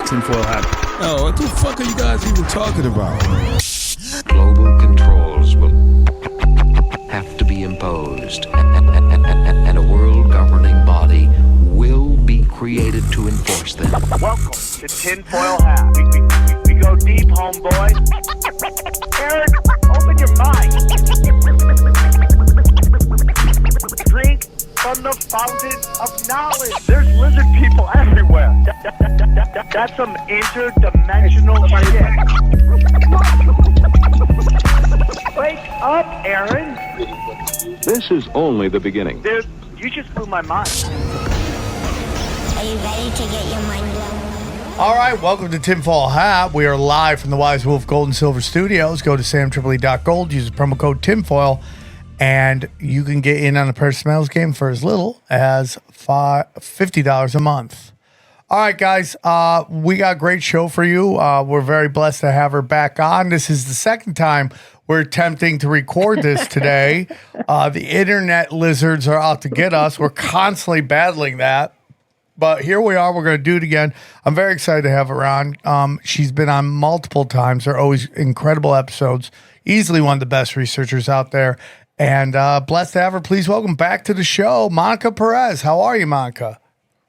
Tinfoil hat. Oh, what the fuck are you guys even talking about? Global controls will have to be imposed, and a world governing body will be created to enforce them. Welcome to Tinfoil Hat. We go deep, homeboy. Aaron, open your mind. Drink from the fountain of knowledge. There's lizard people everywhere. That's some interdimensional shit. Wake up, Aaron. This is only the beginning. Dude, you just blew my mind. Are you ready to get your mind blown? All right, welcome to Tinfoil Hat. We are live from the Wise Wolf Gold and Silver Studios. Go to samtripoli.gold, use the promo code Tinfoil, and you can get in on the Perez Smells game for as little as $50 a month. All right, guys, we got a great show for you. We're very blessed to have her back on. This is the second time we're attempting to record this today. The internet lizards are out to get us. We're constantly battling that. But here we are. We're going to do it again. I'm very excited to have her on. She's been on multiple times. They're always incredible episodes. Easily one of the best researchers out there. And blessed to have her. Please welcome back to the show, Monica Perez. How are you, Monica?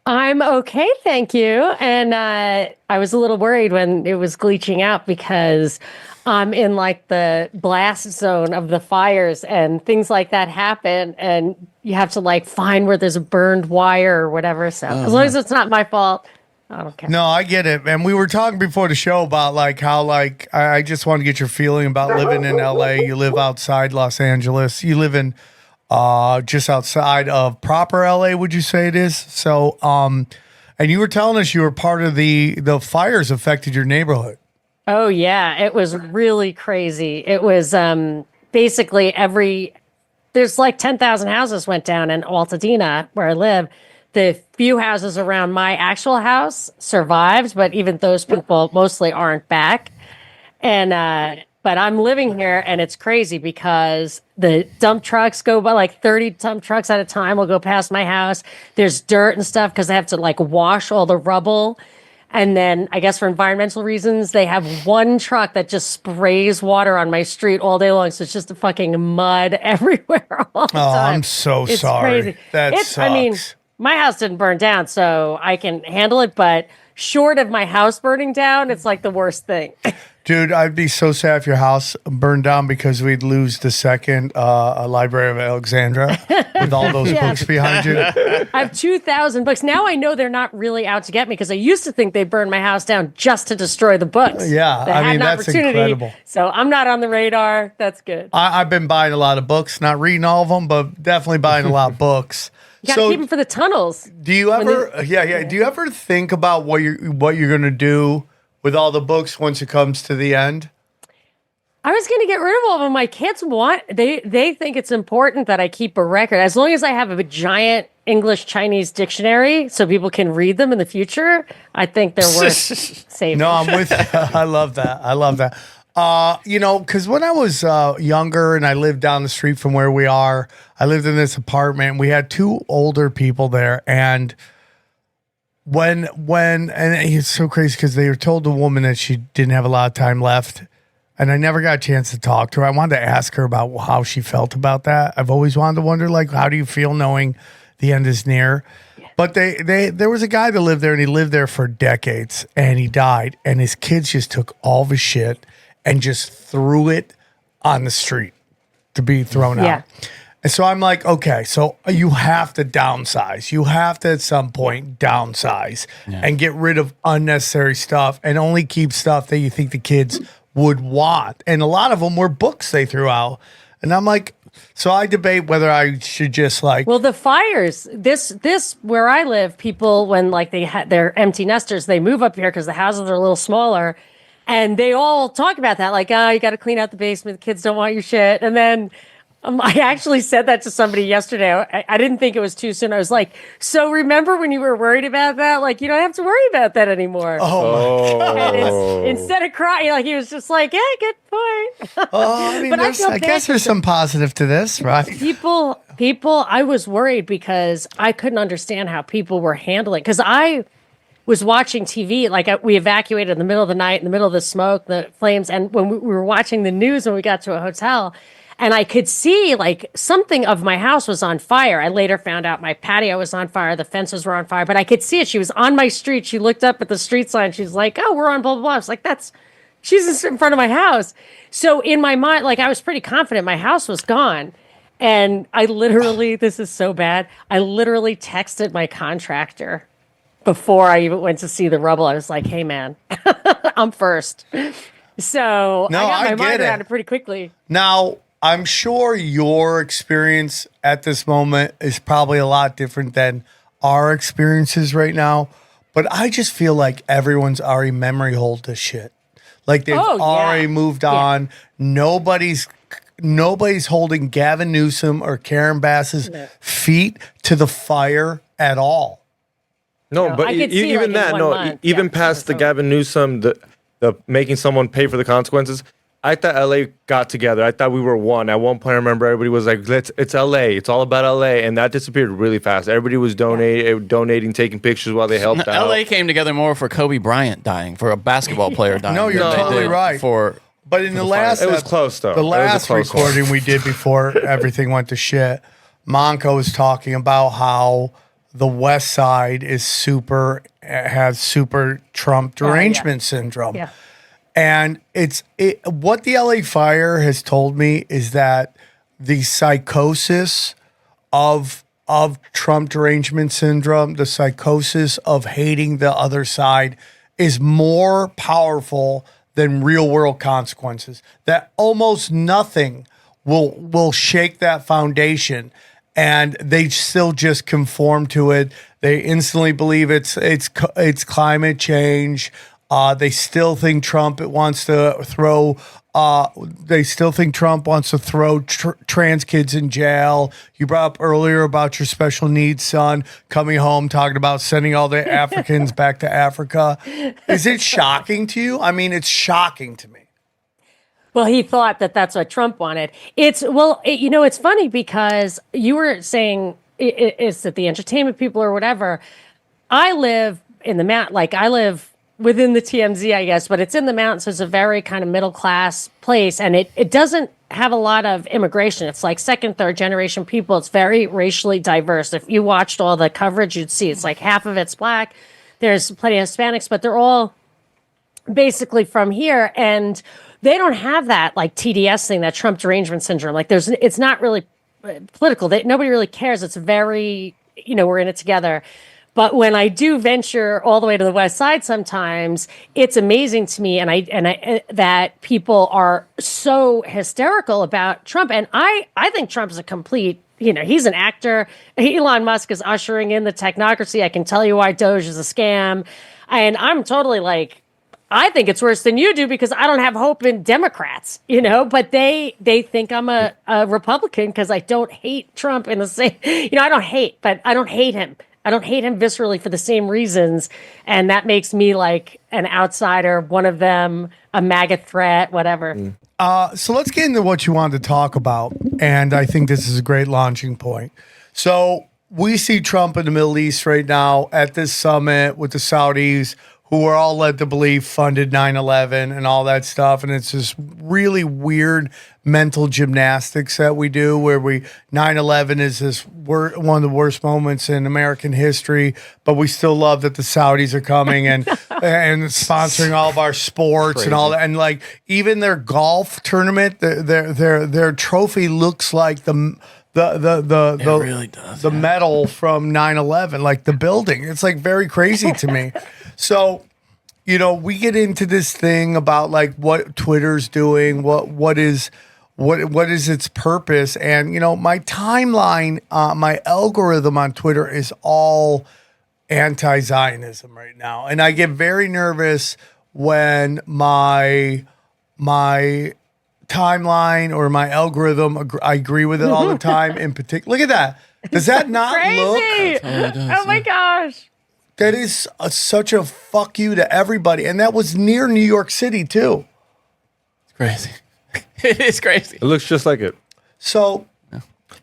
I'm okay, thank you. And I was a little worried when it was glitching out because I'm in like the blast zone of the fires and things like that happen. And you have to like find where there's a burned wire or whatever. So as long as it's not my fault, I don't care. No, I get it. And we were talking before the show about like how like I just want to get your feeling about living in LA. You live outside Los Angeles. You live in just outside of proper LA, would you say it is? So and you were telling us you were part of the fires affected your neighborhood. Oh yeah, it was really crazy. It was basically there's like 10,000 houses went down in Altadena where I live. The few houses around my actual house survived, but even those people mostly aren't back. And but I'm living here and it's crazy because the dump trucks go by, like 30 dump trucks at a time will go past my house. There's dirt and stuff because they have to like wash all the rubble. And then I guess for environmental reasons, they have one truck that just sprays water on my street all day long. So it's just a fucking mud everywhere all the time. I'm so it's sorry. Crazy. That sucks. I mean, my house didn't burn down, so I can handle it. But short of my house burning down, it's like the worst thing. Dude, I'd be so sad if your house burned down because we'd lose the second Library of Alexandria with all those books behind you. I have 2,000 books. Now I know they're not really out to get me because I used to think they burned my house down just to destroy the books. Yeah, I mean, that's incredible. So I'm not on the radar. That's good. I've been buying a lot of books, not reading all of them, but definitely buying a lot of books. You got to keep them for the tunnels. Do you ever, do you ever think about what you're going to do with all the books once it comes to the end? I was going to get rid of all of them. My kids they think it's important that I keep a record. As long as I have a giant English-Chinese dictionary so people can read them in the future, I think they're worth saving. No, I'm with you. I love that. Because when I was younger and I lived down the street from where we are, I lived in this apartment. We had two older people there, and and it's so crazy because they were told the woman that she didn't have a lot of time left, and I never got a chance to talk to her. I wanted to ask her about how she felt about that. I've always wanted to wonder, like, how do you feel knowing the end is near? Yeah. But there was a guy that lived there, and he lived there for decades, and he died, and his kids just took all of his shit and just threw it on the street to be thrown out. And so I'm like, okay, so you have to downsize. You have to at some point downsize and get rid of unnecessary stuff and only keep stuff that you think the kids would want. And a lot of them were books they threw out. And I'm like, so I debate whether I should just like... Well, the fires, this where I live, people, when like they're empty nesters, they move up here because the houses are a little smaller. And they all talk about that, like, oh, you got to clean out the basement. The kids don't want your shit. And then I actually said that to somebody yesterday. I didn't think it was too soon. I was like, so remember when you were worried about that? Like, you don't have to worry about that anymore. Oh, my God. And instead of crying, like, he was just like, yeah, good point. I mean, I guess there's some positive to this, right? People, I was worried because I couldn't understand how people were handling, because was watching TV. Like we evacuated in the middle of the night, in the middle of the smoke, the flames. And when we were watching the news when we got to a hotel, and I could see like something of my house was on fire. I later found out my patio was on fire. The fences were on fire, but I could see it. She was on my street. She looked up at the street sign. She's like, oh, we're on blah, blah, blah. I was like, she's just in front of my house. So in my mind, like I was pretty confident my house was gone. And I literally, this is so bad. I literally texted my contractor before I even went to see the rubble. I was like, hey man, I'm first. So No, I got my mind it. around it pretty quickly. Now, I'm sure your experience at this moment is probably a lot different than our experiences right now. But I just feel like everyone's already memory hold this shit. Like they've already moved on. Nobody's holding Gavin Newsom or Karen Bass's feet to the fire at all. No, No, but I could see, even like, in that, 1 no, month. even Yeah, past the so- Gavin Newsom, the making someone pay for the consequences. I thought LA got together. I thought we were one. At one point, I remember everybody was like, it's LA. It's all about LA. And that disappeared really fast. Everybody was donating, taking pictures while they helped out. LA came together more for Kobe Bryant dying, for a basketball player dying. No, you're than they totally did right. But in the last, It was close, though. The It was a last close one. recording we did before everything went to shit, Monco was talking about how the West Side has super Trump derangement syndrome. Yeah. And what the LA fire has told me is that the psychosis of Trump derangement syndrome, the psychosis of hating the other side, is more powerful than real world consequences. That almost nothing will shake that foundation, and they still just conform to it. They instantly believe it's climate change. They still think Trump wants to throw. They still think Trump wants to throw trans kids in jail. You brought up earlier about your special needs son coming home, talking about sending all the Africans back to Africa. Is it shocking to you? I mean, it's shocking to me. Well, he thought that that's what Trump wanted. It's funny because you were saying it's that the entertainment people or whatever. I live in the I live within the TMZ, I guess, but it's in the mountains. So it's a very kind of middle class place, and it doesn't have a lot of immigration. It's like second, third generation people. It's very racially diverse. If you watched all the coverage, you'd see it's like half of it's black. There's plenty of Hispanics, but they're all basically from here, and they don't have that like TDS thing, that Trump derangement syndrome. Like it's not really political. Nobody really cares. It's very, we're in it together. But when I do venture all the way to the West Side, sometimes it's amazing to me, and I that people are so hysterical about Trump, and I think Trump's a complete. He's an actor. Elon Musk is ushering in the technocracy. I can tell you why Doge is a scam, and I'm totally like, I think it's worse than you do because I don't have hope in Democrats, but they think I'm a Republican because I don't hate Trump in the same, I don't hate, but I don't hate him. I don't hate him viscerally for the same reasons. And that makes me like an outsider, one of them, a MAGA threat, whatever. So let's get into what you wanted to talk about. And I think this is a great launching point. So we see Trump in the Middle East right now at this summit with the Saudis, who are all led to believe funded 9/11 and all that stuff. And it's this really weird mental gymnastics that we do where 9/11 is one of the worst moments in American history, but we still love that the Saudis are coming and and sponsoring all of our sports and all that. And like even their golf tournament, their trophy looks like the really does, the medal from 9/11, like the building. It's like very crazy to me. So, we get into this thing about like what Twitter's doing, what is its purpose, and my timeline, my algorithm on Twitter is all anti-Zionism right now, and I get very nervous when my timeline or my algorithm, I agree with it all the time. In particular, look at that. Does that not look? Crazy! Oh my gosh! That is such a fuck you to everybody. And that was near New York City, too. It's crazy. It is crazy. It looks just like it. So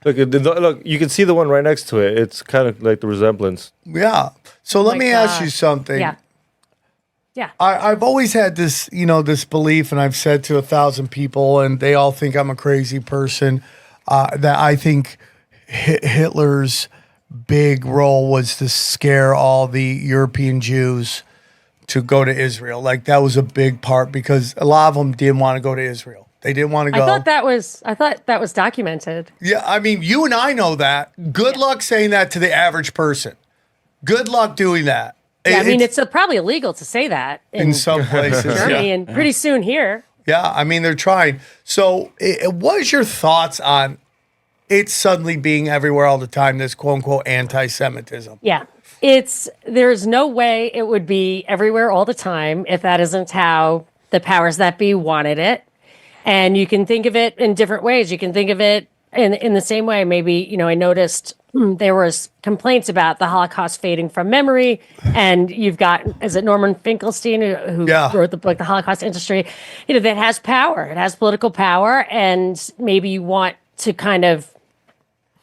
Look, you can see the one right next to it. It's kind of like the resemblance. Yeah. So let me ask you something. Yeah. Yeah. I've always had this, this belief, and I've said to 1,000 people, and they all think I'm a crazy person, that I think Hitler's big role was to scare all the European Jews to go to Israel. Like, that was a big part because a lot of them didn't want to go to Israel. They didn't want to go. I thought that was documented. Yeah, I mean, you and I know that. Good luck saying that to the average person. Good luck doing that. Yeah, I mean, it's probably illegal to say that in some places. Germany, and pretty soon here. Yeah, I mean, they're trying. So what is your thoughts on it suddenly being everywhere all the time, this quote-unquote anti-Semitism? Yeah, there's no way it would be everywhere all the time if that isn't how the powers that be wanted it. And you can think of it in different ways. You can think of it in the same way. Maybe, I noticed there was complaints about the Holocaust fading from memory. And you've got, is it Norman Finkelstein who wrote the book, The Holocaust Industry, that has power. It has political power. And maybe you want to kind of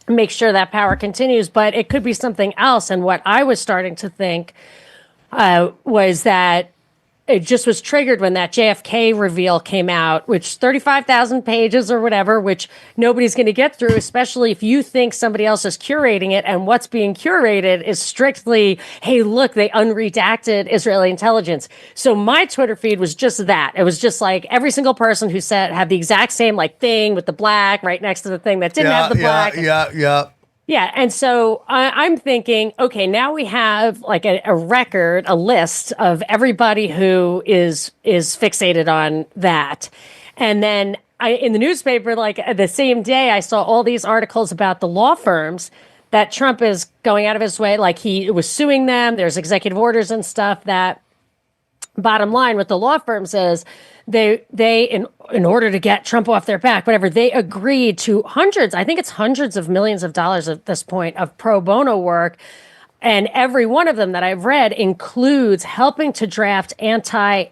make sure that power continues, but it could be something else. And what I was starting to think was that it just was triggered when that JFK reveal came out, which 35,000 pages or whatever, which nobody's going to get through, especially if you think somebody else is curating it. And what's being curated is strictly, hey, look, they unredacted Israeli intelligence. So my Twitter feed was just that. It was just like every single person who had the exact same thing with the black right next to the thing that didn't have the black. Yeah, and so I'm thinking, okay, now we have like a record, a list of everybody who is fixated on that. And then in the newspaper, like the same day, I saw all these articles about the law firms that Trump is going out of his way, like he was suing them. There's executive orders and stuff that, bottom line, what the law firms is, they in order to get Trump off their back, whatever, they agreed to hundreds of millions of dollars at this point of pro bono work. And every one of them that I've read includes helping to draft anti-Semitism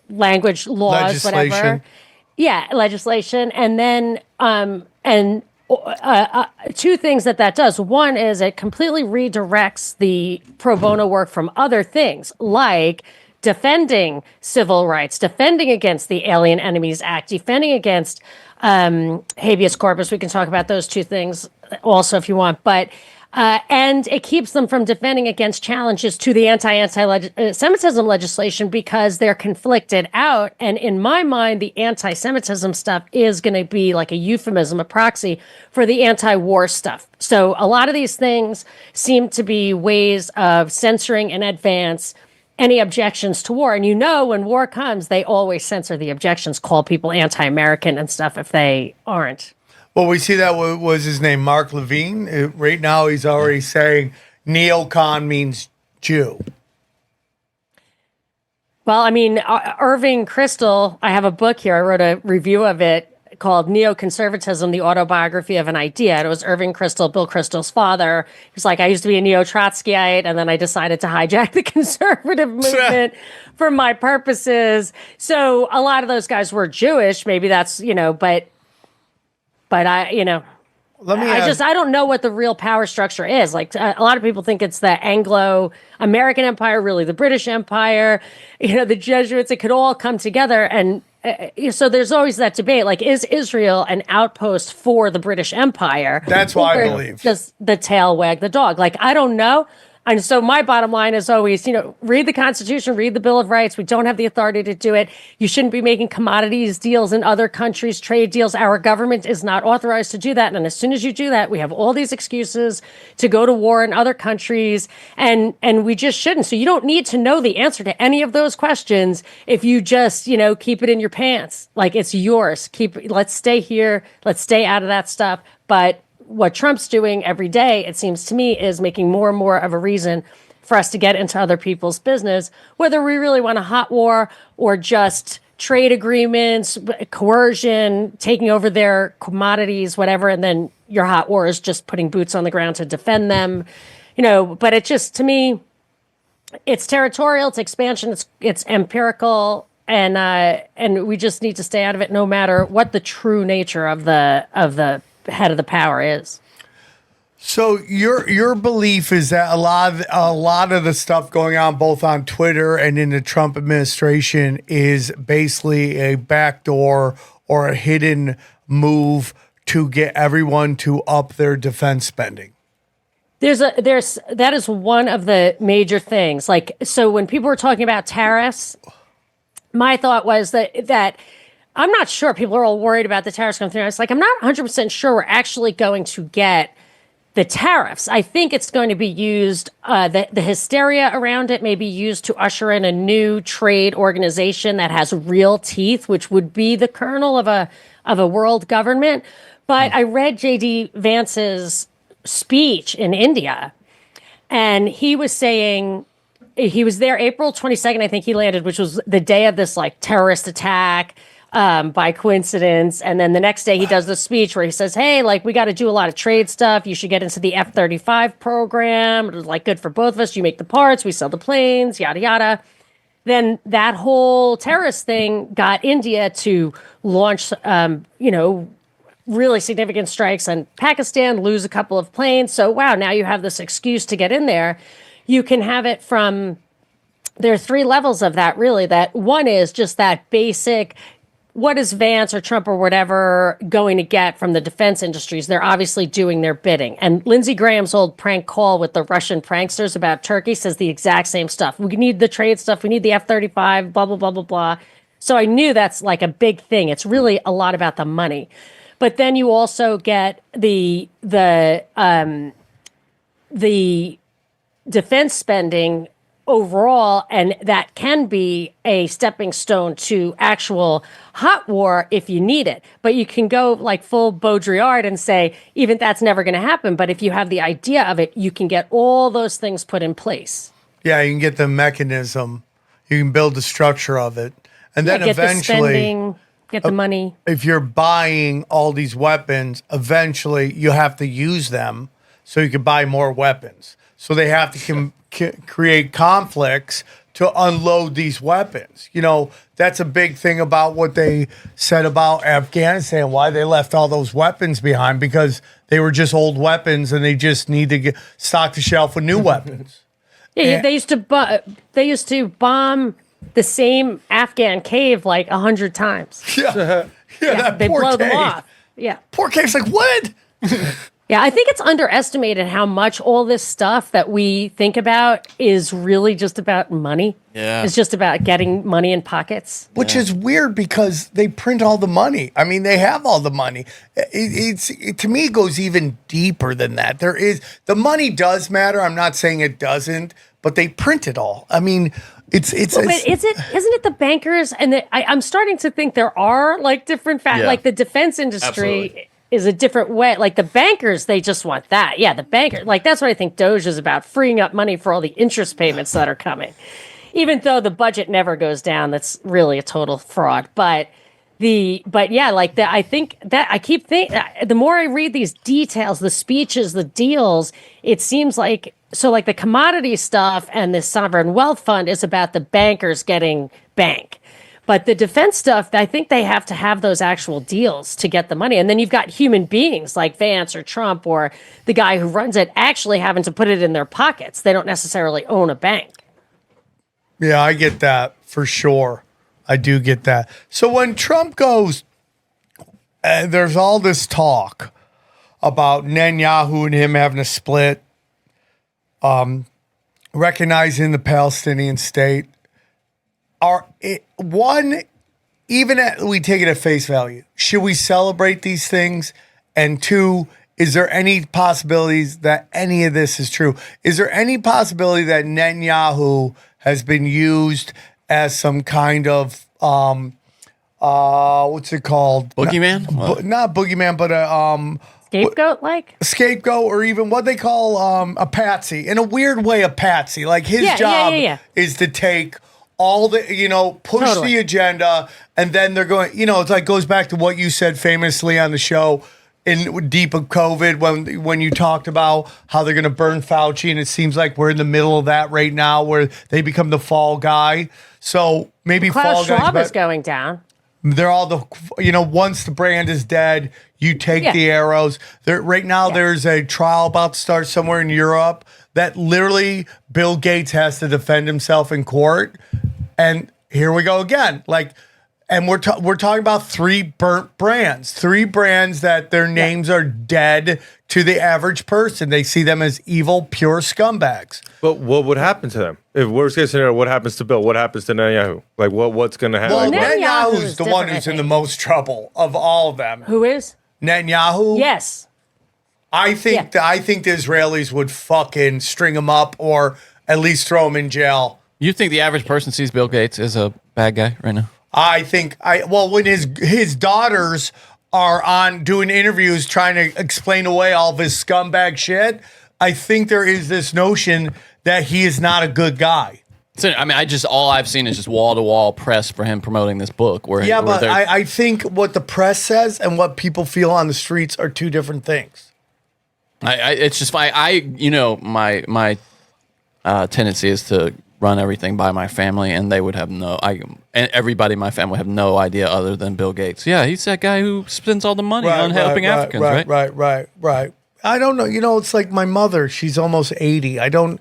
language laws, whatever. Yeah, legislation. And then, two things that does. One is it completely redirects the pro bono work from other things, like defending civil rights, defending against the Alien Enemies Act, defending against habeas corpus. We can talk about those two things also if you want. But and it keeps them from defending against challenges to the anti-Semitism legislation because they're conflicted out. And in my mind, the anti-Semitism stuff is going to be like a euphemism, a proxy for the anti-war stuff. So a lot of these things seem to be ways of censoring in advance any objections to war. And when war comes, they always censor the objections, call people anti-American and stuff if they aren't. Well, we see that was his name, Mark Levine. Right now, he's already saying neocon means Jew. Well, I mean, Irving Kristol, I have a book here. I wrote a review of it called Neoconservatism, the Autobiography of an Idea. And it was Irving Kristol, Bill Kristol's father. He was like, I used to be a neo-Trotskyite, and then I decided to hijack the conservative movement for my purposes. So a lot of those guys were Jewish. Maybe that's, but I don't know what the real power structure is. Like a lot of people think it's the Anglo-American Empire, really the British Empire, the Jesuits. It could all come together, and so there's always that debate. Like, is Israel an outpost for the British Empire? That's what I believe. Does the tail wag the dog? Like, I don't know. And so my bottom line is always, read the Constitution, read the Bill of Rights. We don't have the authority to do it. You shouldn't be making commodities deals in other countries, trade deals. Our government is not authorized to do that. And as soon as you do that, we have all these excuses to go to war in other countries. And we just shouldn't. So you don't need to know the answer to any of those questions if you just, keep it in your pants. Like, it's yours. Let's stay here. Let's stay out of that stuff. But what Trump's doing every day, it seems to me, is making more and more of a reason for us to get into other people's business, whether we really want a hot war or just trade agreements, coercion, taking over their commodities, whatever. And then your hot war is just putting boots on the ground to defend them, but it just, to me, it's territorial, it's expansion, it's empirical. and we just need to stay out of it, no matter what the true nature of the head of the power is. So your belief is that a lot of the stuff going on both on Twitter and in the Trump administration is basically a backdoor or a hidden move to get everyone to up their defense spending. That is one of the major things. Like, so when people were talking about tariffs, my thought was that I'm not sure. People are all worried about the tariffs coming through. It's like, I'm not 100% sure we're actually going to get the tariffs. I think it's going to be used, the hysteria around it may be used to usher in a new trade organization that has real teeth, which would be the kernel of a world government. But I read J.D. Vance's speech in India, and he was saying, he was there April 22nd, I think he landed, which was the day of this like terrorist attack, by coincidence. And then the next day he does the speech where he says, hey, like, we got to do a lot of trade stuff. You should get into the F-35 program. It was like good for both of us. You make the parts, we sell the planes, yada, yada. Then that whole terrorist thing got India to launch, really significant strikes on Pakistan, lose a couple of planes. So, wow, now you have this excuse to get in there. You can have it from, there are three levels of that, really. That one is just that basic, what is Vance or Trump or whatever going to get from the defense industries? They're obviously doing their bidding. And Lindsey Graham's old prank call with the Russian pranksters about Turkey says the exact same stuff. We need the trade stuff. We need the F-35, blah, blah, blah, blah, blah. So I knew that's like a big thing. It's really a lot about the money. But then you also get the defense spending overall, and that can be a stepping stone to actual hot war if you need it. But you can go like full Baudrillard and say, even that's never going to happen. But if you have the idea of it, you can get all those things put in place. Yeah, you can get the mechanism. You can build the structure of it. And then get eventually, the spending, get the money. If you're buying all these weapons, eventually you have to use them so you can buy more weapons. So they have to create conflicts to unload these weapons. You know, that's a big thing about what they said about Afghanistan, why they left all those weapons behind, because they were just old weapons and they just need to stock the shelf with new weapons. Yeah, they used to bomb the same Afghan cave like 100 times. Yeah, that they poor blow them cave. off. Yeah. Poor cave's like, what? Yeah, I think it's underestimated how much all this stuff that we think about is really just about money. Yeah. It's just about getting money in pockets. Which is weird because they print all the money. I mean, they have all the money. To me, it goes even deeper than that. The money does matter. I'm not saying it doesn't, but they print it all. I mean, but isn't it the bankers? And I'm starting to think there are like different like the defense industry. Absolutely. Is a different way. Like the bankers, they just want that. Yeah, the banker, like that's what I think Doge is about, freeing up money for all the interest payments that are coming. Even though the budget never goes down, that's really a total fraud. I think that I keep thinking, the more I read these details, the speeches, the deals, it seems like, so like the commodity stuff and the sovereign wealth fund is about the bankers getting bank. But the defense stuff, I think they have to have those actual deals to get the money. And then you've got human beings like Vance or Trump or the guy who runs it actually having to put it in their pockets. They don't necessarily own a bank. Yeah, I get that for sure. I do get that. So when Trump goes, there's all this talk about Netanyahu and him having a split, recognizing the Palestinian state. We take it at face value, should we celebrate these things? And two, is there any possibilities that any of this is true? Is there any possibility that Netanyahu has been used as some kind of what's it called? Boogeyman? Not boogeyman, but Scapegoat, or even what they call a patsy. In a weird way, a patsy. Like his job is to take all the, push the agenda, and then they're going, it's like goes back to what you said famously on the show. in deep of COVID when you talked about how they're going to burn Fauci, and it seems like we're in the middle of that right now where they become the fall guy. So maybe Klaus fall Schwab guys, is going down. they're all once the brand is dead, you take the arrows. Right now, there's a trial about to start somewhere in Europe that literally Bill Gates has to defend himself in court. And here we go again. And we're talking about 3 burnt brands, 3 brands that their names are dead to the average person. They see them as evil, pure scumbags. But what would happen to them? If worst case scenario, what happens to Bill? What happens to Netanyahu? Like what's going to happen? Well, Netanyahu Netanyahu's is the one different, who's I in the think. most trouble of all of them. Who is? Netanyahu? Yes. I think the Israelis would fucking string him up or at least throw him in jail. You think the average person sees Bill Gates as a bad guy right now? I think when his daughters are on doing interviews trying to explain away all of his scumbag shit, I think there is this notion that he is not a good guy. So, I mean, all I've seen is just wall to wall press for him promoting this book. Where I think what the press says and what people feel on the streets are 2 different things. It's just my tendency is to run everything by my family, and they would have and everybody in my family would have no idea other than Bill Gates. Yeah, he's that guy who spends all the money on helping Africans, right? Right. I don't know. It's like my mother. She's almost 80. I don't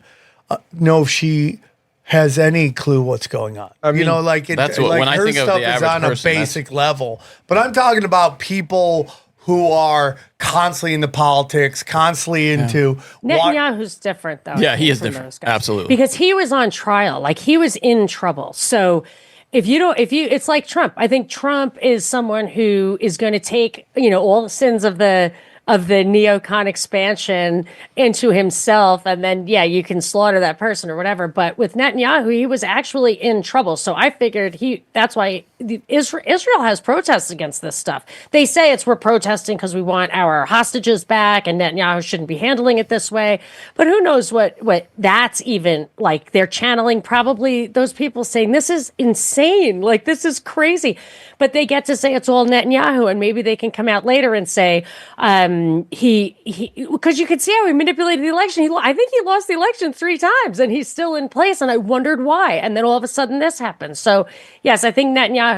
know if she has any clue what's going on. I mean, that's what when I her think of stuff the is average on person, a basic level. But I'm talking about people who are constantly into politics, constantly into Netanyahu's different, though. Yeah, he is from different. those guys. Absolutely. Because he was on trial. Like, he was in trouble. So it's like Trump. I think Trump is someone who is going to take, all the sins of the neocon expansion into himself, and then you can slaughter that person or whatever. But with Netanyahu, he was actually in trouble. So I figured that's why Israel has protests against this stuff. They say we're protesting because we want our hostages back, and Netanyahu shouldn't be handling it this way. But who knows what that's even like? They're channeling probably those people saying this is insane, like this is crazy. But they get to say it's all Netanyahu, and maybe they can come out later and say he because you could see how he manipulated the election. I think he lost the election 3 times, and he's still in place. And I wondered why. And then all of a sudden this happens. So yes, I think Netanyahu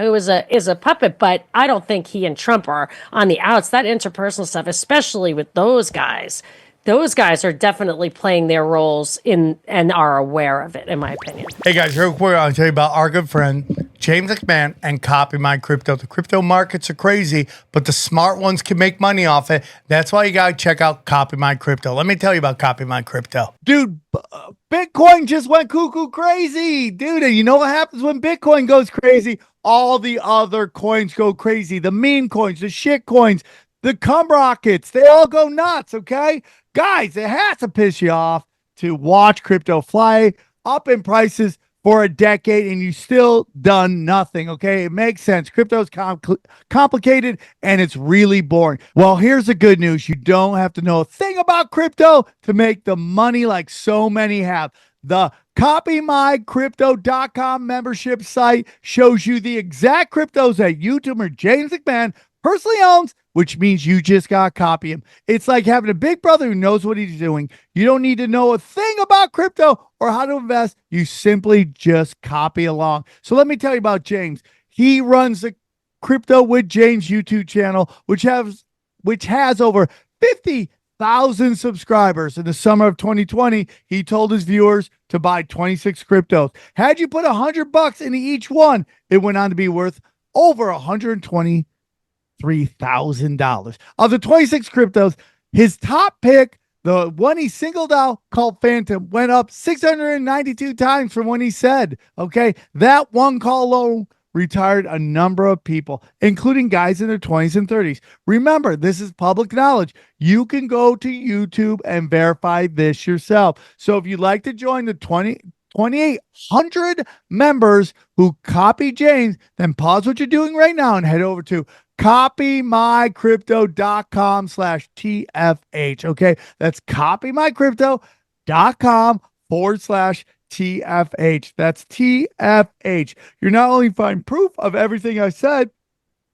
is a puppet, but I don't think he and Trump are on the outs. That interpersonal stuff, especially with those guys are definitely playing their roles and are aware of it, in my opinion. Hey guys, real quick, I'll tell you about our good friend James McMahon and Copy My Crypto. The crypto markets are crazy, but the smart ones can make money off it. That's why you gotta check out Copy My Crypto. Let me tell you about Copy My Crypto. Dude, Bitcoin just went cuckoo crazy. Dude, and you know what happens when Bitcoin goes crazy? All the other coins go crazy. The meme coins, the shit coins, the cum rockets, they all go nuts, okay? Guys, it has to piss you off to watch crypto fly up in prices for a decade and you still done nothing, okay? It makes sense. Crypto is complicated and it's really boring. Well, here's the good news. You don't have to know a thing about crypto to make the money like so many have. The CopyMyCrypto.com membership site shows you the exact cryptos that YouTuber James McMahon personally owns, which means you just got to copy him. It's like having a big brother who knows what he's doing. You don't need to know a thing about crypto or how to invest. You simply just copy along. So let me tell you about James. He runs the Crypto with James YouTube channel, which has over 50,000 subscribers. In the summer of 2020, he told his viewers to buy 26 cryptos. Had you put $100 into each one, it went on to be worth over $123,000. Of the 26 cryptos, his top pick, the one he singled out called Phantom, went up 692 times from when he said, okay, that one call alone retired a number of people, including guys in their 20s and 30s. Remember, this is public knowledge. You can go to YouTube and verify this yourself. So if you'd like to join the 2,800 members who copy James, then pause what you're doing right now and head over to copymycrypto.com/TFH. Okay, that's copymycrypto.com/TFH. That's TFH. You're not only find proof of everything I said,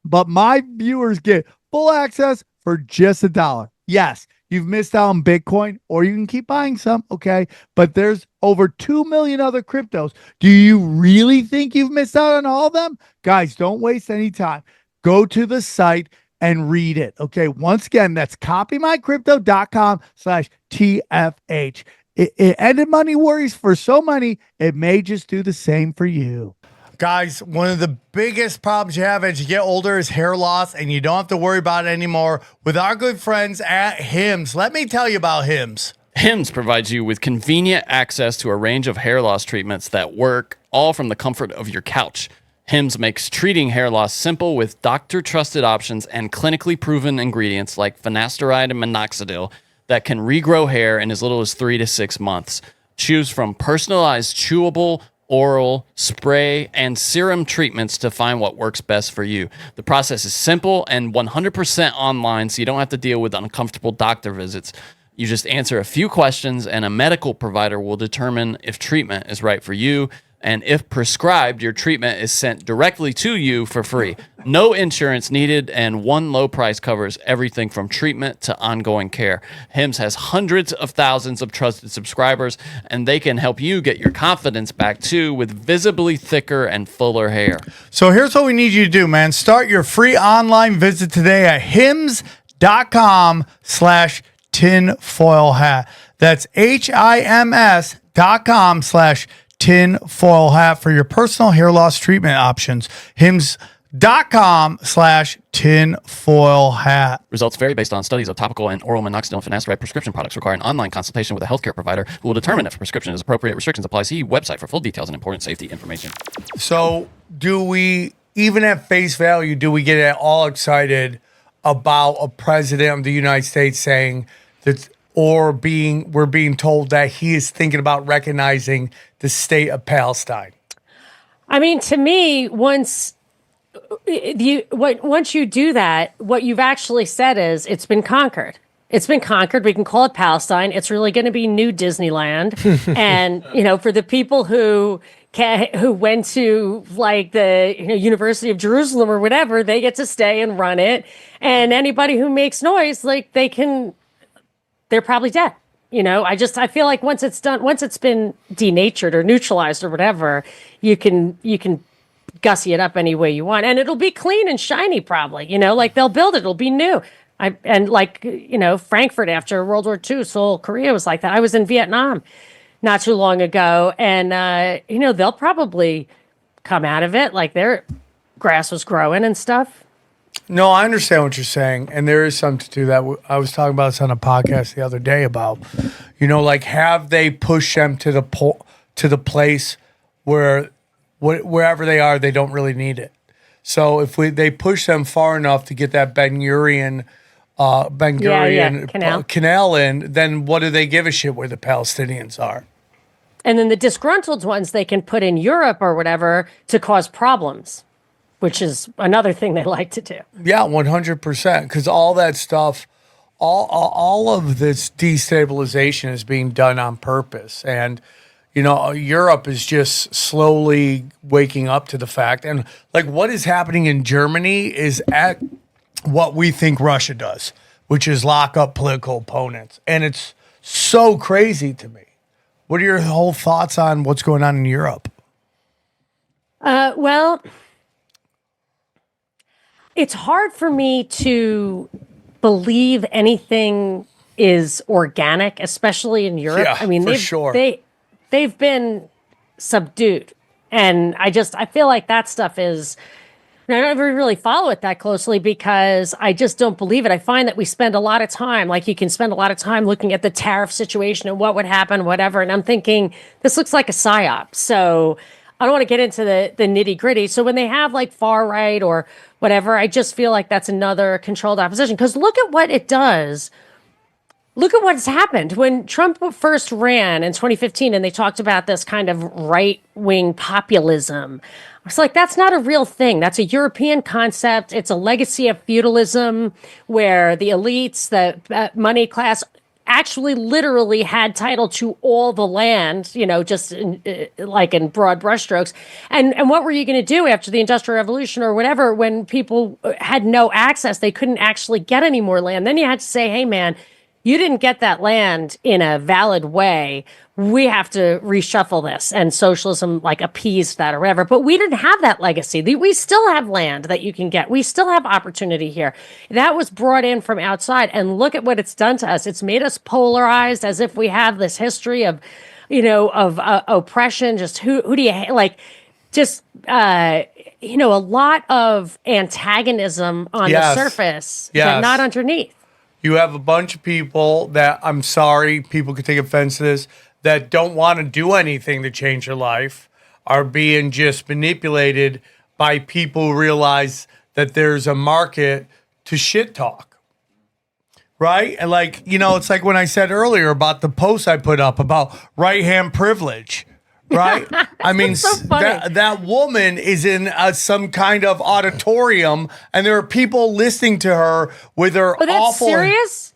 but my viewers get full access, for just $1. Yes, you've missed out on Bitcoin, or you can keep buying some, okay? But there's over 2 million other cryptos. Do you really think you've missed out on all of them? Guys, don't waste any time. Go to the site and read it, okay? Once again, that's copymycrypto.com/TFH. It ended money worries for so many, it may just do the same for you. Guys, one of the biggest problems you have as you get older is hair loss, and you don't have to worry about it anymore with our good friends at Hims. Let me tell you about Hims. Hims provides you with convenient access to a range of hair loss treatments that work all from the comfort of your couch. Hims makes treating hair loss simple with doctor-trusted options and clinically proven ingredients like finasteride and minoxidil that can regrow hair in as little as 3 to 6 months. Choose from personalized chewable, oral, spray, and serum treatments to find what works best for you. The process is simple and 100% online, so you don't have to deal with uncomfortable doctor visits. You just answer a few questions, and a medical provider will determine if treatment is right for you. And if prescribed, your treatment is sent directly to you for free. No insurance needed, and one low price covers everything from treatment to ongoing care. Hims has hundreds of thousands of trusted subscribers, and they can help you get your confidence back too with visibly thicker and fuller hair. So here's what we need you to do, man. Start your free online visit today at hims.com/tinfoil hat. That's HIMS.com/tinfoil hat for your personal hair loss treatment options. hims.com/tinfoil hat. Results vary based on studies of topical and oral minoxidil and finasteride prescription products, require an online consultation with a healthcare provider who will determine if a prescription is appropriate. Restrictions apply. See website for full details and important safety information. So do we, even at face value, do we get at all excited about a president of the United States saying that, or we're being told that he is thinking about recognizing the state of Palestine? I mean, to me, once you do that, what you've actually said is it's been conquered. It's been conquered. We can call it Palestine. It's really going to be new Disneyland. And, for the people who went to like the University of Jerusalem or whatever, they get to stay and run it. And anybody who makes noise, like they're probably dead. I feel like once it's done, once it's been denatured or neutralized or whatever, you can gussy it up any way you want, and it'll be clean and shiny probably. Like they'll build it, it'll be new. Frankfurt after World War II, Seoul, Korea was like that. I was in Vietnam not too long ago, and they'll probably come out of it like their grass was growing and stuff. No, I understand what you're saying, and there is something to that. I was talking about this on a podcast the other day about, have they pushed them to the place where wherever they are, they don't really need it. So if they push them far enough to get that Ben Gurion canal in, then what do they give a shit where the Palestinians are? And then the disgruntled ones they can put in Europe or whatever to cause problems, which is another thing they like to do. Yeah, 100%. Because all that stuff, all of this destabilization is being done on purpose. And, Europe is just slowly waking up to the fact. And like what is happening in Germany is at what we think Russia does, which is lock up political opponents. And it's so crazy to me. What are your whole thoughts on what's going on in Europe? Well, it's hard for me to believe anything is organic, especially in Europe. Yeah, I mean, they've been subdued. And I feel like that stuff is, I don't ever really follow it that closely because I just don't believe it. I find that we spend a lot of time, like you can spend a lot of time looking at the tariff situation and what would happen, whatever. And I'm thinking, this looks like a psyop. So I don't want to get into the nitty gritty. So when they have like far right or whatever, I just feel like that's another controlled opposition. Because look at what it does. Look at what's happened. When Trump first ran in 2015 and they talked about this kind of right-wing populism, I was like, that's not a real thing. That's a European concept. It's a legacy of feudalism where the elites, the money class actually literally had title to all the land, just like in broad brushstrokes. And what were you going to do after the Industrial Revolution or whatever, when people had no access, they couldn't actually get any more land? Then you had to say, hey, man, you didn't get that land in a valid way. We have to reshuffle this. And socialism like appeased that or whatever. But we didn't have that legacy. We still have land that you can get. We still have opportunity here. That was brought in from outside. And look at what it's done to us. It's made us polarized, as if we have this history of, oppression. Just who do you like? Just, a lot of antagonism on the surface, but not underneath. You have a bunch of people that, I'm sorry, people could take offense to this, that don't want to do anything to change their life, are being just manipulated by people who realize that there's a market to shit talk. Right? And it's like when I said earlier about the post I put up about right-hand privilege. Right? I mean, so that woman is in some kind of auditorium, and there are people listening to her with her that's awful. Serious?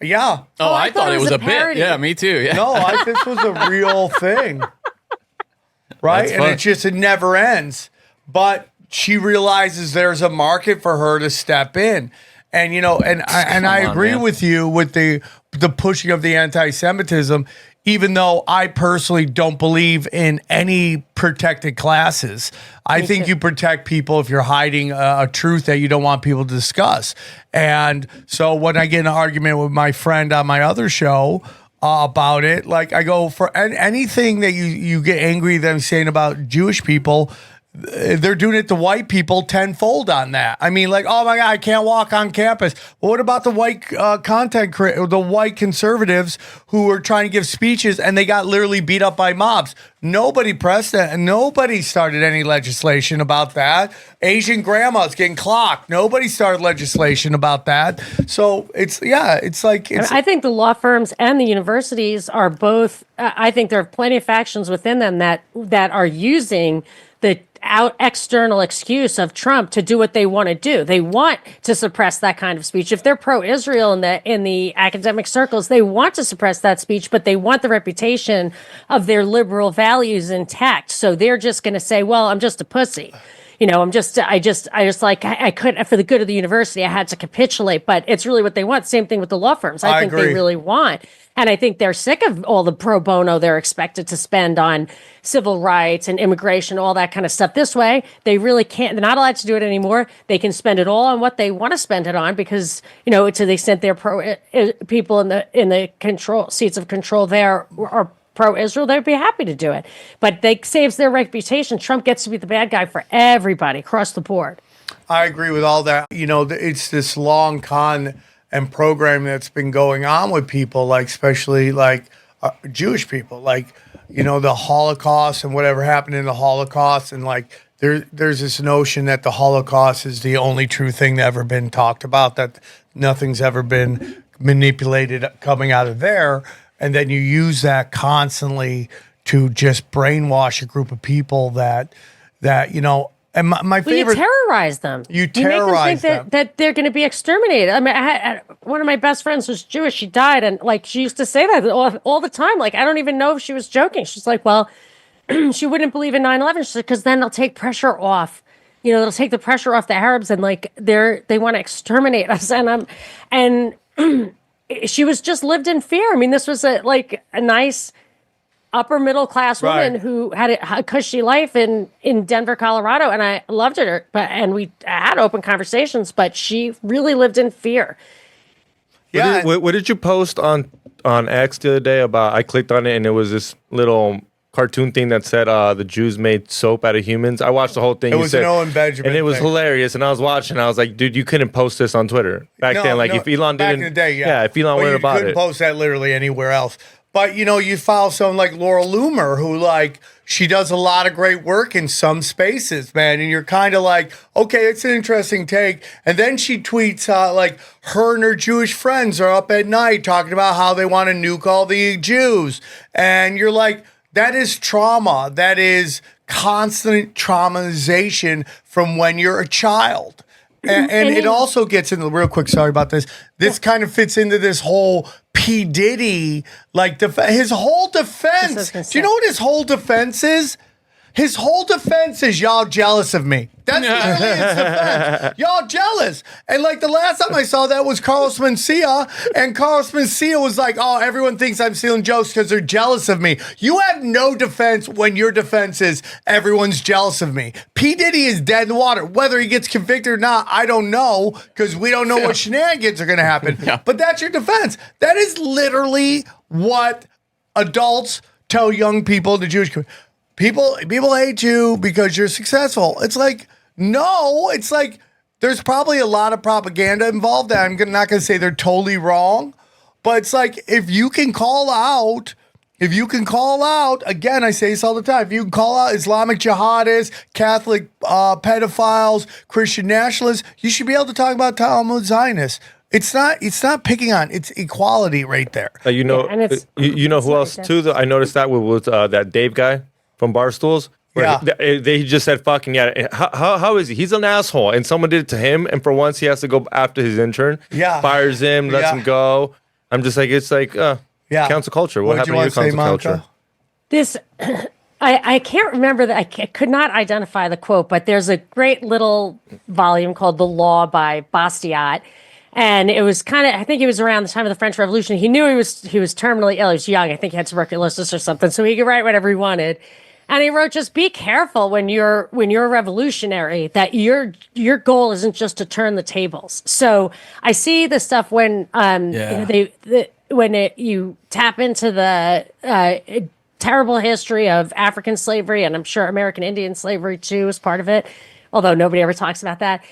Yeah. Oh, I thought it was a bit. parody. Yeah, me too. Yeah. No, this was a real thing. Right? That's And fun. it never ends. But she realizes there's a market for her to step in. And I agree with you with the pushing of the anti-Semitism, even though I personally don't believe in any protected classes. I think you protect people if you're hiding a truth that you don't want people to discuss. And so when I get in an argument with my friend on my other show about it, like I go, for anything that you get angry that I'm saying about Jewish people, they're doing it to white people tenfold on that. I mean, like, oh my God, I can't walk on campus. Well, what about the white the white conservatives who were trying to give speeches and they got literally beat up by mobs? Nobody pressed that, and nobody started any legislation about that. Asian grandmas getting clocked. Nobody started legislation about that. So I think the law firms and the universities are both. I think there are plenty of factions within them that are using the external excuse of Trump to do what they want to do. They want to suppress that kind of speech. If they're pro-Israel in the academic circles, they want to suppress that speech, but they want the reputation of their liberal values intact. So they're just going to say, well, I'm just a pussy. I couldn't, for the good of the university, I had to capitulate, but it's really what they want. Same thing with the law firms. I think agree. they really want. And I think they're sick of all the pro bono they're expected to spend on civil rights and immigration, all that kind of stuff. This way, they really can't, they're not allowed to do it anymore. They can spend it all on what they want to spend it on because, to the extent they're people in the control seats of control there are pro-Israel, they'd be happy to do it. But they saves their reputation. Trump gets to be the bad guy for everybody across the board. I agree with all that. It's this long con and program that's been going on with people, like especially like Jewish people, like the Holocaust and whatever happened in the Holocaust, and like there's this notion that the Holocaust is the only true thing that ever been talked about, that nothing's ever been manipulated coming out of there, and then you use that constantly to just brainwash a group of people that. And my favorite, you terrorize them. You terrorize them. That they're going to be exterminated. I mean, one of my best friends was Jewish. She died, and she used to say that all the time. Like, I don't even know if she was joking. She's like, well, she wouldn't believe in 9/11. She said, because then they'll take pressure off. They'll take the pressure off the Arabs, and they want to exterminate us. And she was just lived in fear. I mean, this was a nice upper middle class woman who had a cushy life in Denver, Colorado, and I loved her. And we had open conversations, but she really lived in fear. Yeah. What did you post on X the other day about? I clicked on it and it was this little cartoon thing that said the Jews made soap out of humans. I watched the whole thing. It was an Owen Benjamin and it was thing. Hilarious. And I was watching. I was like, dude, you couldn't post this on Twitter back then. Like if Elon back didn't, in the day, yeah. if Elon went about you couldn't it, post that literally anywhere else. But you follow someone like Laura Loomer, who she does a lot of great work in some spaces, man. And you're kind of like, okay, it's an interesting take. And then she tweets her and her Jewish friends are up at night talking about how they want to nuke all the Jews. And you're like, that is trauma. That is constant traumatization from when you're a child. And it also gets into, real quick, sorry about this. This kind of fits into this whole P. Diddy, like his whole defense. Do you know what his whole defense is? His whole defense is y'all jealous of me. That's literally his defense. Y'all jealous. And like the last time I saw that was Carlos Mencia, and Carlos Mencia was like, oh, everyone thinks I'm stealing jokes because they're jealous of me. You have no defense when your defense is everyone's jealous of me. P. Diddy is dead in the water. Whether he gets convicted or not, I don't know, because we don't know what shenanigans are going to happen. Yeah. But that's your defense. That is literally what adults tell young people in the Jewish community. People hate you because you're successful. It's like, no, it's like there's probably a lot of propaganda involved. I'm not going to say they're totally wrong, but it's like if you can call out, again, I say this all the time, if you can call out Islamic jihadists, Catholic pedophiles, Christian nationalists, you should be able to talk about Talmud Zionists. It's not picking on, it's equality right there. You know, and it's- you know who else too? I noticed that with that Dave guy from Barstools. Yeah. They just said fucking yeah. How is he? He's an asshole, and someone did it to him, and for once he has to go after his intern. Yeah. Fires him, lets Yeah. him go. I'm just like, it's like cancel culture. What What did happened you to your want to say, cancel culture? Monica? This, I can't remember that. I could not identify the quote, but there's a great little volume called "The Law" by Bastiat. And it was kind of, I think it was around the time of the French Revolution. He knew he was terminally ill. He was young. I think he had tuberculosis or something. So he could write whatever he wanted. And he wrote, just be careful when you're a revolutionary, that your goal isn't just to turn the tables. So I see the stuff when you tap into the terrible history of African slavery, and I'm sure American Indian slavery too is part of it, although nobody ever talks about that.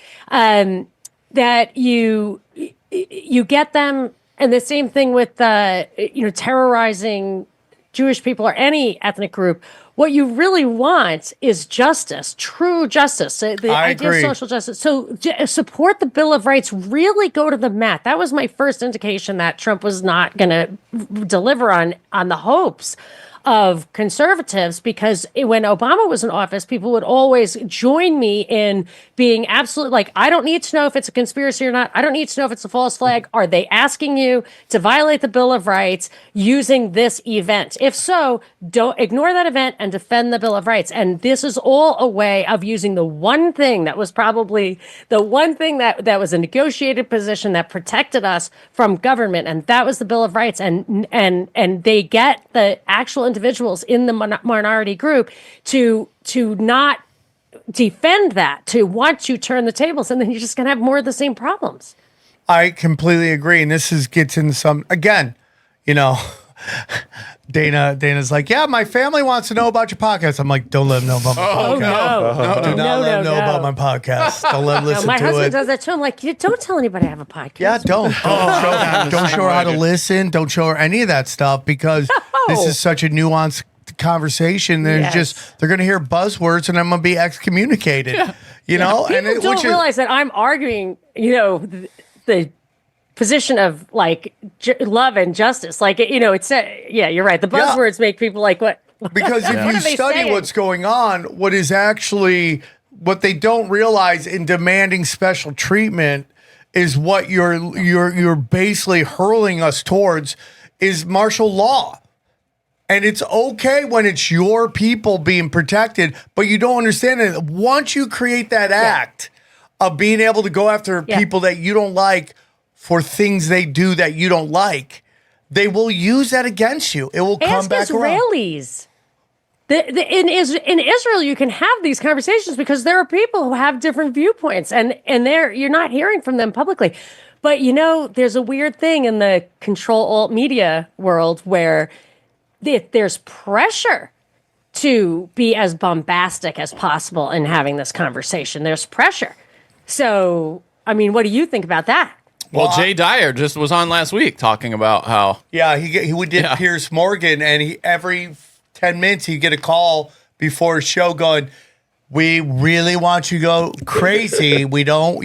That you get them, and the same thing with terrorizing Jewish people or any ethnic group. What you really want is justice, true justice, the idea agree. of social justice. So support the Bill of Rights. Really go to the mat. That was my first indication that Trump was not going to deliver on the hopes of conservatives, because when Obama was in office, people would always join me in being absolutely like, I don't need to know if it's a conspiracy or not. I don't need to know if it's a false flag. Are they asking you to violate the Bill of Rights using this event? If so, don't ignore that event and defend the Bill of Rights. And this is all a way of using the one thing that was probably the one thing that was a negotiated position that protected us from government, and that was the Bill of Rights. And they get the actual individuals in the minority group to not defend that, to want to turn the tables, and then you're just going to have more of the same problems. I completely agree. And this gets into some, again, Dana's like, yeah, my family wants to know about your podcast. I'm like, don't let them know about my podcast. Do not let them know about my podcast. Don't let them listen my to husband it. does that too. I'm like, don't tell anybody I have a podcast. Yeah, don't show her how to listen. Don't show her any of that stuff, because this is such a nuanced conversation. There's just, they're going to hear buzzwords and I'm going to be excommunicated. People don't realize that I'm arguing, the position of like love and justice. Like, it's you're right. The buzzwords make people like, what? Because if you study what's going on, what they don't realize in demanding special treatment is what you're basically hurling us towards is martial law. And it's okay when it's your people being protected, but you don't understand it. Once you create that act of being able to go after people that you don't like for things they do that you don't like, they will use that against you. It will come back around. Israelis. In Israel, you can have these conversations because there are people who have different viewpoints, and you're not hearing from them publicly. But there's a weird thing in the control-alt media world where there's pressure to be as bombastic as possible in having this conversation. There's pressure. So, I mean, what do you think about that? Well, Jay Dyer just was on last week talking about how... Yeah, he did Piers Morgan, and every 10 minutes he'd get a call before his show going, we really want you to go crazy. We don't,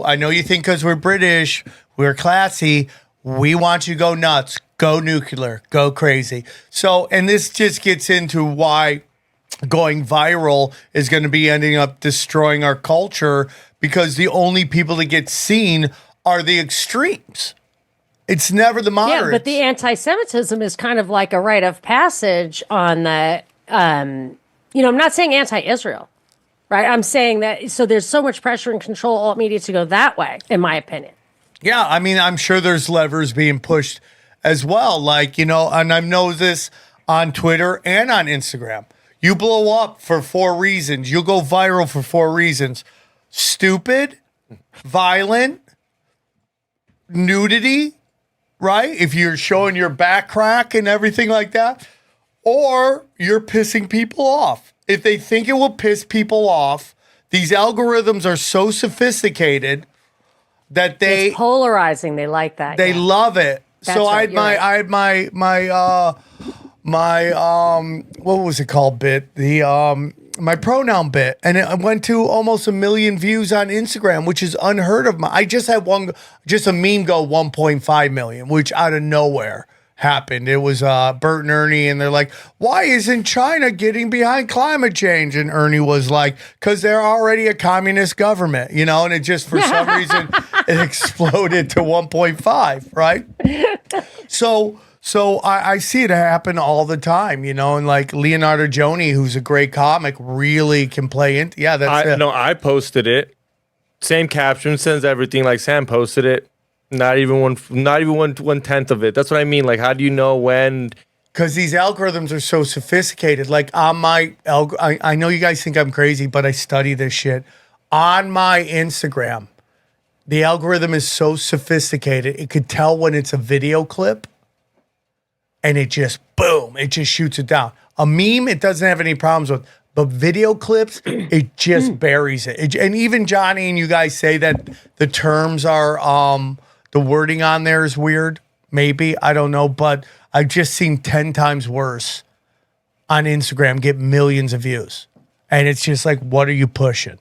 I know you think because we're British, we're classy. We want you to go nuts, go nuclear, go crazy. So, and this just gets into why going viral is going to be ending up destroying our culture, because the only people that get seen are the extremes. It's never the moderates. Yeah, but the anti-Semitism is kind of like a rite of passage on the, I'm not saying anti-Israel, right? I'm saying that, so there's so much pressure and control alt media to go that way, in my opinion. Yeah, I mean, I'm sure there's levers being pushed as well. Like, and I know this on Twitter and on Instagram. You blow up for 4 reasons. You'll go viral for 4 reasons. Stupid, violent, nudity, right? If you're showing your back crack and everything like that, or you're pissing people off. If they think it will piss people off, these algorithms are so sophisticated that It's polarizing. They like that. they love it. That's So right, I had my what was it called bit? My pronoun bit, and it went to almost 1 million views on Instagram, which is unheard of. I just had a meme go 1.5 million, which out of nowhere happened. It was Bert and Ernie, and they're like, why isn't China getting behind climate change? And Ernie was like, because they're already a communist government, and it just, for some reason, it exploded to 1.5, right? So I see it happen all the time, and like Leonardo Joni, who's a great comic, really can play into. Yeah, that's it. No, I posted it. Same caption, sends everything like Sam posted it. Not even one tenth of it. That's what I mean. Like, how do you know when? Because these algorithms are so sophisticated. Like on my I know you guys think I'm crazy, but I study this shit. On my Instagram, the algorithm is so sophisticated, it could tell when it's a video clip, and it just shoots it down. A meme, it doesn't have any problems with, but video clips, it just buries it. And even Johnny and you guys say that the terms are the wording on there is weird. Maybe, I don't know, but I've just seen 10 times worse on Instagram get millions of views. And it's just like, what are you pushing?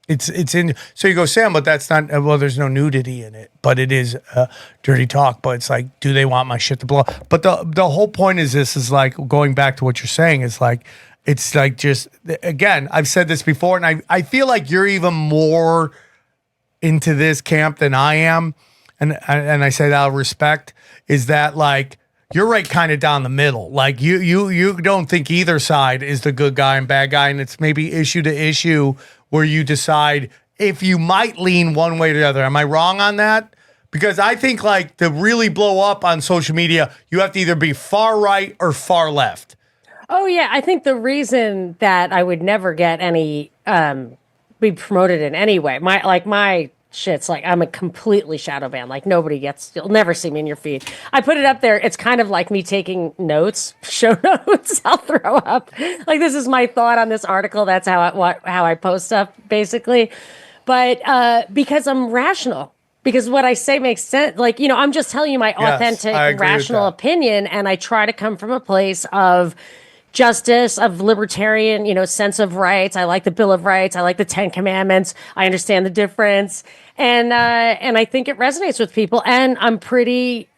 It's in, so you go, Sam, but that's not, well, there's no nudity in it, but it is dirty talk. But it's like, do they want my shit to blow up? But the whole point is like, going back to what you're saying, is like, it's like, just, again, I've said this before, and I feel like you're even more into this camp than I am. And I say that out of respect, is that like, you're right kind of down the middle. Like you don't think either side is the good guy and bad guy. And it's maybe issue to issue where you decide if you might lean one way or the other. Am I wrong on that? Because I think like to really blow up on social media, you have to either be far right or far left. Oh yeah. I think the reason that I would never get any, be promoted in any way, my shit's like, I'm a completely shadow banned. Like you'll never see me in your feed. I put it up there. It's kind of like me taking notes, show notes. I'll throw up. Like, this is my thought on this article. That's how I post stuff, basically. But because I'm rational, because what I say makes sense. Like, I'm just telling you my authentic, rational opinion. And I try to come from a place of justice, of libertarian, sense of rights. I like the Bill of Rights. I like the 10 Commandments. I understand the difference. And I think it resonates with people. And I'm pretty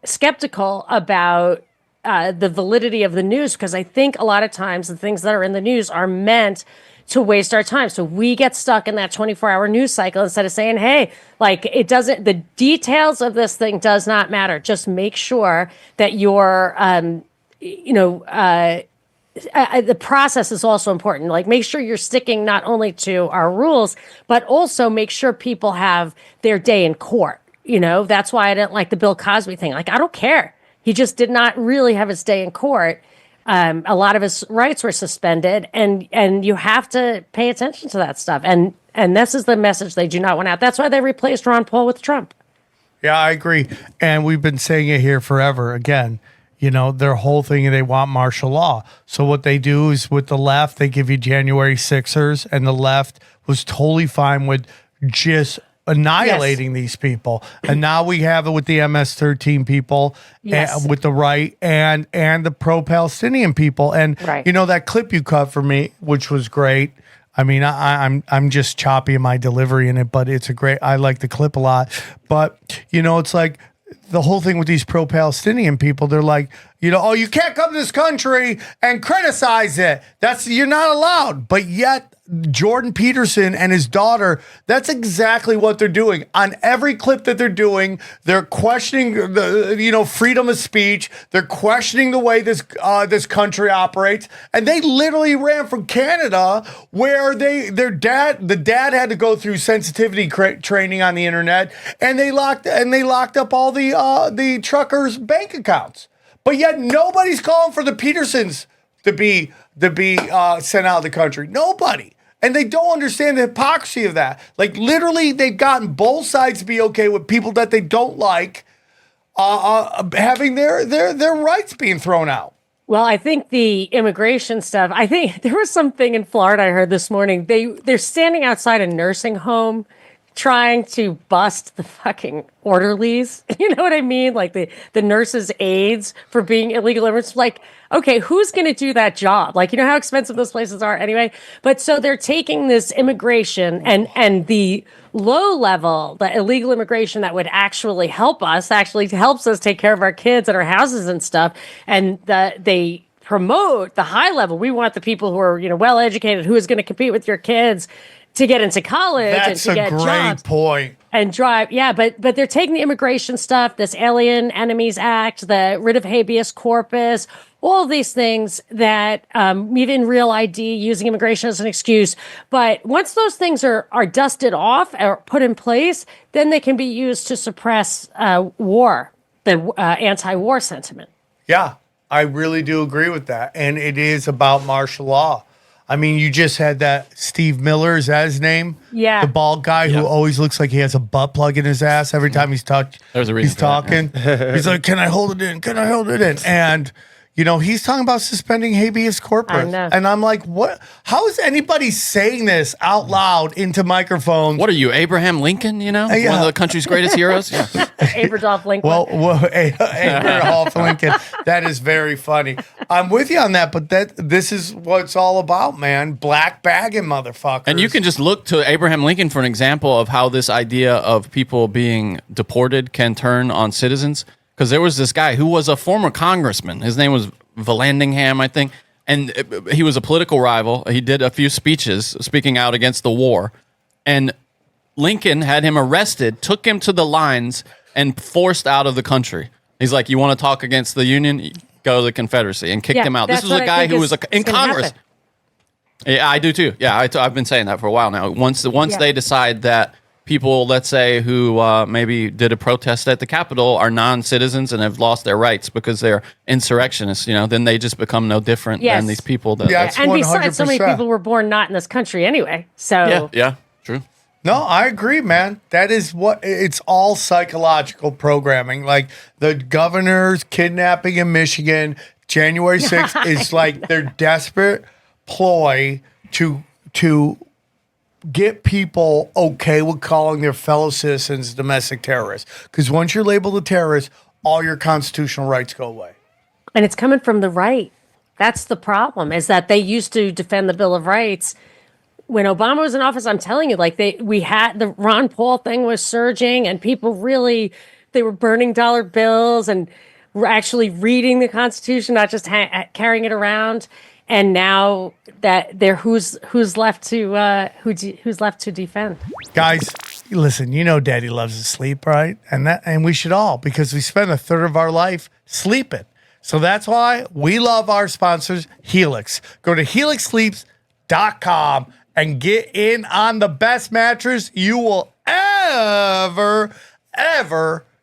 skeptical about the validity of the news, because I think a lot of times the things that are in the news are meant to waste our time. So we get stuck in that 24-hour news cycle instead of saying, hey, like, the details of this thing does not matter. Just make sure that you're the process is also important. Like, make sure you're sticking not only to our rules, but also make sure people have their day in court. That's why I didn't like the Bill Cosby thing. Like, I don't care. He just did not really have his day in court. A lot of his rights were suspended, and you have to pay attention to that stuff. And this is the message they do not want out. That's why they replaced Ron Paul with Trump. Yeah, I agree. And we've been saying it here forever. Again, their whole thing, they want martial law. So what they do is, with the left, they give you January 6ers, and the left was totally fine with just annihilating these people. And now we have it with the MS-13 people, with the right, and the pro-Palestinian people. And, that clip you cut for me, which was great. I mean, I'm just choppy in my delivery in it, but it's I like the clip a lot. But, it's like, the whole thing with these pro-Palestinian people, they're like, oh, you can't come to this country and criticize it. You're not allowed. But yet Jordan Peterson and his daughter, that's exactly what they're doing. On every clip that they're doing, they're questioning the freedom of speech. They're questioning the way this country operates. And they literally ran from Canada, where the dad had to go through sensitivity training on the internet, and they locked up all the truckers' bank accounts. But yet nobody's calling for the Petersons to be sent out of the country. Nobody. And they don't understand the hypocrisy of that. Like, literally, they've gotten both sides to be okay with people that they don't like having their rights being thrown out. Well, I think the immigration stuff, I think there was something in Florida I heard this morning. They're standing outside a nursing home trying to bust the fucking orderlies. You know what I mean? Like the nurses' aides for being illegal immigrants. Like, okay, who's going to do that job? Like, how expensive those places are anyway. But so they're taking this immigration and the low level, the illegal immigration that would actually helps us take care of our kids and our houses and stuff. And they promote the high level. We want the people who are, well educated, who is going to compete with your kids to get into college and to get jobs. That's a great point. And drive, yeah, but they're taking the immigration stuff, this Alien Enemies Act, the writ of habeas corpus, all of these things that even Real ID, using immigration as an excuse. But once those things are dusted off or put in place, then they can be used to suppress war, the anti-war sentiment. Yeah, I really do agree with that. And it is about martial law. I mean, you just had that Steve Miller, is that his name? Yeah. The bald guy who always looks like he has a butt plug in his ass every time he's talking. He's like, can I hold it in? Can I hold it in? And, he's talking about suspending habeas corpus. I know. And I'm like, what? How is anybody saying this out loud into microphones? What are you, Abraham Lincoln, one of the country's greatest heroes? Yeah. Aberdoff Lincoln. Well, Aberdoff Lincoln. That is very funny. I'm with you on that, but this is what it's all about, man. Black bagging motherfuckers. And you can just look to Abraham Lincoln for an example of how this idea of people being deported can turn on citizens. Because there was this guy who was a former congressman. His name was Vallandigham, I think. And he was a political rival. He did a few speeches speaking out against the war. And Lincoln had him arrested, took him to the lines, and forced out of the country. He's like, you want to talk against the Union? Go to the Confederacy. And kicked him out. This was a guy who was in Congress. Happen. Yeah, I do too. Yeah, I've been saying that for a while now. Once they decide that people, let's say, who maybe did a protest at the Capitol are non-citizens and have lost their rights because they're insurrectionists, then they just become no different than these people. And besides, so many people were born not in this country anyway. So yeah, true. No, I agree, man. That is it's all psychological programming. Like the governor's kidnapping in Michigan, January 6th is like their desperate ploy to get people okay with calling their fellow citizens domestic terrorists. Because once you're labeled a terrorist, all your constitutional rights go away. And it's coming from the right. That's the problem, is that they used to defend the Bill of Rights. When Obama was in office, I'm telling you, we had the Ron Paul thing was surging, and people really, they were burning dollar bills and were actually reading the Constitution, not just carrying it around. And now that who's left to defend? Guys, listen, Daddy loves to sleep, right? And we should all, because we spend a third of our life sleeping. So that's why we love our sponsors, Helix. Go to helixsleeps.com and get in on the best mattress you will ever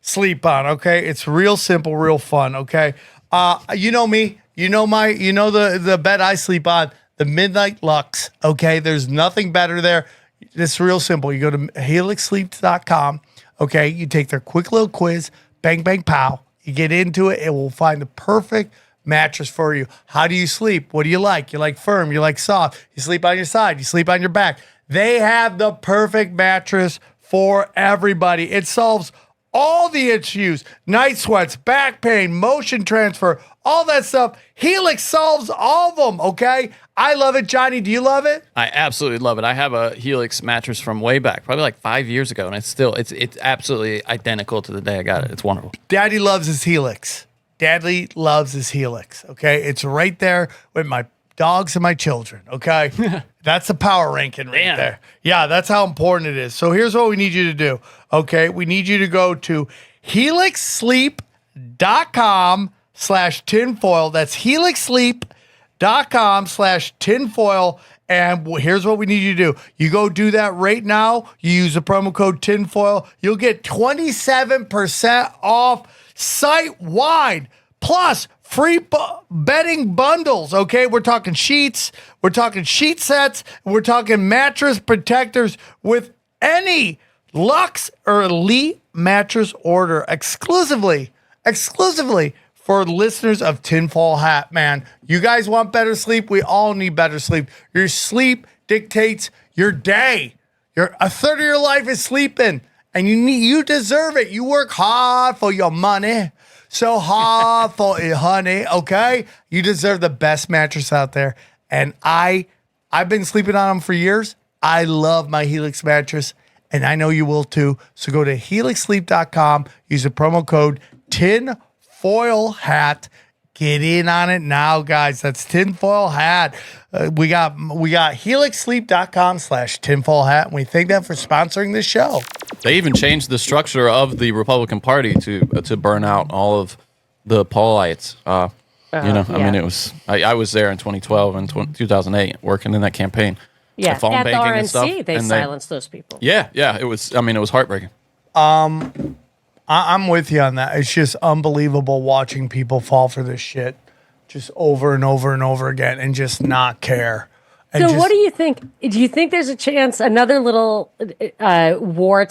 sleep on, okay? It's real simple, real fun, okay? You know me. The bed I sleep on, the Midnight Lux, okay? There's nothing better there. It's real simple. You go to helixsleeps.com, okay? You take their quick little quiz, bang, bang, pow. You get into it. It will find the perfect mattress for you. How do you sleep? What do you like? You like firm? You like soft? You sleep on your side? You sleep on your back? They have the perfect mattress for everybody. It solves all the issues, night sweats, back pain, motion transfer, all that stuff. Helix solves all of them, okay? I love it. Johnny, do you love it? I absolutely love it. I have a Helix mattress from way back, probably like 5 years ago, and it's absolutely identical to the day I got it. It's wonderful. Daddy loves his Helix. Daddy loves his Helix, okay? It's right there with my dogs and my children, okay? That's the power ranking right there. Yeah, that's how important it is. So here's what we need you to do, okay? We need you to go to helixsleep.com/tinfoil. That's helixsleep.com/tinfoil. And here's what we need you to do. You go do that right now. You use the promo code tinfoil. You'll get 27% off site-wide. Plus, free bedding bundles, okay? We're talking sheets. We're talking sheet sets. We're talking mattress protectors with any Luxe or Elite mattress order exclusively for listeners of Tinfoil Hat. Man, you guys want better sleep? We all need better sleep. Your sleep dictates your day. A third of your life is sleeping, and you deserve it. You work hard for your money. So hard for it, honey, okay? You deserve the best mattress out there. And I've been sleeping on them for years. I love my Helix mattress, and I know you will too. So go to helixsleep.com, use the promo code tinfoil hat. Get in on it now, guys. That's tinfoil hat. We got helixsleep.com/tinfoil hat, and we thank them for sponsoring this show. They even changed the structure of the Republican Party to burn out all of the Paulites. I mean, it was I was there in 2012 and 2008 working in that campaign. Yeah, phone at the banking RNC, and stuff, they and silenced those people. Yeah, it was. I mean, it was heartbreaking. I'm with you on that. It's just unbelievable watching people fall for this shit just over and over and over again and just not care. And So what do you think? Do you think there's a chance another little war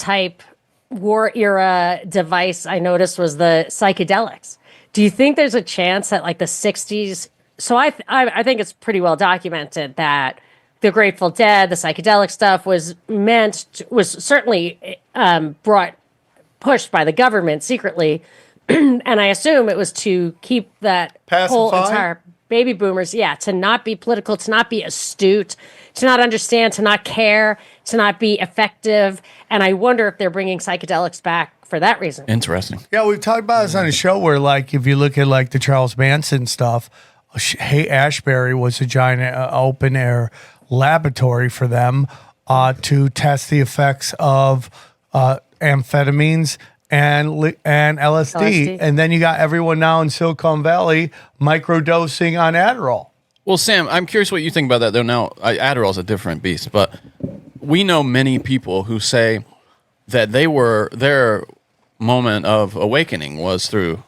era device I noticed was the psychedelics? Do you think there's a chance that like the 60s? So I think it's pretty well documented that the Grateful Dead, the psychedelic stuff was certainly pushed by the government secretly. And I assume it was to keep that whole entire baby boomers, to not be political, to not be astute, to not understand, to not care, to not be effective. And I wonder if they're bringing psychedelics back for that reason. Interesting. Yeah, we've talked about this on the show where, like, if you look at like the Charles Manson stuff, Ashbury was a giant open air laboratory for them to test the effects of amphetamines and LSD. And then you got everyone now in Silicon Valley microdosing on Adderall. Well, Sam, I'm curious what you think about that, though. Now, Adderall's a different beast, but we know many people who say that their moment of awakening was through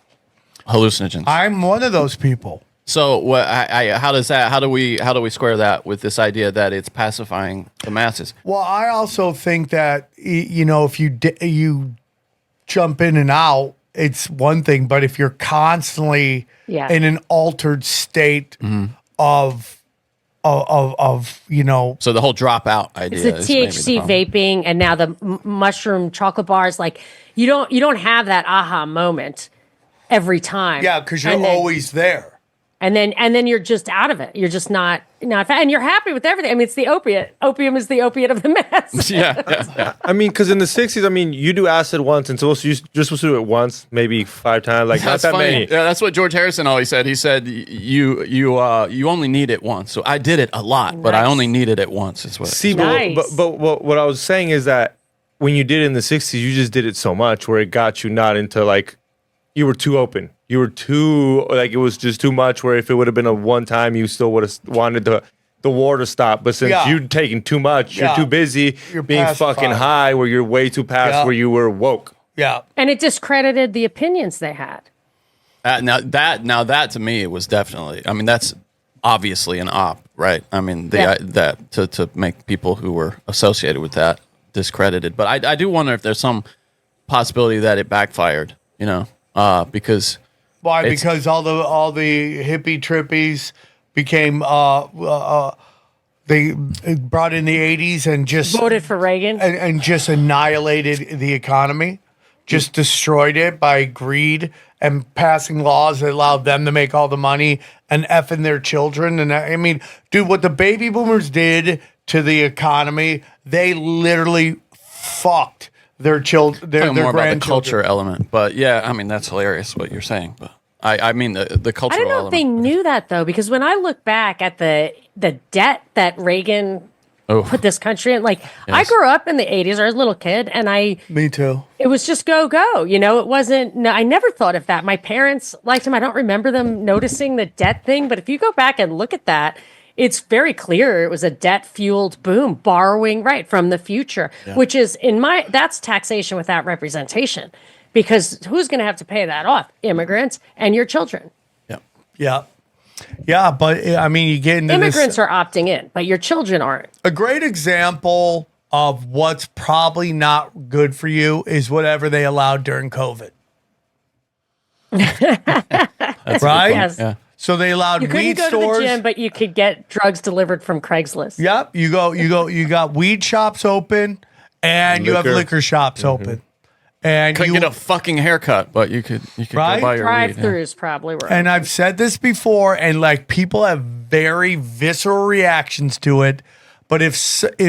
hallucinogens. I'm one of those people. So, how do we square that with this idea that it's pacifying the masses? Well, I also think that if you jump in and out, it's one thing, but if you're constantly in an altered state of so the whole dropout idea is the THC vaping and now the mushroom chocolate bars, like you don't have that aha moment every time. Yeah, because you're always there. And then you're just out of it. You're just not and you're happy with everything. I mean, it's the opiate. Opium is the opiate of the mass. Yeah. I mean, because in the 60s, I mean, you do acid once, and you're supposed to do it once, maybe 5 times, like that's not that funny. many. Yeah, that's what George Harrison always said. He said you only need it once. So I did it a lot, but I only needed it once. Is what. See, Nice. but what I was saying is that when you did it in the 60s, you just did it so much where it got you not into like you were too open. You were too, like, it was just too much where if it would have been a one time, you still would have wanted the war to stop. But since you'd taken too much, you're too busy being pacified. fucking high where you're way too past where you were woke. Yeah. And it discredited the opinions they had. Now that to me, it was definitely, I mean, that's obviously an op, right? I mean, that to make people who were associated with that discredited. But I do wonder if there's some possibility that it backfired, because... Why? Because all the hippie trippies became they brought in the 80s and just Voted for Reagan. and just annihilated the economy. just destroyed it by greed and passing laws that allowed them to make all the money and effing their children. And I mean, dude, what the baby boomers did to the economy, they literally fucked their children, their Talking more about the grandchildren. culture element, but yeah, I mean that's hilarious what you're saying. But I mean the cultural. I don't know element. if they knew that though, because when I look back at the debt that Reagan put this country in, like I grew up in the 80s, I was a little kid, and Me too. it was just go, you know, it wasn't, no, I never thought of that. My parents liked him. I don't remember them noticing the debt thing, but if you go back and look at that, it's very clear it was a debt fueled boom, borrowing right from the future, which is that's taxation without representation, because who's going to have to pay that off? Immigrants and your children. Yeah. Yeah, but I mean, you get into Immigrants this. are opting in, but your children aren't. A great example of what's probably not good for you is whatever they allowed during COVID. Right? Yes. Yeah. So they allowed You couldn't weed go stores. to the gym, but you could get drugs delivered from Craigslist. Yep. You got weed shops open and you have Liquor. liquor shops open. And Couldn't you get a fucking haircut, but you could Right? go buy your weed. Yeah. Drive-throughs probably were. and I've said this before, and like people have very visceral reactions to it. But if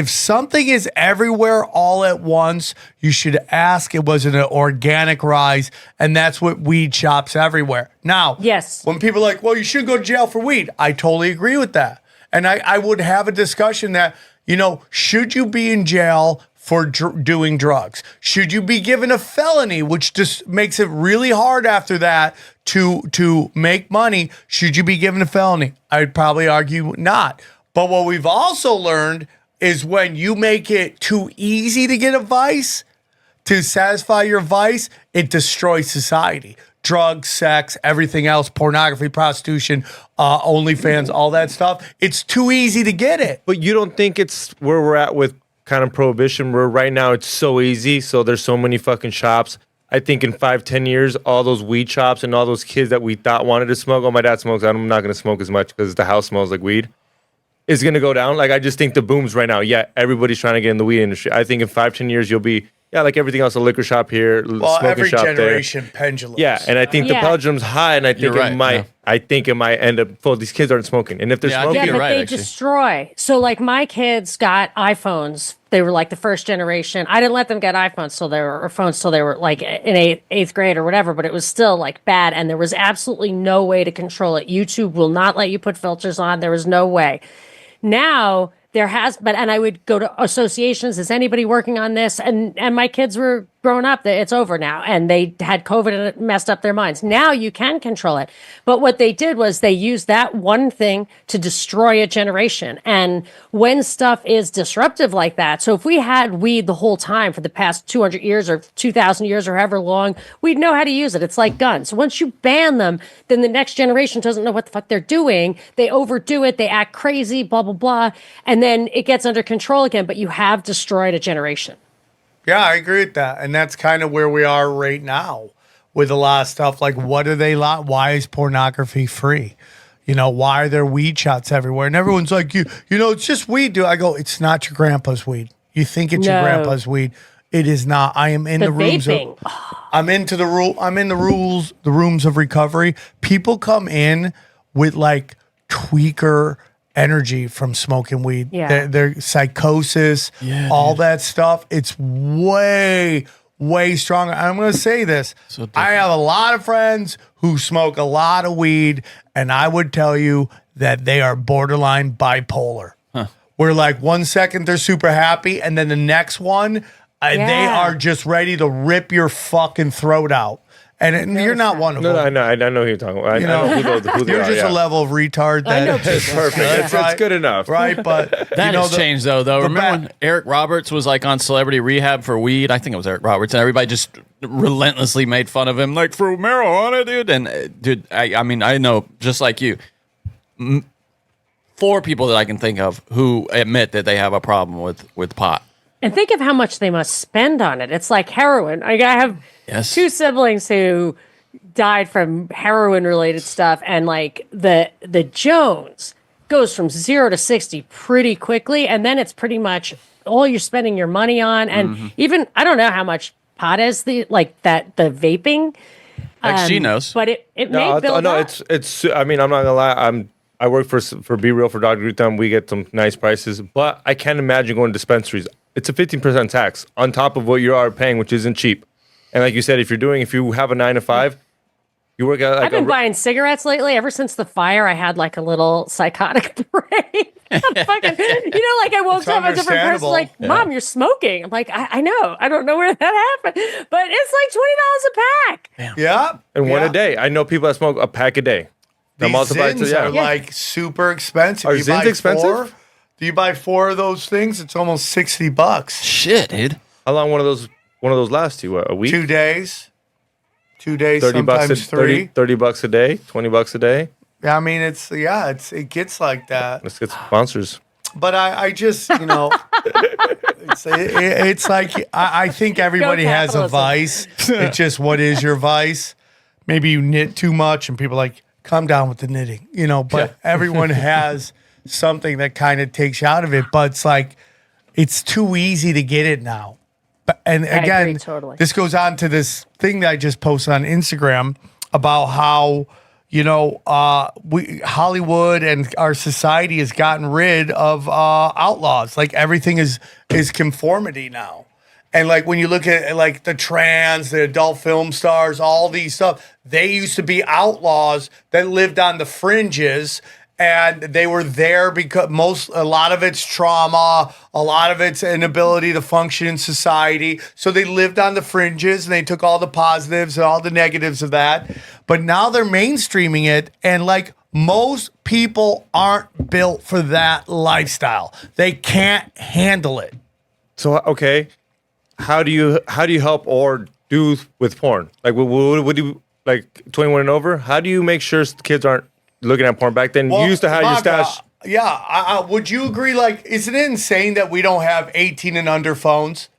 something is everywhere all at once, you should ask it was an organic rise, and that's what weed shops everywhere. Now, Yes. when people are like, well, you should go to jail for weed, I totally agree with that. And I would have a discussion that, you know, should you be in jail for doing drugs? Should you be given a felony, which just makes it really hard after that to make money? Should you be given a felony? I'd probably argue not. But what we've also learned is when you make it too easy to get a vice, to satisfy your vice, it destroys society. Drugs, sex, everything else, pornography, prostitution, OnlyFans, all that stuff. It's too easy to get it. But you don't think it's where we're at with kind of prohibition, where right now it's so easy, so there's so many fucking shops. I think in 5-10 years, all those weed shops and all those kids that we thought wanted to smoke, oh, my dad smokes, I'm not going to smoke as much because the house smells like weed, is going to go down. Like, I just think the boom's right now. Yeah, everybody's trying to get in the weed industry. I think in 5-10 years, you'll be, like everything else, a liquor shop here, Well, smoking every shop generation pendulums. there. Yeah, and I think the Yeah. pendulum's high, and I think You're right, it might. yeah. I think it might end up. Well, these kids aren't smoking, and if they're Yeah, I smoking, think Yeah, you're but right, they actually. destroy. So, like, my kids got iPhones. They were like the first generation. I didn't let them get iPhones till they were, or phones till they were like in eighth grade or whatever. But it was still like bad, and there was absolutely no way to control it. YouTube will not let you put filters on. There was no way. Now there has, but and I would go to associations. Is anybody working on this? And my kids were grown up. It's over now, and they had COVID and it messed up their minds. Now you can control it. But what they did was they used that one thing to destroy a generation. And when stuff is disruptive like that, so if we had weed the whole time for the past 200 years or 2,000 years or however long, we'd know how to use it. It's like guns. Once you ban them, then the next generation doesn't know what the fuck they're doing. They overdo it. They act crazy, blah, blah, blah. And then it gets under control again, but you have destroyed a generation. Yeah, I agree with that. And that's kind of where we are right now with a lot of stuff. Like, what do they like? Why is pornography free? You know, why are there weed shots everywhere? And everyone's like, you know, it's just weed. I go, it's not your grandpa's weed. You think it's your No. grandpa's weed. It is not. I am in the rooms vaping. I'm into the rule. I'm in the rooms of recovery. People come in with like tweaker energy from smoking weed. Yeah. Their psychosis, all that stuff. It's way stronger. I'm going to say this. I have a lot of friends who smoke a lot of weed, and I would tell you that they are borderline bipolar. Where like 1 second they're super happy, and then the next one, they Yeah. are just ready to rip your fucking throat out. And you're not one of no, them. I know who you're talking about. I You know know, who they you're are. just Yeah. a level of retard. I know That It's perfect. That's It's good enough. right? But That you know, has changed though. the Remember ba- when Eric Roberts was like on Celebrity Rehab for weed? I think it was Eric Roberts, and everybody just relentlessly made fun of him, like for marijuana, dude. And dude, I mean, I know just like you, 4 people that I can think of who admit that they have a problem with pot. And think of how much they must spend on it. It's like heroin. I have Yes. 2 siblings who died from heroin related stuff, and like the Jones goes from 0 to 60 pretty quickly, and then it's pretty much all you're spending your money on. And even I don't know how much pot is, the the vaping. She knows. But it No, may build no, up. it's. I mean, I'm not gonna lie. I work for Be Real for Dr. Gutam. We get some nice prices, but I can't imagine going to dispensaries. It's a 15% tax on top of what you are paying, which isn't cheap. And like you said, if you have a 9 to 5, you work at. Like I've been buying cigarettes lately. Ever since the fire, I had like a little psychotic break. Fucking, like I woke up a different person. Like, Mom, you're smoking. I'm like, I know. I don't know where that happened, but it's like $20 a pack. Yeah. And one a day. I know people that smoke a pack a day. These Zins are like super expensive. Are You Zins buy expensive? 4, do you buy 4 of those things? It's almost $60. Shit, dude. How long one of those lasts you? A week? 2 days. 2 days, 30 bucks sometimes a, 3. 30 bucks a day, 20 bucks a day. Yeah, I mean, it gets like that. Let's get sponsors. But I just, it's like, I think everybody has a capitalism. vice. It's just, what is your vice? Maybe you knit too much and people are like, calm down with the knitting, but everyone has something that kind of takes you out of it. But it's like, it's too easy to get it now. And I again, agree, totally. this goes on to this thing that I just posted on Instagram about how, Hollywood and our society has gotten rid of outlaws. Like everything is conformity now. And like when you look at like the trans, the adult film stars, all these stuff, they used to be outlaws that lived on the fringes. And they were there because a lot of it's trauma, a lot of it's inability to function in society. So they lived on the fringes and they took all the positives and all the negatives of that. But now they're mainstreaming it, and like most people aren't built for that lifestyle. They can't handle it. So okay, how do you help or do with porn? Like what do you like 21 and over? How do you make sure kids aren't looking at porn? Back then, you used to have your stash. Would you agree? Like, isn't it insane that we don't have 18 and under phones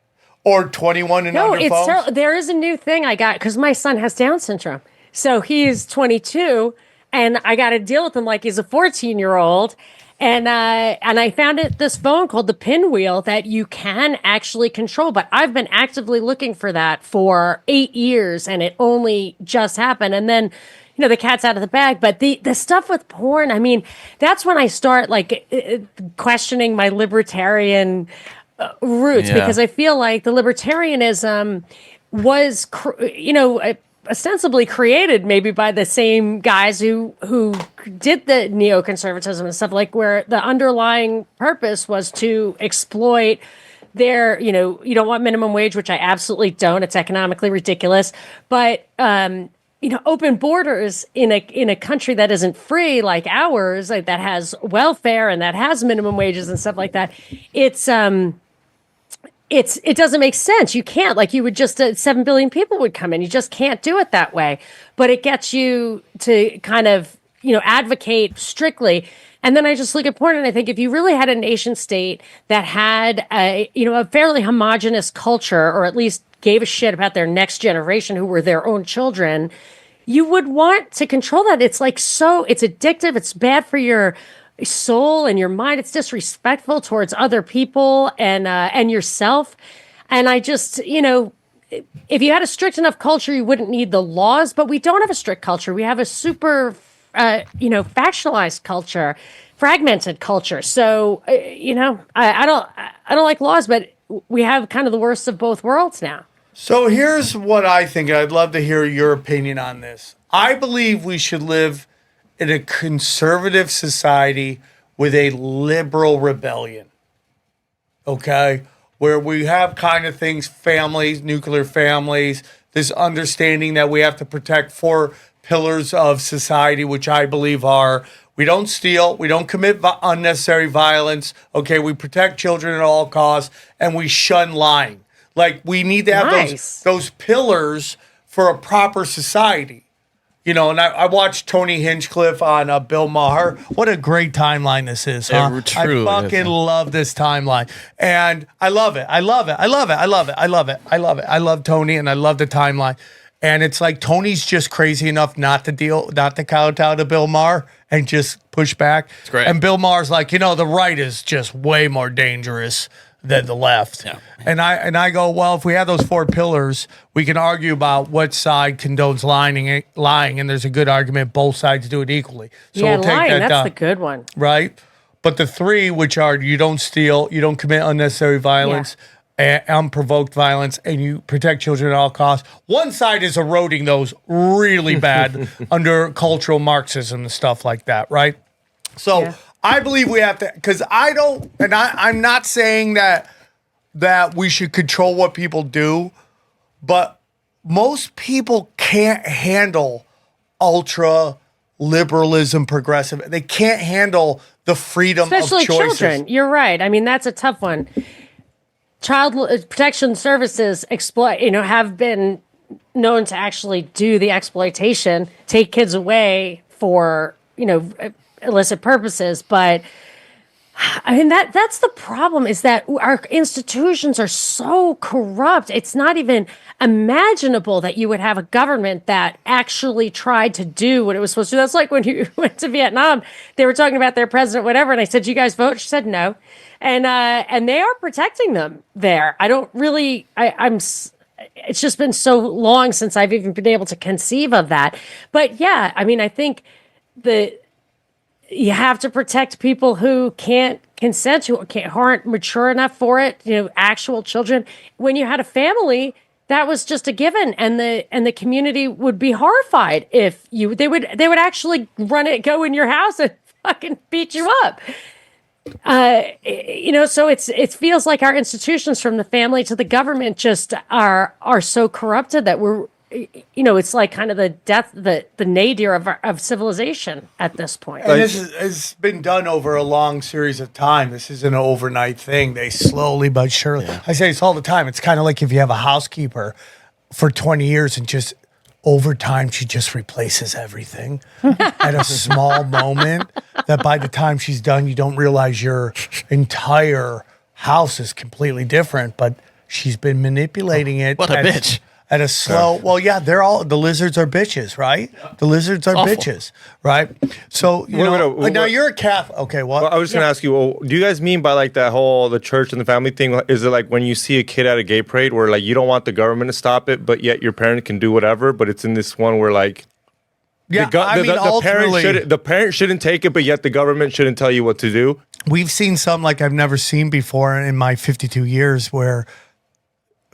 or 21 and under phones? There is a new thing I got because my son has Down syndrome. So he's 22, and I got to deal with him like he's a 14-year-old. And I found this phone called the Pinwheel that you can actually control. But I've been actively looking for that for 8 years, and it only just happened. And then, the cat's out of the bag. But the stuff with porn, I mean, that's when I start questioning my libertarian roots, because I feel like the libertarianism was, ostensibly created maybe by the same guys who did the neoconservatism and stuff, like where the underlying purpose was to exploit their, you don't want minimum wage, which I absolutely don't. It's economically ridiculous. But, open borders in a country that isn't free like ours, like that has welfare and that has minimum wages and stuff like that. It doesn't make sense. You can't, like, you would just 7 billion people would come in. You just can't do it that way. But it gets you to kind of, advocate strictly. And then I just look at porn and I think if you really had a nation state that had a fairly homogenous culture, or at least gave a shit about their next generation who were their own children, you would want to control that. It's like, it's addictive. It's bad for your soul and your mind. It's disrespectful towards other people and yourself. And I just, if you had a strict enough culture, you wouldn't need the laws, but we don't have a strict culture. We have a super, factionalized culture, fragmented culture. So, I don't like laws, but we have kind of the worst of both worlds now. So here's what I think. I'd love to hear your opinion on this. I believe we should live in a conservative society with a liberal rebellion. Okay? Where we have kind of things, families, nuclear families, this understanding that we have to protect 4 pillars of society, which I believe are, we don't steal, we don't commit unnecessary violence, okay? We protect children at all costs, and we shun lying. Like, we need to have those pillars for a proper society. And I watched Tony Hinchcliffe on Bill Maher. What a great timeline this is, huh? I fucking love this timeline. And I love it. I love Tony, and I love the timeline. And it's like Tony's just crazy enough not to kowtow to Bill Maher and just push back. It's great. And Bill Maher's like, the right is just way more dangerous. than the left. Yeah. And I go, well, if we have those 4 pillars, we can argue about what side condones lying, and there's a good argument both sides do it equally. So yeah, we'll take lying, that that's down, the good one. right? But the 3, which are you don't steal, you don't commit unnecessary violence, unprovoked violence, and you protect children at all costs. One side is eroding those really bad under cultural Marxism and stuff like that, right? So Yeah. I believe we have to, because I don't, and I'm not saying that we should control what people do, but most people can't handle ultra liberalism, progressive. They can't handle the freedom Especially of choices. children. You're right. I mean, that's a tough one. Child protection services have been known to actually do the exploitation, take kids away for, illicit purposes. But I mean, that's the problem, is that our institutions are so corrupt. It's not even imaginable that you would have a government that actually tried to do what it was supposed to do. That's like when you went to Vietnam, they were talking about their president, whatever. And I said, "You guys vote?" She said, "No." And they are protecting them there. I don't really, it's just been so long since I've even been able to conceive of that. But yeah, I mean, I think you have to protect people who can't consent, who aren't mature enough for it, actual children. When you had a family, that was just a given, and the community would be horrified if they would actually go in your house and fucking beat you up. So it feels like our institutions, from the family to the government, just are so corrupted that we're, it's like kind of the death, the nadir of civilization at this point. And this has been done over a long series of time. This isn't an overnight thing. They slowly but surely. Yeah. I say this all the time. It's kind of like if you have a housekeeper for 20 years and just over time she just replaces everything at a small moment that by the time she's done, you don't realize your entire house is completely different, but she's been manipulating it. What a bitch. At a slow, well, yeah, the lizards are bitches, right? The lizards are bitches, right? So, now you're a Catholic. Okay, what? Well, I was just going to ask you, do you guys mean by like that whole, the church and the family thing, is it like when you see a kid at a gay parade where like you don't want the government to stop it, but yet your parent can do whatever, but it's in this one where like, the parent shouldn't take it, but yet the government shouldn't tell you what to do? We've seen some like I've never seen before in my 52 years where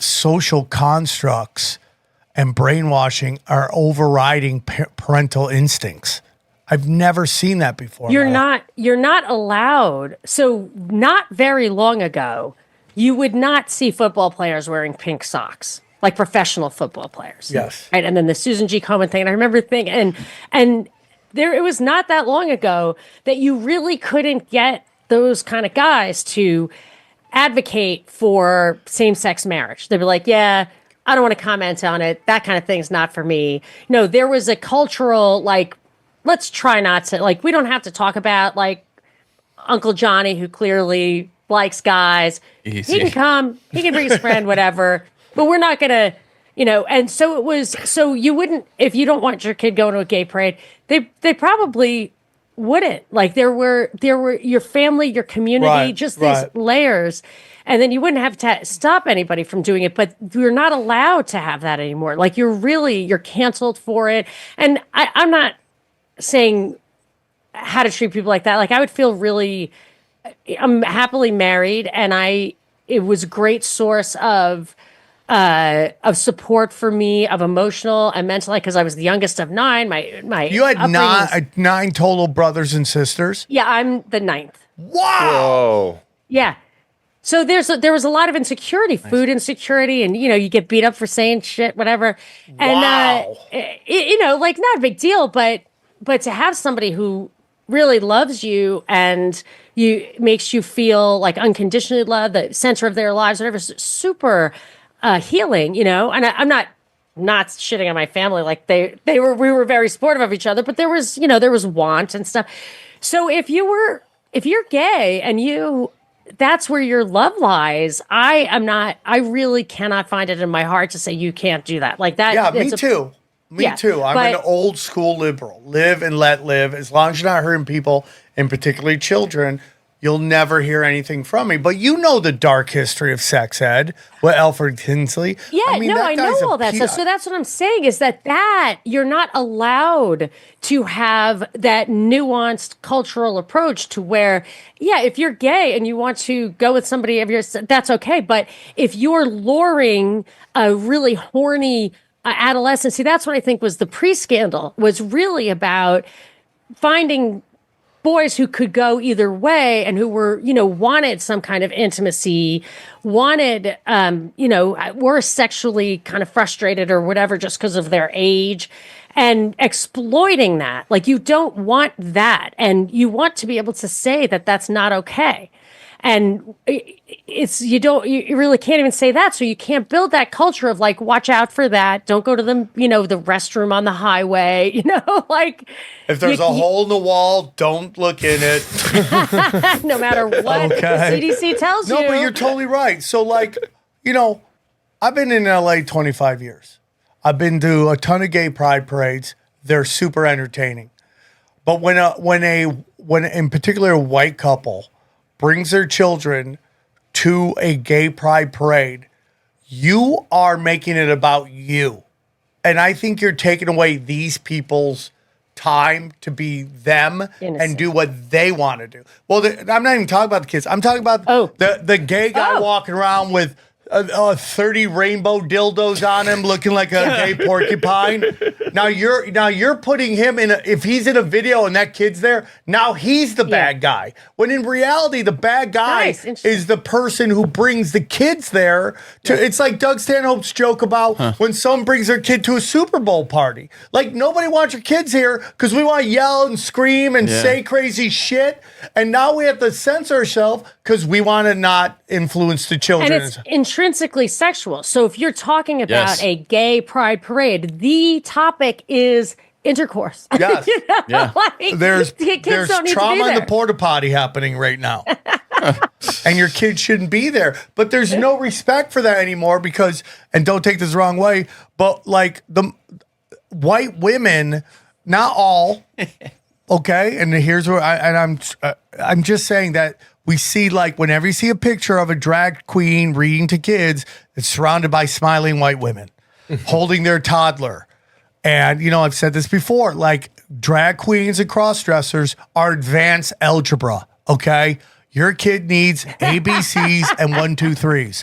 social constructs and brainwashing are overriding parental instincts. I've never seen that before. You're not allowed. So not very long ago, you would not see football players wearing pink socks, like professional football players. Yes. Right. And then the Susan G. Komen thing. And I remember thinking, and there, it was not that long ago that you really couldn't get those kind of guys to advocate for same-sex marriage. They'd be like, yeah, I don't want to comment on it. That kind of thing's not for me. No, there was a cultural, like, let's try not to, like, we don't have to talk about, like, Uncle Johnny, who clearly likes guys. Easy. He can come, he can bring his friend, whatever. But we're not going to, and so it was, so you wouldn't, if you don't want your kid going to a gay parade, they probably wouldn't. Like there were your family, your community, these layers, and then you wouldn't have to stop anybody from doing it. But you're not allowed to have that anymore. Like you're canceled for it. And I'm not saying how to treat people like that. Like I would feel really, I'm happily married, and it was a great source of support for me, of emotional and mental, because I was the youngest of 9. You had nine total brothers and sisters? Yeah, I'm the 9th. Wow. Whoa. Yeah. So there was a lot of insecurity, food insecurity, and you get beat up for saying shit, whatever. And like not a big deal, but to have somebody who really loves you and makes you feel like unconditionally loved, the center of their lives, whatever, is super healing, and I'm not shitting on my family. Like we were very supportive of each other, but there was want and stuff. So if you're gay and that's where your love lies, I really cannot find it in my heart to say you can't do that. Like that. Yeah, me too. Me too. I'm an old school liberal. Live and let live. As long as you're not hurting people, and particularly children, you'll never hear anything from me. But you know the dark history of sex ed with Alfred Tinsley. Yeah, I that know guy's all that stuff. So that's what I'm saying is that you're not allowed to have that nuanced cultural approach to where, yeah, if you're gay and you want to go with somebody of yours, that's okay. But if you're luring a really horny adolescent, see, that's what I think was the pre-scandal, was really about finding boys who could go either way and who were, wanted some kind of intimacy, wanted, were sexually kind of frustrated or whatever just because of their age, and exploiting that. Like, you don't want that. And you want to be able to say that that's not okay. And you really can't even say that. So you can't build that culture of like, watch out for that. Don't go to the restroom on the highway, like if there's a hole in the wall, don't look in it. No matter what the CDC tells you. No, but you're totally right. So like, I've been in LA 25 years. I've been to a ton of gay pride parades. They're super entertaining. But when in particular a white couple brings their children to a gay pride parade, you are making it about you. And I think you're taking away these people's time to be them and do what they want to do. Well, I'm not even talking about the kids. I'm talking about the gay guy walking around with 30 rainbow dildos on him, looking like a gay porcupine. Now you're putting him in if he's in a video and that kid's there, now he's the bad guy. When in reality, the bad guy is the person who brings the kids there. It's like Doug Stanhope's joke about when someone brings their kid to a Super Bowl party. Like, nobody wants your kids here because we want to yell and scream and say crazy shit. And now we have to censor ourselves because we want to not influence the children. And it's intrinsically sexual. So if you're talking about a gay pride parade, the topic is intercourse. Yes. Like, there's don't trauma in the porta potty happening right now. And your kid shouldn't be there. But there's no respect for that anymore because, and don't take this the wrong way, but like the white women, not all, okay? And here's where I'm just saying that we see, like, whenever you see a picture of a drag queen reading to kids, it's surrounded by smiling white women holding their toddler. And, I've said this before, like, drag queens and cross-dressers are advanced algebra, okay? Your kid needs ABCs and 1, 2, 3s.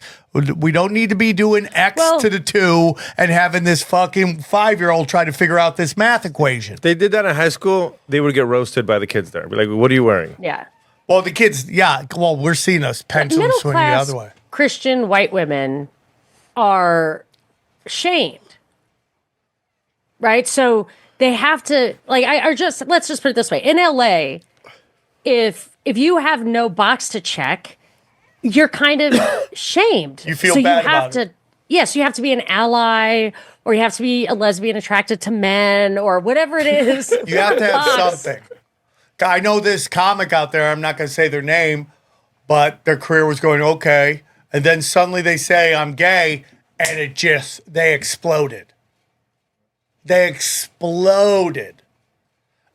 We don't need to be doing X to the 2 and having this fucking 5-year-old try to figure out this math equation. They did that in high school. They would get roasted by the kids there. Be like, what are you wearing? Yeah. Well, the kids, we're seeing us pendulum swing the other way. Christian white women are shamed, right? So they have to, like, let's just put it this way. In LA, if you have no box to check, you're kind of shamed. You feel bad about it. Yes, you have to be an ally, or you have to be a lesbian attracted to men, or whatever it is. You have to have something. I know this comic out there, I'm not going to say their name, but their career was going okay. And then suddenly they say, I'm gay, and they exploded. They exploded.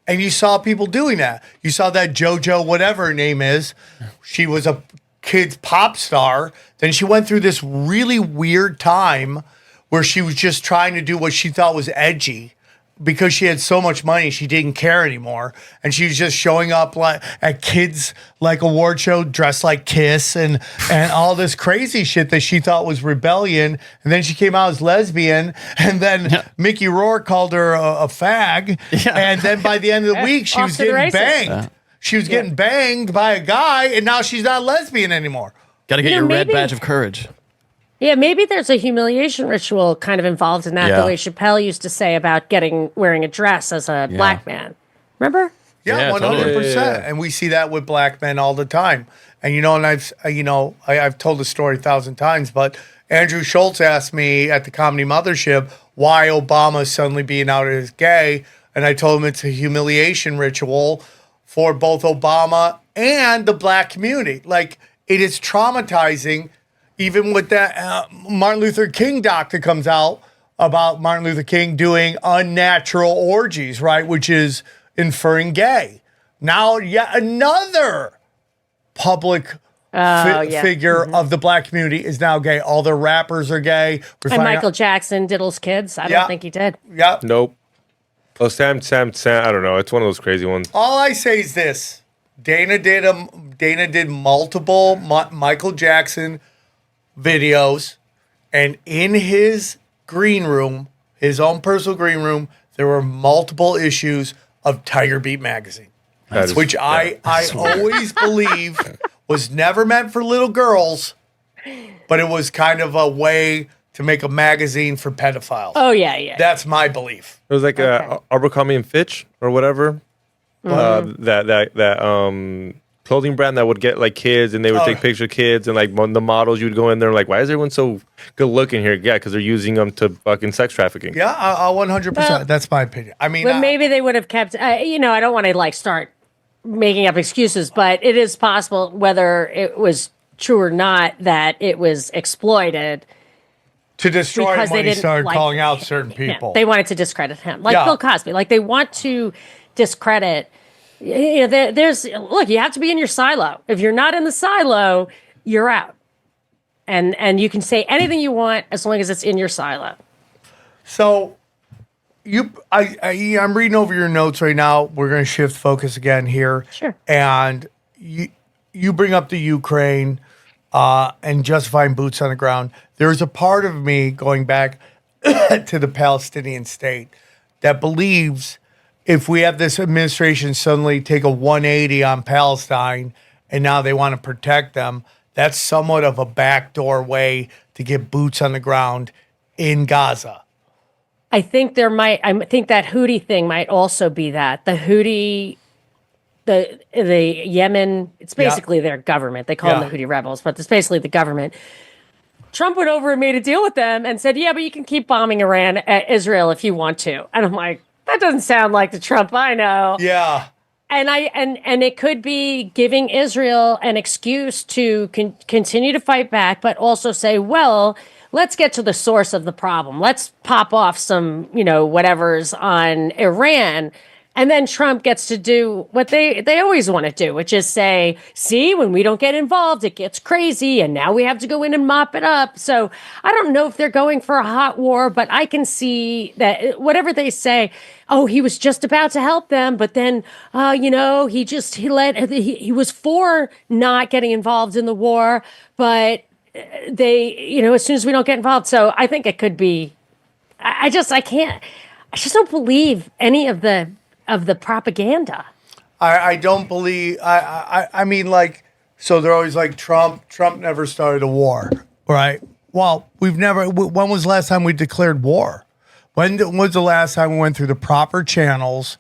And you saw people doing that. You saw that JoJo, whatever her name is, she was a kid's pop star. Then she went through this really weird time where she was just trying to do what she thought was edgy. Because she had so much money, she didn't care anymore. And she was just showing up at kids' award show dressed like Kiss and all this crazy shit that she thought was rebellion. And then she came out as lesbian. And then Mickey Rourke called her a fag. Yeah. And then by the end of the week, she was getting banged. Yeah. She was getting banged by a guy, and now she's not lesbian anymore. Got to get your red badge of courage. Yeah, maybe there's a humiliation ritual kind of involved in that, the way Chappelle used to say about wearing a dress as a black man. Remember? Yeah, 100%. And we see that with black men all the time. And and I've told the story 1,000 times, but Andrew Schultz asked me at the Comedy Mothership why Obama is suddenly being outed as gay, and I told him it's a humiliation ritual for both Obama and the black community. Like, it is traumatizing. Even with that Martin Luther King doc that comes out about Martin Luther King doing unnatural orgies, right? Which is inferring gay. Now, yet another public figure of the black community is now gay. All the rappers are gay. And Michael Jackson diddles kids. I don't think he did. Yeah. Nope. Oh, Sam. I don't know. It's one of those crazy ones. All I say is this: Dana did multiple Michael Jackson videos, and in his green room, his own personal green room, there were multiple issues of Tiger Beat magazine, which I always believe was never meant for little girls, but it was kind of a way to make a magazine for pedophiles. Oh, yeah. That's my belief. It was like Abercrombie and Fitch or whatever. That clothing brand that would get like kids, and they would take pictures of kids, and like the models, you would go in there like, why is everyone so good looking here? Yeah, because they're using them to fucking sex trafficking. Yeah, 100%. That's my opinion. I mean, but maybe they would have kept. I don't want to like start making up excuses, but it is possible, whether it was true or not, that it was exploited to destroy him when he started calling out certain people. They wanted to discredit him, like Bill Cosby. Like they want to discredit. You know, look, you have to be in your silo. If you're not in the silo, you're out. And you can say anything you want as long as it's in your silo. So I'm reading over your notes right now. We're going to shift focus again here. Sure. And you bring up the Ukraine and justifying boots on the ground. There's a part of me going back to the Palestinian state that believes if we have this administration suddenly take a 180 on Palestine and now they want to protect them, that's somewhat of a backdoor way to get boots on the ground in Gaza. I think that Houthi thing might also be that. The Houthi, the Yemen, it's basically their government. They call them the Houthi rebels, but it's basically the government. Trump went over and made a deal with them and said, yeah, but you can keep bombing Israel if you want to. And I'm like, that doesn't sound like the Trump I know. Yeah. And it could be giving Israel an excuse to continue to fight back, but also say, well, let's get to the source of the problem. Let's pop off some, whatever's on Iran. And then Trump gets to do what they always want to do, which is say, see, when we don't get involved, it gets crazy. And now we have to go in and mop it up. So I don't know if they're going for a hot war, but I can see that whatever they say, oh, he was just about to help them. But then, he was for not getting involved in the war. But they, as soon as we don't get involved. So I think it could be, I just don't believe any of the propaganda. I don't believe, I mean, like, so they're always like, Trump never started a war, right? Well, when was the last time we declared war? When was the last time we went through the proper channels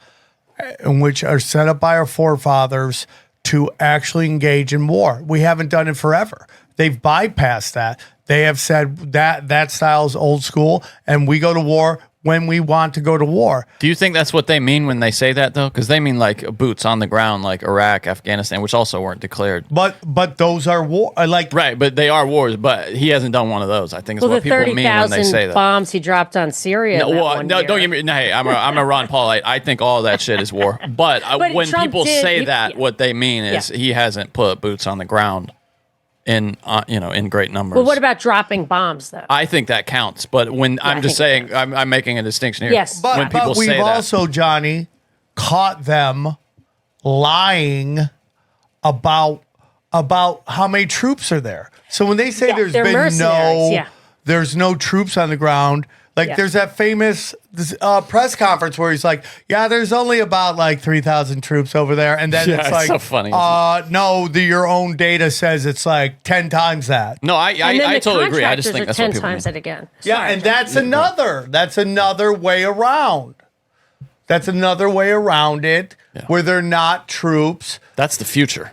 in which are set up by our forefathers to actually engage in war? We haven't done it forever. They've bypassed that. They have said that style is old school, and we go to war when we want to go to war. Do you think that's what they mean when they say that, though? Because they mean like boots on the ground, like Iraq, Afghanistan, which also weren't declared. But those are war, right. But they are wars. But he hasn't done one of those. I think is what people mean when they say that. Bombs he dropped on Syria. No, don't get me. No, hey, I'm a Ron Paulite. I think all that shit is war. But when Trump people say that, what they mean is he hasn't put boots on the ground in great numbers. Well, what about dropping bombs, though? I think that counts. But when I'm just saying, I'm making a distinction here. Yes. But, when people we've say that, also, Johnny, caught them lying about how many troops are there. So when they say there's been there's no troops on the ground, like there's that famous press conference where he's like, yeah, there's only about like 3,000 troops over there. And then it's like, so funny. No, your own data says it's like 10 times that. No, I totally agree. I just think that's 10 what people times mean. it again. Yeah, Sorry. and that's another way around. That's another way around it where they're not troops. That's the future.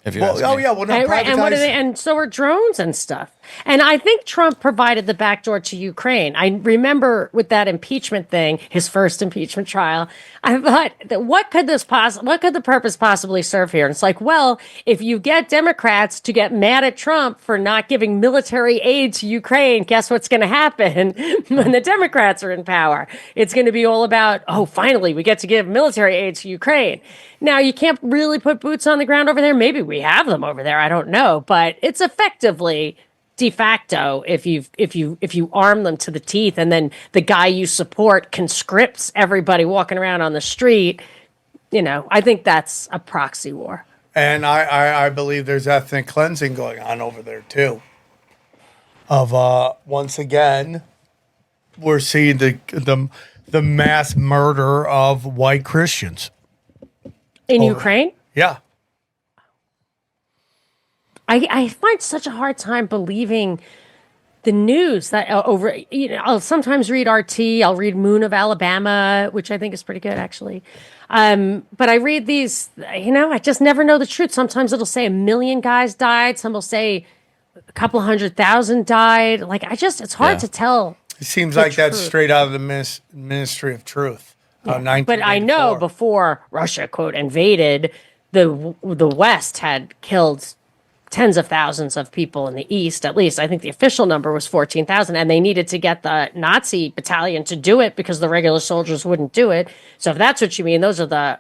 If you ask me. Well, not right. And so are drones and stuff. And I think Trump provided the backdoor to Ukraine. I remember with that impeachment thing, his first impeachment trial, I thought, what could the purpose possibly serve here? And it's like, well, if you get Democrats to get mad at Trump for not giving military aid to Ukraine, guess what's going to happen when the Democrats are in power? It's going to be all about, oh, finally, we get to give military aid to Ukraine. Now, you can't really put boots on the ground over there. Maybe we have them over there. I don't know, but it's effectively de facto if you arm them to the teeth, and then the guy you support conscripts everybody walking around on the street. I think that's a proxy war. And I believe there's ethnic cleansing going on over there too. Of once again, we're seeing the mass murder of white Christians In Ukraine? Yeah. I find such a hard time believing the news that I'll sometimes read RT, I'll read Moon of Alabama, which I think is pretty good actually. But I read these, I just never know the truth. Sometimes it'll say 1 million guys died. Some will say a couple 100,000 died. Like, it's hard to tell. It seems like that's straight out of the Ministry of Truth. But I know before Russia, quote, invaded, the West had killed tens of thousands of people in the East. At least I think the official number was 14,000, and they needed to get the Nazi battalion to do it because the regular soldiers wouldn't do it. So if that's what you mean, those are the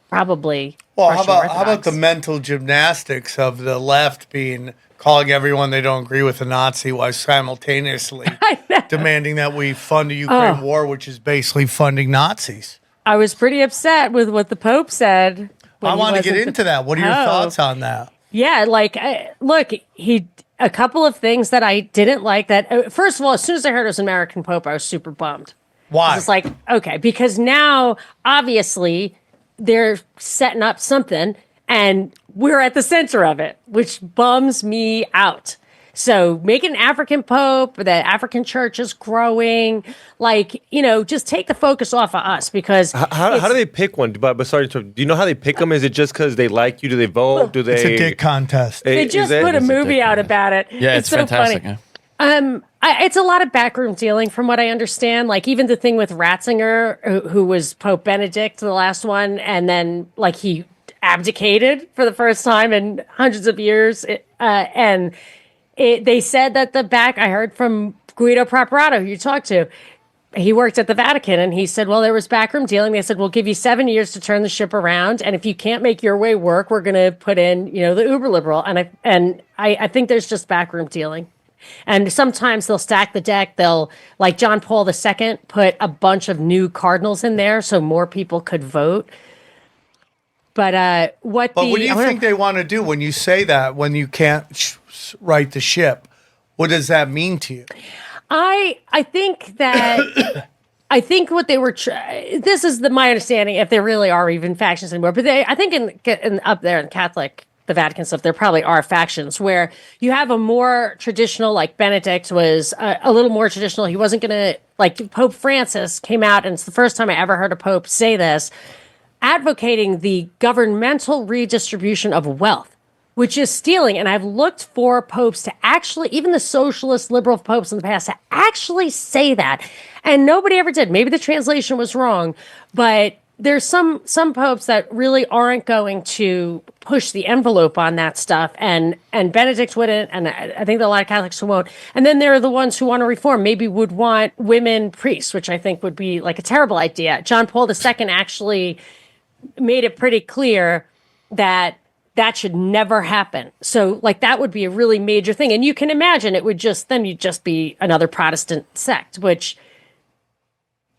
probably. Well, Russian how Orthodox. about the mental gymnastics of the left calling everyone they don't agree with a Nazi while simultaneously demanding that we fund a Ukraine war, which is basically funding Nazis? I was pretty upset with what the Pope said. I want to get into that. What are your thoughts on that? Yeah, look, a couple of things that I didn't like. That first of all, as soon as I heard it was an American Pope, I was super bummed. Why? It's like, okay, because now obviously they're setting up something, and we're at the center of it, which bums me out. So make an African Pope, the African church is growing. Just take the focus off of us, because how do they pick one? But sorry, do you know how they pick them? Is it just because they like you? Do they vote? It's a dick contest. They just put a movie out about it. Yeah, it's so fantastic. funny. Yeah. It's a lot of backroom dealing, from what I understand. Like, even the thing with Ratzinger, who was Pope Benedict, the last one, and then he abdicated for the first time in hundreds of years, they said that I heard from Guido Preparato, who you talked to, he worked at the Vatican, and he said, well, there was backroom dealing. They said, we'll give you 7 years to turn the ship around, and if you can't make your way work, we're going to put in, the uber liberal. And I think there's just backroom dealing. And sometimes they'll stack the deck. They'll, like John Paul II, put a bunch of new cardinals in there so more people could vote. But what do you think they want to do when you say that, when you can't right the ship? What does that mean to you? I think that I think what they were. This is my understanding. If there really are even factions anymore, but I think in up there in Catholic, the Vatican stuff, there probably are factions where you have a more traditional, like Benedict was a little more traditional. He wasn't going to, Pope Francis came out, and it's the first time I ever heard a pope say this, advocating the governmental redistribution of wealth, which is stealing. And I've looked for popes to actually, even the socialist liberal popes in the past, to actually say that. And nobody ever did. Maybe the translation was wrong, but there's some popes that really aren't going to push the envelope on that stuff. And Benedict wouldn't, and I think there are a lot of Catholics who won't. And then there are the ones who want to reform, maybe would want women priests, which I think would be a terrible idea. John Paul II actually made it pretty clear that should never happen. So that would be a really major thing. And you can imagine it would you'd just be another Protestant sect, which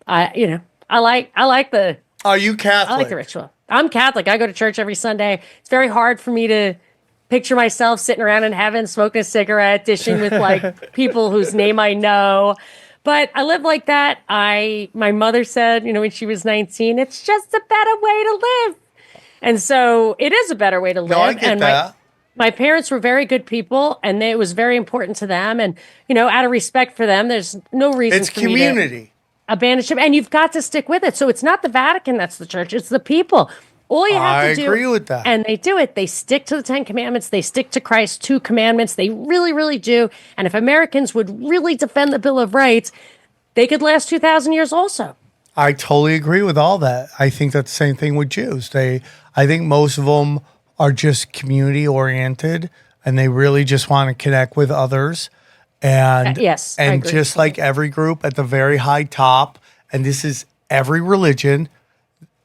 I like the. Are you Catholic? I like the ritual. I'm Catholic. I go to church every Sunday. It's very hard for me to picture myself sitting around in heaven, smoking a cigarette, dishing with people whose name I know. But I live like that. My mother said, when she was 19, it's just a better way to live. And so it is a better way to live. No, I get that. My parents were very good people, and it was very important to them. And, out of respect for them, there's no reason it's for community. Me to abandon ship. And you've got to stick with it. So it's not the Vatican that's the church. It's the people. All you have to do. I agree with that. And they do it. They stick to the 10 Commandments. They stick to Christ's 2 commandments. They really, really do. And if Americans would really defend the Bill of Rights, they could last 2,000 years also. I totally agree with all that. I think that's the same thing with Jews. I think most of them are just community oriented, and they really just want to connect with others. And yes, and just like every group at the very high top, and this is every religion,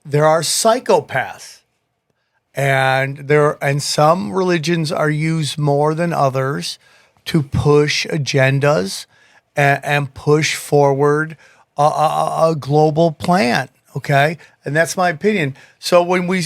there are psychopaths. and some religions are used more than others to push agendas and push forward a global plan. Okay, and that's my opinion. So when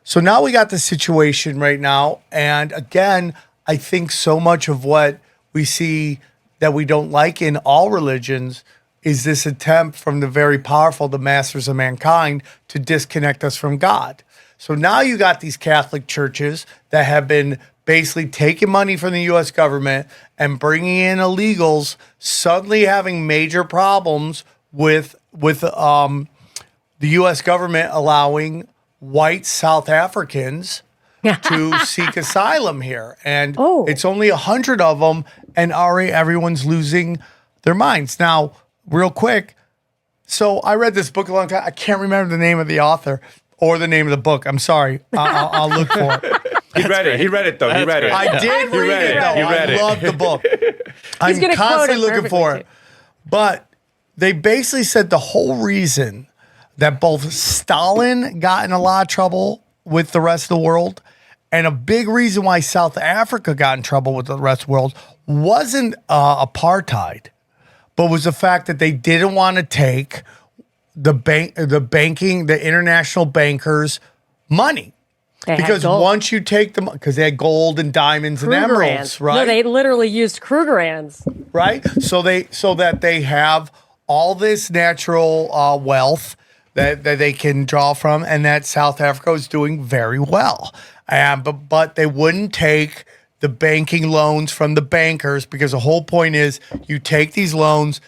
so now we got the situation right now, and again, I think so much of what we see that we don't like in all religions is this attempt from the very powerful, the masters of mankind, to disconnect us from God. So now you got these Catholic churches that have been basically taking money from the U.S. government and bringing in illegals, suddenly having major problems with the U.S. government allowing white South Africans to seek asylum here. And it's only 100 of them, and already everyone's losing their minds. Now, real quick, so I read this book a long time. I can't remember the name of the author or the name of the book. I'm sorry. I'll look for it. He read it. He read it, though. He read it. I did read it, though. I love the book. I'm gonna quote constantly it looking for it. But they basically said the whole reason that both Stalin got in a lot of trouble with the rest of the world and a big reason why South Africa got in trouble with the rest of the world wasn't apartheid, but was the fact that they didn't want to take the international bankers' money. Because once you take them, because they had gold and diamonds and emeralds, right? No, they literally used Krugerrands. Right? So that they have all this natural wealth that they can draw from, and that South Africa is doing very well. But they wouldn't take the banking loans from the bankers, because the whole point is you take these loans,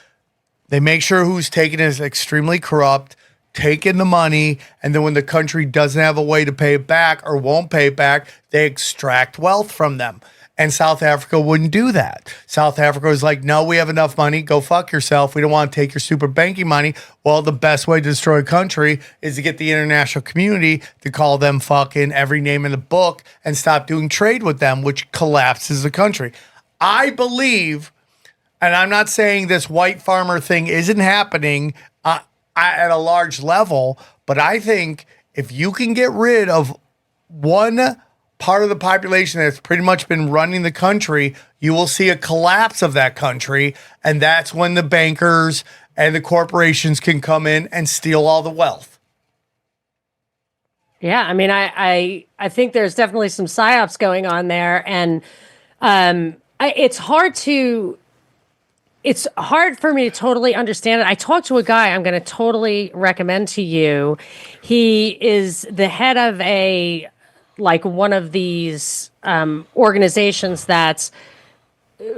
they make sure who's taking it is extremely corrupt, taking the money, and then when the country doesn't have a way to pay it back or won't pay it back, they extract wealth from them. And South Africa wouldn't do that. South Africa was like, no, we have enough money. Go fuck yourself. We don't want to take your super banking money. Well, the best way to destroy a country is to get the international community to call them fucking every name in the book and stop doing trade with them, which collapses the country. I believe, and I'm not saying this white farmer thing isn't happening at a large level, but I think if you can get rid of one part of the population that's pretty much been running the country, you will see a collapse of that country. And that's when the bankers and the corporations can come in and steal all the wealth. Yeah, I mean, I think there's definitely some psyops going on there. And it's hard for me to totally understand it. I talked to a guy I'm going to totally recommend to you. He is the head of one of these organizations that's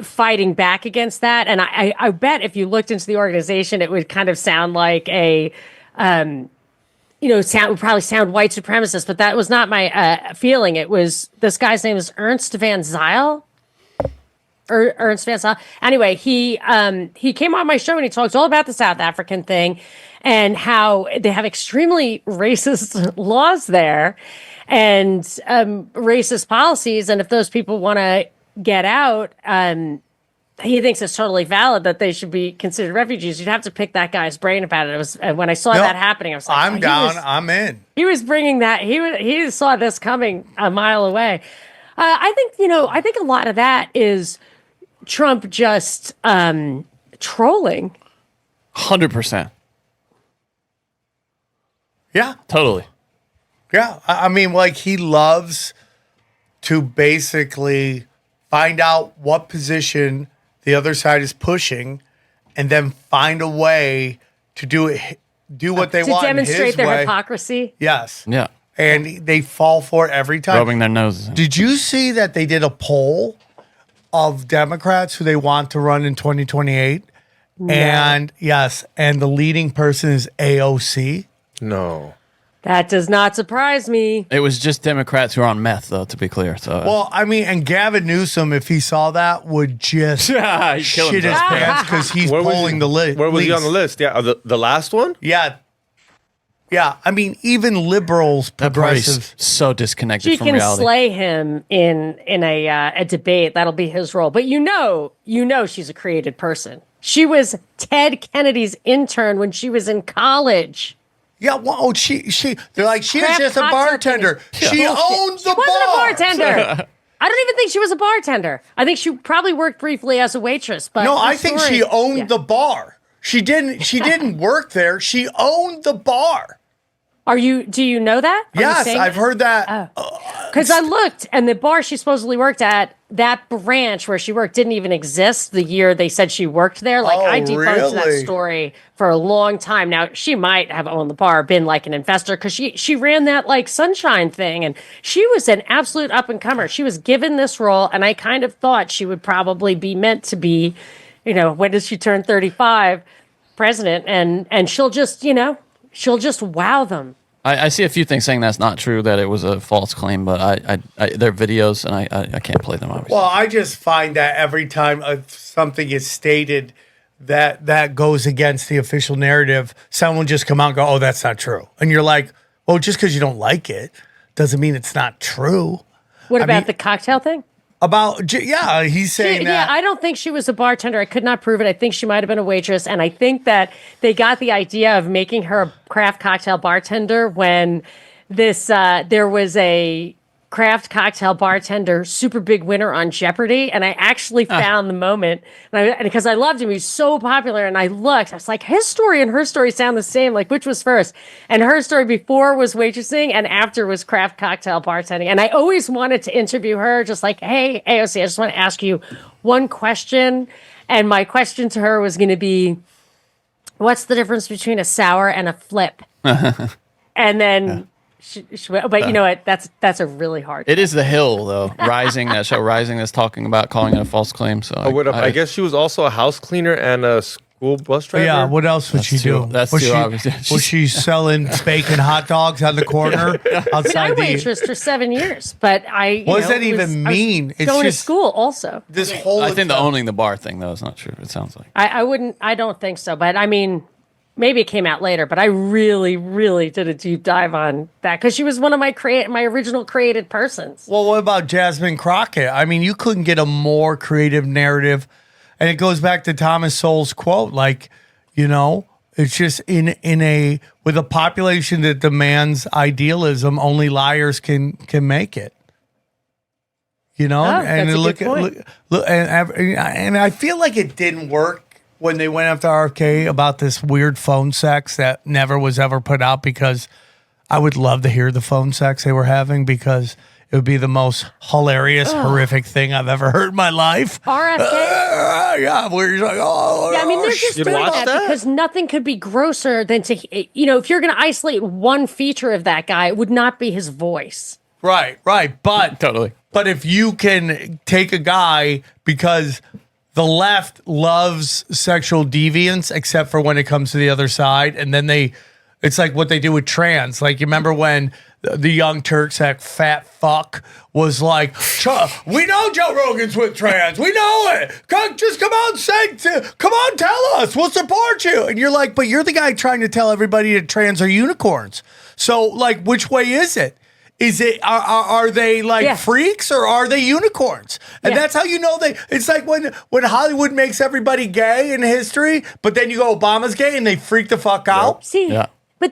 fighting back against that. And I bet if you looked into the organization, it would kind of sound like would probably sound white supremacist, but that was not my feeling. It was, this guy's name is Ernst Van Zyl. Ernst Van Zyl. Anyway, he came on my show and he talks all about the South African thing and how they have extremely racist laws there and racist policies. And if those people want to get out, he thinks it's totally valid that they should be considered refugees. You'd have to pick that guy's brain about it. It was when I saw that happening, I was like, I'm down. I'm in. He was bringing that. He saw this coming a mile away. I think a lot of that is Trump just trolling. 100%. Yeah. Totally. Yeah. I mean, like, he loves to basically find out what position the other side is pushing and then find a way to do what they want to demonstrate his their way. Hypocrisy. Yes. Yeah. And they fall for it every time. Rubbing their noses in. Did you see that they did a poll of Democrats who they want to run in 2028? No. And yes, and the leading person is AOC. No. That does not surprise me. It was just Democrats who are on meth, though, to be clear. So, well, I mean, and Gavin Newsom, if he saw that, would just shit his pants because he's pulling the list. Where was he on the list? Yeah, the last one? Yeah. Yeah, I mean, even liberals, progressives, so disconnected she from can reality. slay him in a debate. That'll be his role. But you know, she's a created person. She was Ted Kennedy's intern when she was in college. Yeah, well, oh, they're like, she was Craft just a cocktail bartender. thing. She owned the She bar. wasn't a bartender. I don't even think she was a bartender. I think she probably worked briefly as a waitress. But No, her I think story- she owned Yeah. the bar. She didn't work there. She owned the bar. Do you know that? Are you Yes, saying I've that? heard that. Because I looked, and the bar she supposedly worked at, that branch where she worked didn't even exist the year they said she worked there. Like, I debunked that really? story for a long time. Now, she might have owned the bar, been like an investor, because she ran that, like, sunshine thing, and she was an absolute up-and-comer. She was given this role, and I kind of thought she would probably be meant to be, when does she turn 35, president, and she'll just, she'll just wow them. I see a few things saying that's not true, that it was a false claim, but I they're videos, and I can't play them, obviously. Well, I just find that every time something is stated that goes against the official narrative, someone just come out and go, "Oh, that's not true," and you're like, "Well, just because you don't like it doesn't mean it's not true." What about mean- the cocktail thing? He's saying that. Yeah, I don't think she was a bartender. I could not prove it. I think she might have been a waitress. And I think that they got the idea of making her a craft cocktail bartender when there was a craft cocktail bartender super big winner on Jeopardy. And I actually found the moment, and because I loved him, he was so popular. And I looked, I was like, his story and her story sound the same. Like, which was first? And her story before was waitressing, and after was craft cocktail bartending. And I always wanted to interview her, just like, hey, AOC, I just want to ask you one question. And my question to her was going to be, what's the difference between a sour and a flip? And then she went, but you know what? That's a really hard. It is The Hill, though. Rising, that show Rising, that's talking about calling it a false claim. So I guess she was also a house cleaner and a school bus driver. Yeah, what else would she do? That's was too she, obvious. Was she selling bacon hot dogs on the corner I outside the? waitressed for 7 years, but What does that even mean? I was going to school also. This whole. I think the owning the bar thing, though, is not true. It sounds like. I don't think so, but I mean, maybe it came out later, but I really, really did a deep dive on that because she was one of my original created persons. Well, what about Jasmine Crockett? I mean, you couldn't get a more creative narrative, and it goes back to Thomas Sowell's quote, like, it's just with a population that demands idealism, only liars can make it. And that's a good point. Look, and I feel like it didn't work when they went after RFK about this weird phone sex that never was ever put out, because I would love to hear the phone sex they were having, because it would be the most hilarious, horrific thing I've ever heard in my life. RFK? Yeah, where you're like, Yeah, I mean, they're just You'd doing watch that that? because nothing could be grosser than to, if you're going to isolate one feature of that guy, it would not be his voice. Right, but Totally. But if you can take a guy, because the left loves sexual deviance, except for when it comes to the other side, and then it's like what they do with trans. Like, you remember when the Young Turks, that fat fuck, was like, we know Joe Rogan's with trans. We know it. Just come on, come on, tell us. We'll support you. And you're like, but you're the guy trying to tell everybody that trans are unicorns. So, like, which way is it? Is it are they like freaks, or are they unicorns? And that's how you know it's like when Hollywood makes everybody gay in history, but then you go, Obama's gay, and they freak the fuck out. See, Yeah. but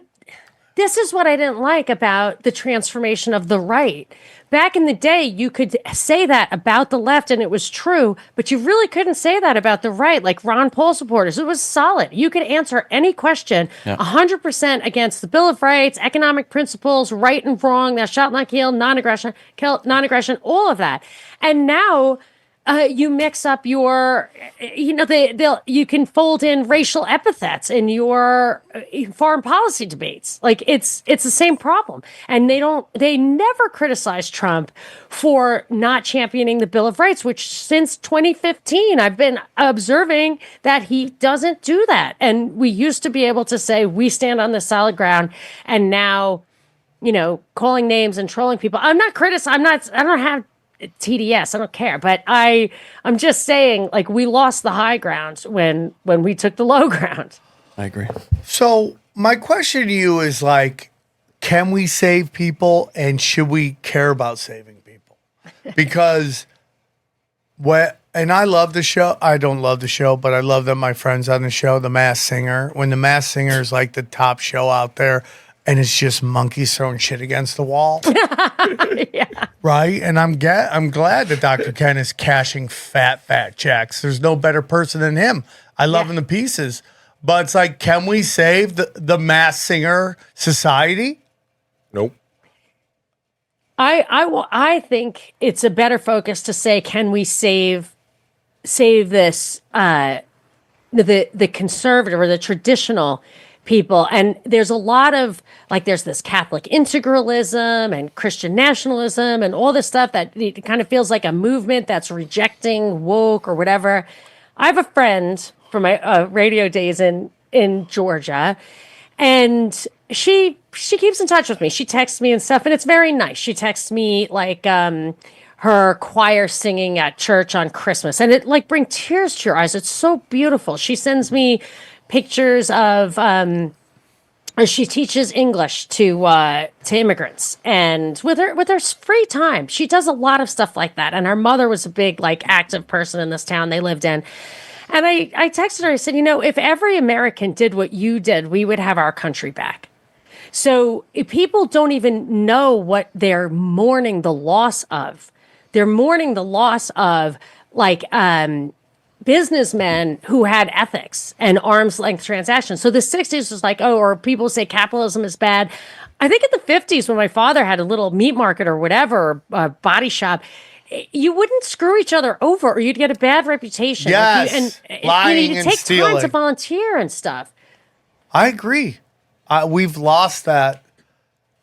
this is what I didn't like about the transformation of the right. Back in the day, you could say that about the left and it was true, but you really couldn't say that about the right. Like Ron Paul supporters, it was solid. You could answer any question 100% against the Bill of Rights, economic principles, right and wrong, thou shalt not kill, non-aggression, all of that. And now you mix up your, you can fold in racial epithets in your foreign policy debates. Like it's the same problem. And they never criticize Trump for not championing the Bill of Rights, which since 2015, I've been observing that he doesn't do that. And we used to be able to say, we stand on the solid ground. And now, calling names and trolling people. I'm not criticizing. I don't have TDS. I don't care. But I'm just saying, like, we lost the high ground when we took the low ground. I agree. So my question to you is, like, can we save people, and should we care about saving people? Because and I love the show. I don't love the show, but I love that my friends on the show, The Masked Singer. When The Masked Singer is like the top show out there, and it's just monkeys throwing shit against the wall. Yeah. Right? And I'm glad that Dr. Ken is cashing fat checks. There's no better person than him. I love him to pieces. But it's like, can we save the mass singer society? Nope. I think it's a better focus to say, can we save this the conservative or the traditional people? And there's a lot of like, there's this Catholic integralism and Christian nationalism and all this stuff that it kind of feels like a movement that's rejecting woke or whatever. I have a friend from my radio days in Georgia, and she keeps in touch with me. She texts me and stuff, and it's very nice. She texts me like her choir singing at church on Christmas, and it like brings tears to your eyes. It's so beautiful. She sends me pictures of she teaches English to immigrants, and with her free time, she does a lot of stuff like that. And her mother was a big like active person in this town they lived in. And I texted her, I said, if every American did what you did, we would have our country back. So if people don't even know what they're mourning the loss of. They're mourning the loss of like businessmen who had ethics and arm's length transactions. So the 60s was like, or people say capitalism is bad. I think in the 50s when my father had a little meat market or whatever, or a body shop, you wouldn't screw each other over or you'd get a bad reputation. Yes, lying you and take stealing. time to volunteer and stuff. I agree. We've lost that.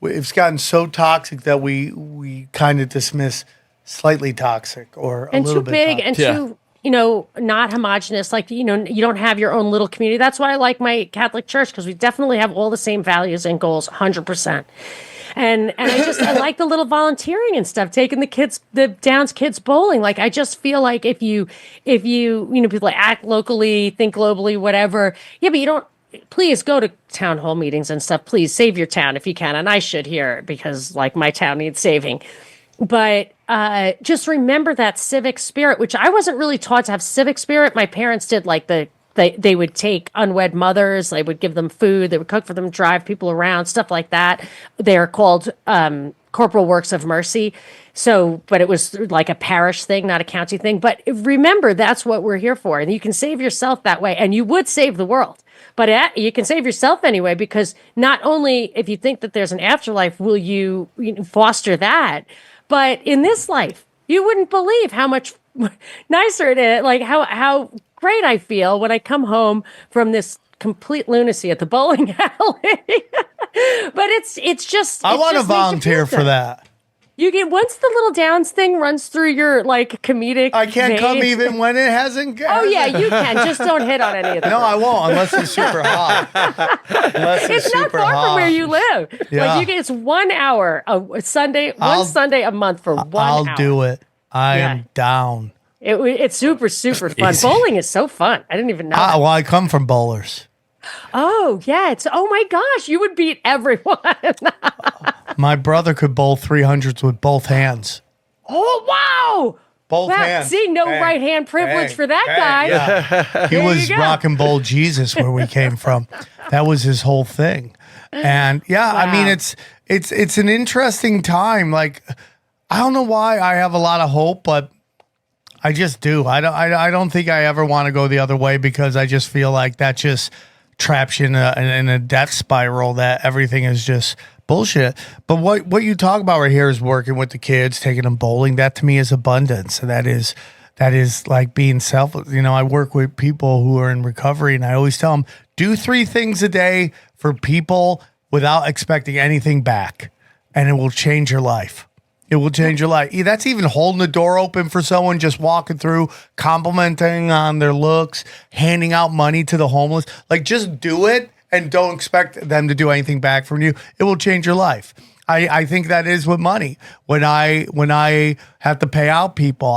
It's gotten so toxic that we kind of dismiss slightly toxic or a And little too bit big toxic. and too, not homogenous. Like, you don't have your own little community. That's why I like my Catholic church, because we definitely have all the same values and goals, 100%. And I like the little volunteering and stuff, taking the Downs kids bowling. Like, I just feel like if you people act locally, think globally, whatever. Yeah, but you don't, please go to town hall meetings and stuff. Please save your town if you can. And I should here because like my town needs saving. But just remember that civic spirit, which I wasn't really taught to have civic spirit. My parents did like they would take unwed mothers, they would give them food, they would cook for them, drive people around, stuff like that. They're called corporal works of mercy. So, but it was like a parish thing, not a county thing. But remember, that's what we're here for. And you can save yourself that way. And you would save the world. But you can save yourself anyway, because not only if you think that there's an afterlife, will you foster that, but in this life, you wouldn't believe how much nicer it is, like how great I feel when I come home from this complete lunacy at the bowling alley. But it's just, I want to volunteer for that. You get, once the little Downs thing runs through your like comedic I can't come veins. even when it hasn't. Oh yeah, you can. Just don't hit on any of them. No, I won't unless it's super hot. Unless It's not super far hot. from where you live. Yeah. Like it's 1 hour a Sunday, Sunday a month for 1 hour. I'll do it. I am down. It's super fun. Bowling is so fun. I didn't even know. Well, I come from bowlers. Oh yeah, oh my gosh, you would beat everyone. My brother could bowl 300s with both hands. Oh wow. Both Wow, hands. see, no Bang, right hand privilege bang, for that bang. guy. Yeah. He There was you go. rock and bowl Jesus where we came from. That was his whole thing. And yeah, I mean, Wow. it's an interesting time. Like, I don't know why I have a lot of hope, but I just do. I don't think I ever want to go the other way, because I just feel like that just traps you in a death spiral, that everything is just bullshit. But what you talk about right here is working with the kids, taking them bowling. That to me is abundance. And that is like being selfless. I work with people who are in recovery, and I always tell them, do 3 things a day for people without expecting anything back, and it will change your life. It will change your life. That's even holding the door open for someone, just walking through, complimenting on their looks, handing out money to the homeless. Like, just do it and don't expect them to do anything back from you. It will change your life. I think that is with money. When I have to pay out people,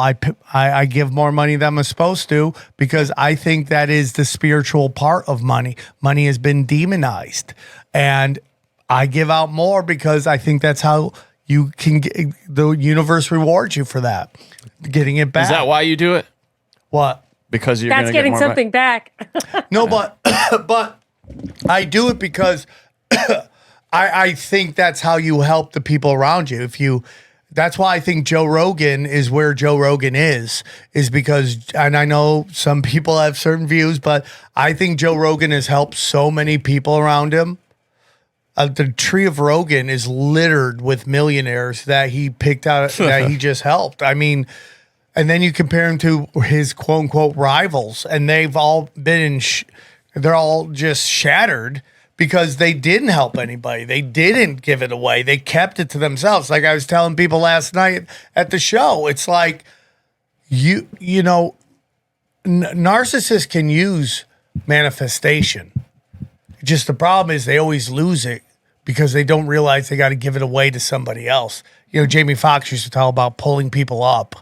I give more money than I'm supposed to, because I think that is the spiritual part of money. Money has been demonized, and I give out more because I think that's how you can get, the universe rewards you for that, getting it back. Is that why you do it? What? Because you're That's gonna getting get more something back. No, but I do it because I think that's how you help the people around you. That's why I think Joe Rogan is where Joe Rogan is because, and I know some people have certain views, but I think Joe Rogan has helped so many people around him. The tree of Rogan is littered with millionaires that he picked out, that he just helped. I mean, and then you compare him to his quote unquote rivals, and they've all been they're all just shattered because they didn't help anybody. They didn't give it away. They kept it to themselves. Like I was telling people last night at the show, it's like, narcissists can use manifestation. Just the problem is they always lose it because they don't realize they got to give it away to somebody else. Jamie Foxx used to tell about pulling people up.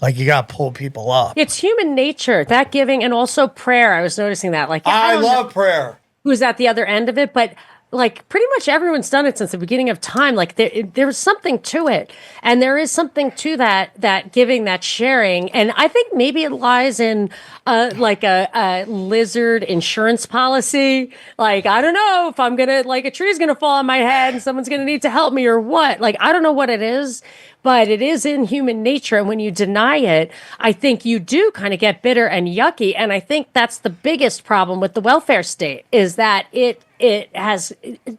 Like you got to pull people up. It's human nature, that giving, and also prayer. I was noticing that. Like I love prayer. Who's at the other end of it, but like pretty much everyone's done it since the beginning of time. Like there's something to it, and there is something to that giving, that sharing, and I think maybe it lies in like a lizard insurance policy. Like I don't know if I'm gonna, like, a tree's gonna fall on my head and someone's gonna need to help me or what. Like I don't know what it is. But it is in human nature. And when you deny it, I think you do kind of get bitter and yucky. And I think that's the biggest problem with the welfare state, is that it has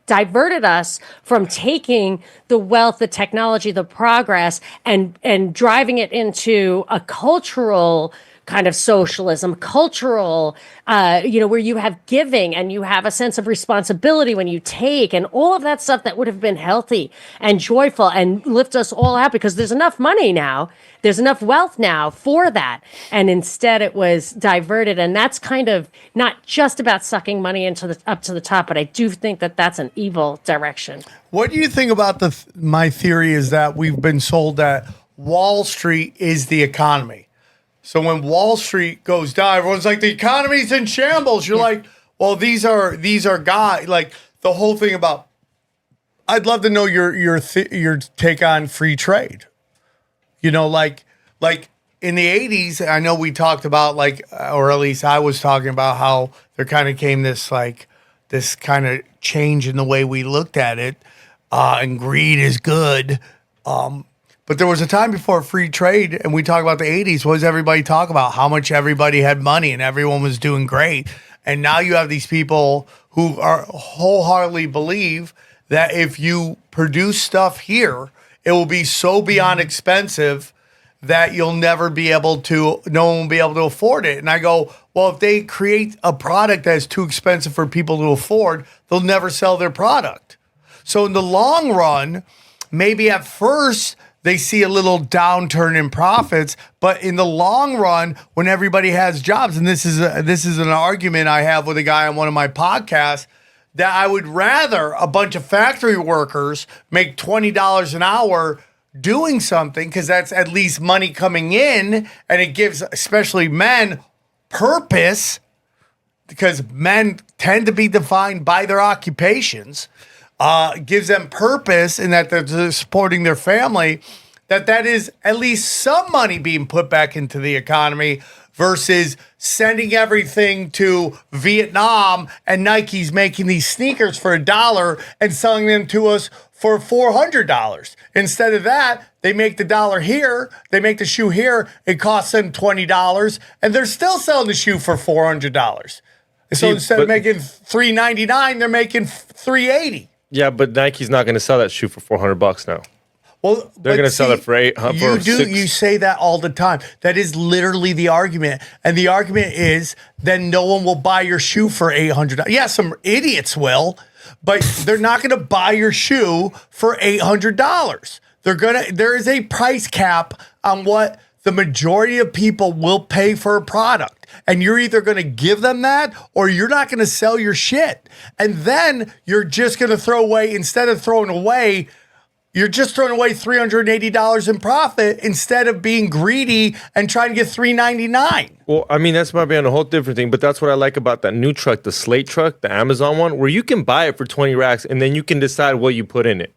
diverted us from taking the wealth, the technology, the progress, and driving it into a cultural kind of socialism, cultural, where you have giving and you have a sense of responsibility when you take, and all of that stuff that would have been healthy and joyful and lift us all out, because there's enough money now, there's enough wealth now for that. And instead it was diverted. And that's kind of not just about sucking money into up to the top, but I do think that that's an evil direction. What do you think about my theory is that we've been sold that Wall Street is the economy. So when Wall Street goes down, everyone's like, the economy's in shambles. You're like, well, these are guys, like the whole thing about, I'd love to know your take on free trade. Like in the 80s, I know we talked about, like, or at least I was talking about how there kind of came this kind of change in the way we looked at it, and greed is good. But there was a time before free trade, and we talk about the 80s. What does everybody talk about? How much everybody had money and everyone was doing great. And now you have these people who are wholeheartedly believe that if you produce stuff here, it will be so beyond expensive that no one will be able to afford it. And I go, well, if they create a product that is too expensive for people to afford, they'll never sell their product. So in the long run, maybe at first they see a little downturn in profits, but in the long run, when everybody has jobs, and this is an argument I have with a guy on one of my podcasts, that I would rather a bunch of factory workers make $20 an hour doing something, because that's at least money coming in, and it gives especially men purpose, because men tend to be defined by their occupations. Gives them purpose in that they're supporting their family, that is at least some money being put back into the economy versus sending everything to Vietnam and Nike's making these sneakers for $1 and selling them to us for $400. Instead of that, they make the dollar here, they make the shoe here, it costs them $20, and they're still selling the shoe for $400. So instead of making $399, they're making $380. Yeah, but Nike's not going to sell that shoe for $400 now. Well, they're going to sell it for $800. You say that all the time. That is literally the argument, and the argument is then no one will buy your shoe for $800. Yeah, some idiots will, but they're not going to buy your shoe for $800. There is a price cap on what the majority of people will pay for a product. And you're either going to give them that or you're not going to sell your shit. And then you're just going to throw away, instead of throwing away, you're just throwing away $380 in profit instead of being greedy and trying to get $399. Well, I mean, that's might be on a whole different thing, but that's what I like about that new truck, the Slate truck, the Amazon one, where you can buy it for 20 racks and then you can decide what you put in it.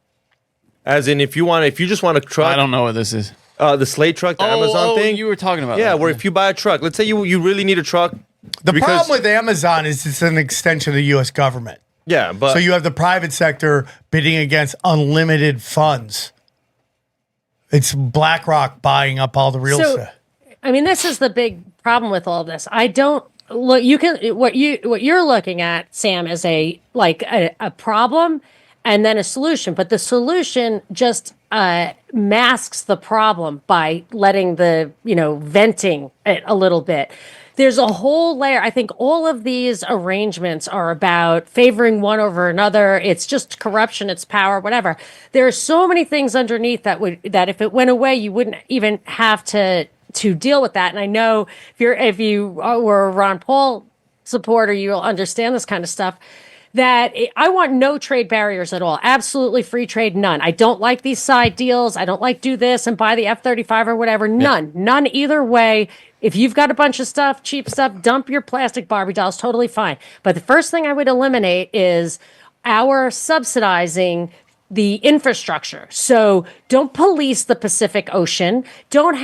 As in, if you just want a truck. I don't know what this is. The Slate truck, the Amazon thing. You were talking about yeah, that. where if you buy a truck, let's say you really need a truck. The problem with Amazon is it's an extension of the U.S. government. Yeah, but So you have the private sector bidding against unlimited funds. It's BlackRock buying up all the real estate. I mean, this is the big problem with all of this. I don't look. You can what you're looking at, Sam, is a problem and then a solution. But the solution just masks the problem by letting the venting it a little bit. There's a whole layer. I think all of these arrangements are about favoring one over another. It's just corruption, it's power, whatever. There are so many things underneath that if it went away, you wouldn't even have to deal with that. And I know if you were a Ron Paul supporter, you'll understand this kind of stuff. That I want no trade barriers at all. Absolutely free trade, none. I don't like these side deals. I don't like do this and buy the F-35 or whatever. None. None either way. If you've got a bunch of stuff, cheap stuff, dump your plastic Barbie dolls, totally fine. But the first thing I would eliminate is our subsidizing the infrastructure. So don't police the Pacific Ocean. Don't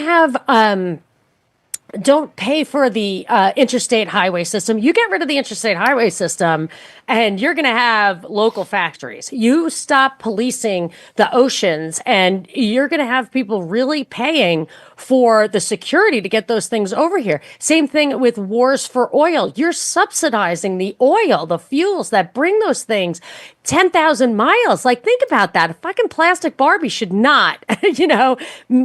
pay for the interstate highway system. You get rid of the interstate highway system and you're going to have local factories. You stop policing the oceans and you're going to have people really paying for the security to get those things over here. Same thing with wars for oil. You're subsidizing the oil, the fuels that bring those things 10,000 miles. Like, think about that. A fucking plastic Barbie should not,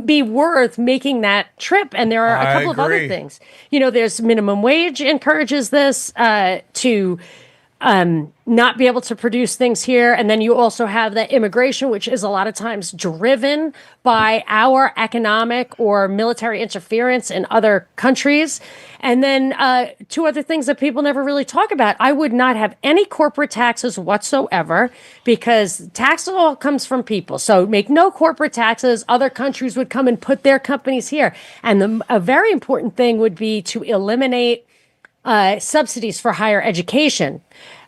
be worth making that trip. And there are a couple of other things. There's minimum wage encourages this to not be able to produce things here. And then you also have the immigration, which is a lot of times driven by our economic or military interference in other countries. And then two other things that people never really talk about. I would not have any corporate taxes whatsoever because tax all comes from people. So make no corporate taxes. Other countries would come and put their companies here. And a very important thing would be to eliminate subsidies for higher education.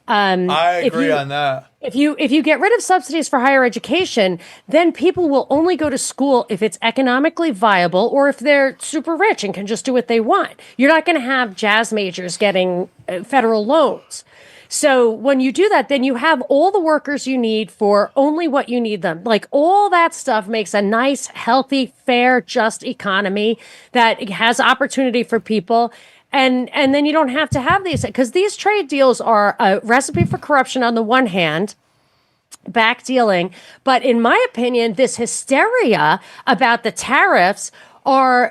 I agree on that. If you get rid of subsidies for higher education, then people will only go to school if it's economically viable or if they're super rich and can just do what they want. You're not going to have jazz majors getting federal loans. So when you do that, then you have all the workers you need for only what you need them. Like, all that stuff makes a nice, healthy, fair, just economy that has opportunity for people. And then you don't have to have these, because these trade deals are a recipe for corruption on the one hand, back dealing. But in my opinion, this hysteria about the tariffs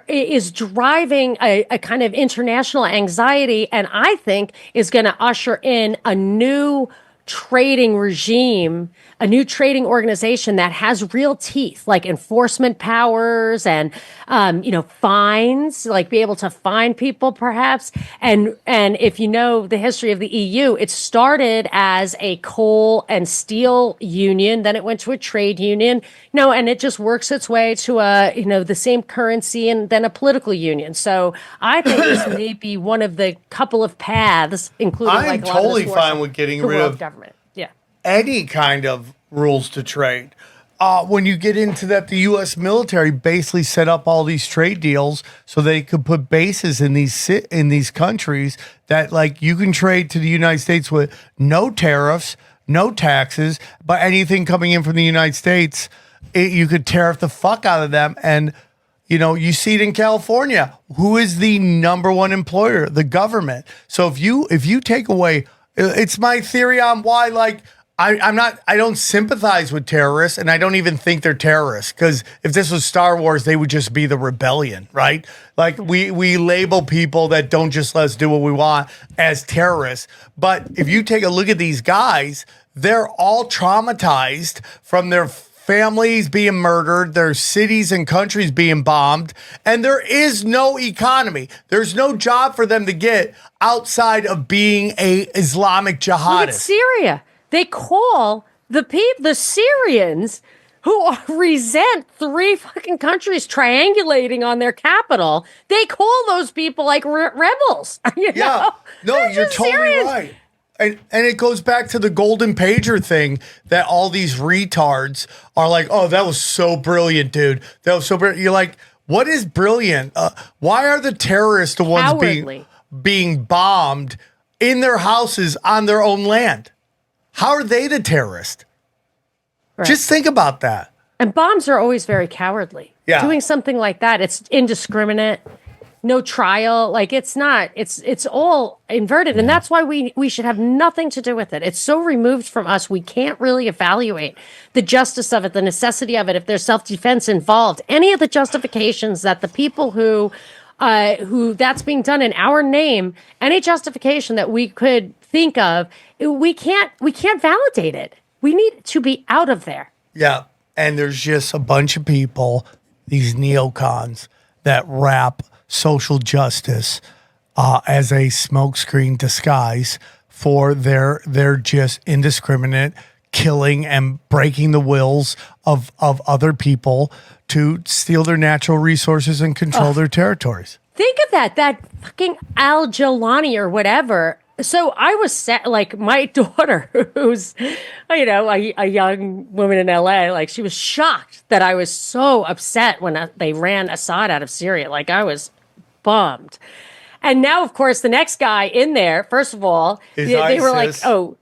is driving a kind of international anxiety, and I think is going to usher in a new trading regime, a new trading organization that has real teeth, like enforcement powers and, fines, like be able to fine people perhaps. And if you know the history of the EU, it started as a coal and steel union, then it went to a trade union, and it just works its way to the same currency and then a political union. So I think this may be one of the couple of paths, including I'm totally fine with getting rid of government. Yeah. Any kind of rules to trade. When you get into that, the U.S. military basically set up all these trade deals so they could put bases in these countries that, like, you can trade to the United States with no tariffs, no taxes, but anything coming in from the United States, you could tariff the fuck out of them. And you see it in California. Who is the number one employer? The government. So if you take away, it's my theory on why, like, I don't sympathize with terrorists, and I don't even think they're terrorists, because if this was Star Wars, they would just be the rebellion, right? Like, we label people that don't just let us do what we want as terrorists. But if you take a look at these guys, they're all traumatized from their families being murdered, their cities and countries being bombed, and there is no economy. There's no job for them to get outside of being a Islamic jihadist. Look at Syria. They call the Syrians who resent three fucking countries triangulating on their capital. They call those people like rebels. Yeah, no, you're totally right. And it goes back to the golden pager thing that all these retards are like, oh, that was so brilliant, dude. That was so brilliant. You're like, what is brilliant? Why are the terrorists the ones being bombed in their houses on their own land? How are they the terrorist? Right. Just think about that. And bombs are always very cowardly. Yeah. Doing something like that, it's indiscriminate, no trial. Like it's not, it's all inverted. And that's why we should have nothing to do with it. It's so removed from us. We can't really evaluate the justice of it, the necessity of it, if there's self-defense involved, any of the justifications that the people who that's being done in our name, any justification that we could think of, we can't validate it. We need to be out of there. Yeah. And there's just a bunch of people, these neocons, that wrap social justice as a smokescreen disguise for their just indiscriminate killing and breaking the wills of other people to steal their natural resources and control their territories. Think of that fucking Al Jolani or whatever. So I was set, like my daughter, who's, a young woman in LA, like she was shocked that I was so upset when they ran Assad out of Syria. Like I was bummed. And now, of course, the next guy in there, first of all, they were like, oh,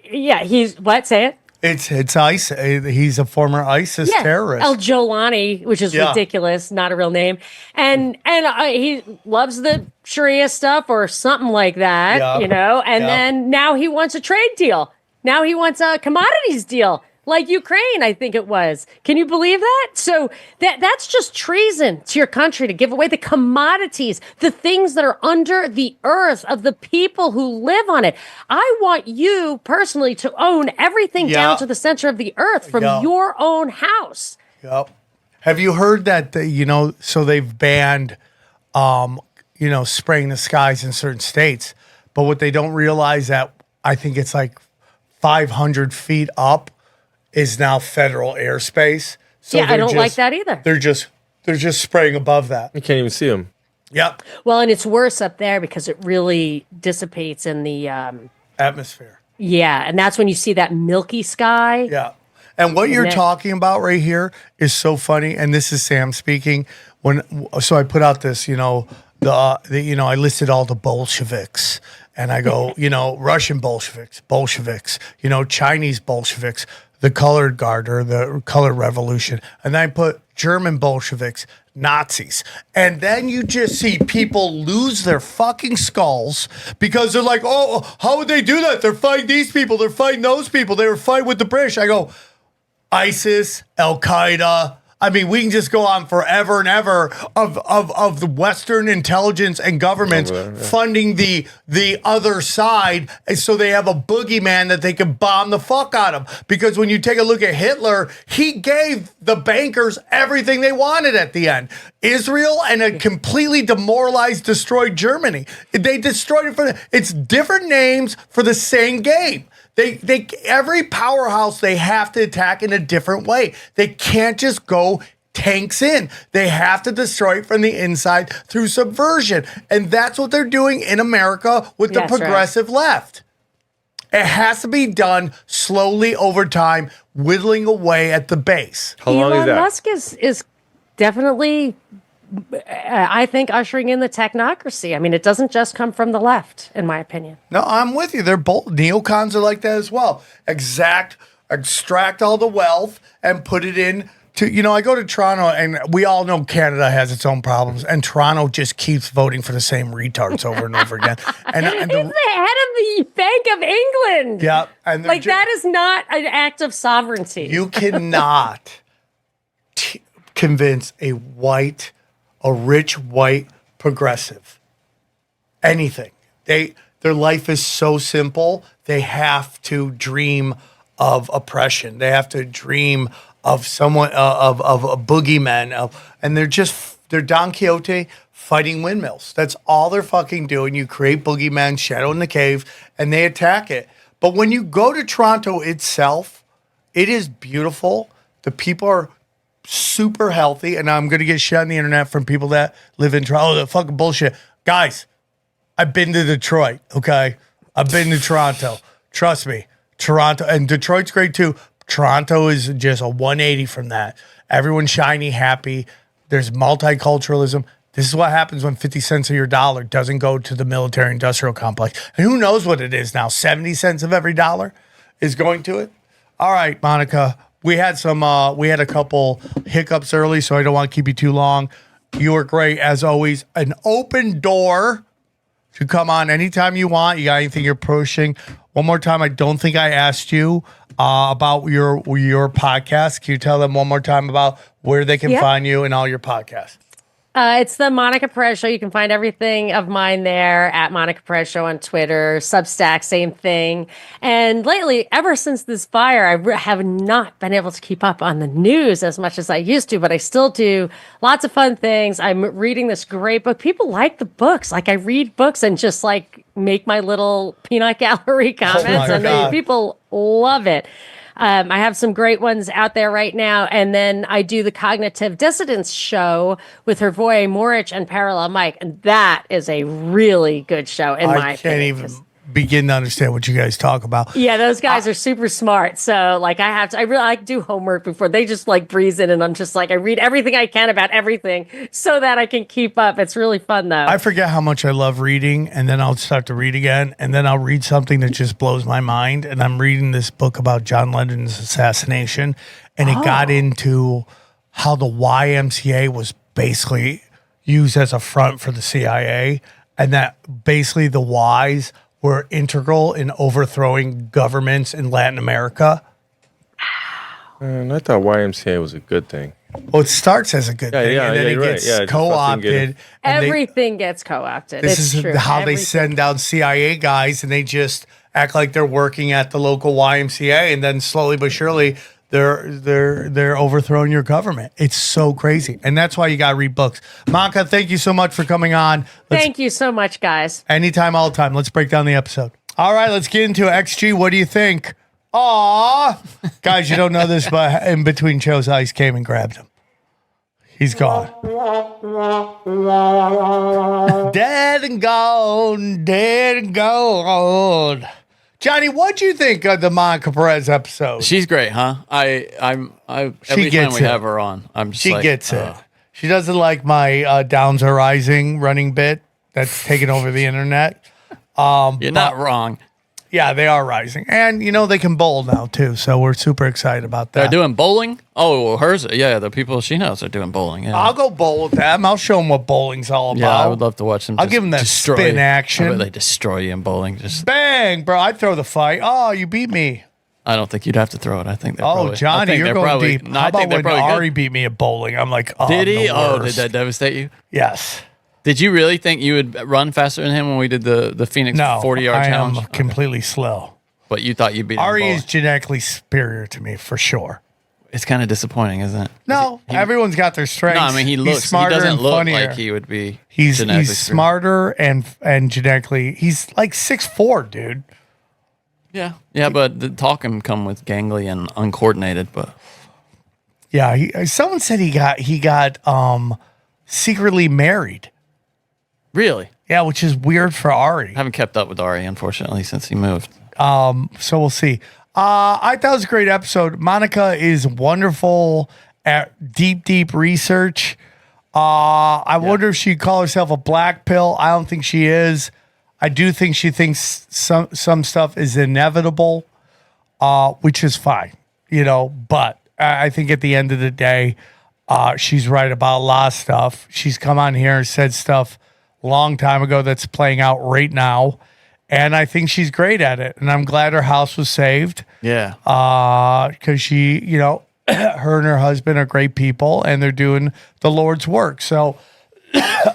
yeah, he's, what, say it? It's ISIS. He's a former ISIS terrorist. Al Jolani, which is ridiculous, not a real name, and he loves the Sharia stuff or something like that, And then now he wants a trade deal. Now he wants a commodities deal, like Ukraine, I think it was. Can you believe that? So that's just treason to your country to give away the commodities, the things that are under the earth of the people who live on it. I want you personally to own everything down to the center of the earth from your own house. Yep. Have you heard that, so they've banned, spraying the skies in certain states, but what they don't realize that I think it's like 500 feet up is now federal airspace. So I don't like that either. They're just spraying above that. You can't even see them. Yep. Well, and it's worse up there because it really dissipates in the atmosphere. Yeah, and that's when you see that milky sky. Yeah. And what you're talking about right here is so funny. And this is Sam speaking. So I put out this, I listed all the Bolsheviks. And I go, Russian Bolsheviks, Chinese Bolsheviks, the colored guard or the color revolution. And then I put German Bolsheviks, Nazis. And then you just see people lose their fucking skulls because they're like, oh, how would they do that? They're fighting these people. They're fighting those people. They were fighting with the British. I go, ISIS, Al-Qaeda. I mean, we can just go on forever and ever of the Western intelligence and governments funding the other side, so they have a boogeyman that they can bomb the fuck out of. Because when you take a look at Hitler, he gave the bankers everything they wanted at the end. Israel and a completely demoralized, destroyed Germany. They destroyed it it's different names for the same game. They every powerhouse they have to attack in a different way. They can't just go tanks in. They have to destroy it from the inside through subversion. And that's what they're doing in America with the progressive left. It has to be done slowly over time, whittling away at the base. How long is that? Elon Musk is definitely, I think, ushering in the technocracy. I mean, it doesn't just come from the left, in my opinion. No, I'm with you. They're both neocons are like that as well. Extract all the wealth and put it in to, I go to Toronto and we all know Canada has its own problems and Toronto just keeps voting for the same retards over and over again. And he's the head of the Bank of England. Yeah. And that is not an act of sovereignty. You cannot convince a rich white progressive anything. Their life is so simple. They have to dream of oppression. They have to dream of someone of a boogeyman. And they're Don Quixote fighting windmills. That's all they're fucking doing. You create boogeyman, shadow in the cave, and they attack it. But when you go to Toronto itself, it is beautiful. The people are super healthy, and I'm going to get shit on the internet from people that live in Toronto. Oh, the fucking bullshit. Guys, I've been to Detroit, okay? I've been to Toronto. Trust me. Toronto, and Detroit's great too. Toronto is just a 180 from that. Everyone's shiny, happy. There's multiculturalism. This is what happens when 50 cents of your dollar doesn't go to the military industrial complex. And who knows what it is now? 70 cents of every dollar? is going to it. All right, Monica. We had a couple hiccups early, so I don't want to keep you too long. You were great as always. An open door to come on anytime you want. You got anything you're pushing? One more time. I don't think I asked you about your podcast. Can you tell them one more time about where they can find you and all your podcasts? It's the Monica Perez Show. You can find everything of mine there at Monica Perez Show on Twitter, Substack, same thing. And lately, ever since this fire, I have not been able to keep up on the news as much as I used to, but I still do lots of fun things. I'm reading this great book. People like the books. Like, I read books and just like make my little peanut gallery comments, and people love it. I have some great ones out there right now. And then I do the Cognitive Dissidence show with Hervoy Morich and Parallel Mike. And that is a really good show in my opinion. I can't even begin to understand what you guys talk about. Yeah, those guys are super smart. So like I really do homework before they just like breeze in, and I'm just like, I read everything I can about everything so that I can keep up. It's really fun though. I forget how much I love reading, and then I'll start to read again, and then I'll read something that just blows my mind. And I'm reading this book about John Lennon's assassination, and it got into how the YMCA was basically used as a front for the CIA, and that basically the Ys were integral in overthrowing governments in Latin America. And I thought YMCA was a good thing. Well, it starts as a good thing, and then it gets co-opted. Everything gets co-opted. This is true. how they send down CIA guys, and they just act like they're working at the local YMCA, and then slowly but surely they're overthrowing your government. It's so crazy, and that's why you got to read books. Monica, thank you so much for coming on. Thank you so much, guys. Anytime, all the time. Let's break down the episode. All right, let's get into XG. What do you think? Aw, guys, you don't know this, but in between shows, Ice came and grabbed him. He's gone. Dead and gone. Dead and gone. Johnny, what'd you think of the Monica Perez episode? She's great, huh? Every time we have her on, I'm just she gets it. She doesn't like my Downs Are Rising running bit that's taken over the internet. You're not wrong. Yeah, they are rising. And, they can bowl now, too. So we're super excited about that. They're doing bowling? Oh, hers. Yeah, the people she knows are doing bowling. Yeah. I'll go bowl with them. I'll show them what bowling's all about. Yeah, I would love to watch them. I'll give them that spin action. I bet they destroy you in bowling. Just bang, bro. I'd throw the fight. Oh, you beat me. I don't think you'd have to throw it. I think they're probably... Johnny, you're going deep. No, How I think about when Ari good. beat me at bowling? I'm like, oh, did he? Oh, did that devastate you? Yes. Did you really think you would run faster than him when we did the Phoenix 40-yard challenge? I'm completely slow. But you thought you beat him. Ari is genetically superior to me, for sure. It's kind of disappointing, isn't it? No, everyone's got their strengths. No, I mean, he doesn't look funnier. Like he would be He's smarter and genetically, he's like 6'4", dude. Yeah. Yeah, but the talk can come with gangly and uncoordinated, but... Yeah, someone said he got secretly married. Really? Yeah, which is weird for Ari. I haven't kept up with Ari, unfortunately, since he moved. So we'll see. I thought it was a great episode. Monica is wonderful at deep research. I wonder if she'd call herself a black pill. I don't think she is. I do think she thinks some stuff is inevitable, which is fine, but I think at the end of the day, she's right about a lot of stuff. She's come on here and said stuff a long time ago that's playing out right now. And I think she's great at it. And I'm glad her house was saved. Yeah. Because she, her and her husband are great people and they're doing the Lord's work. So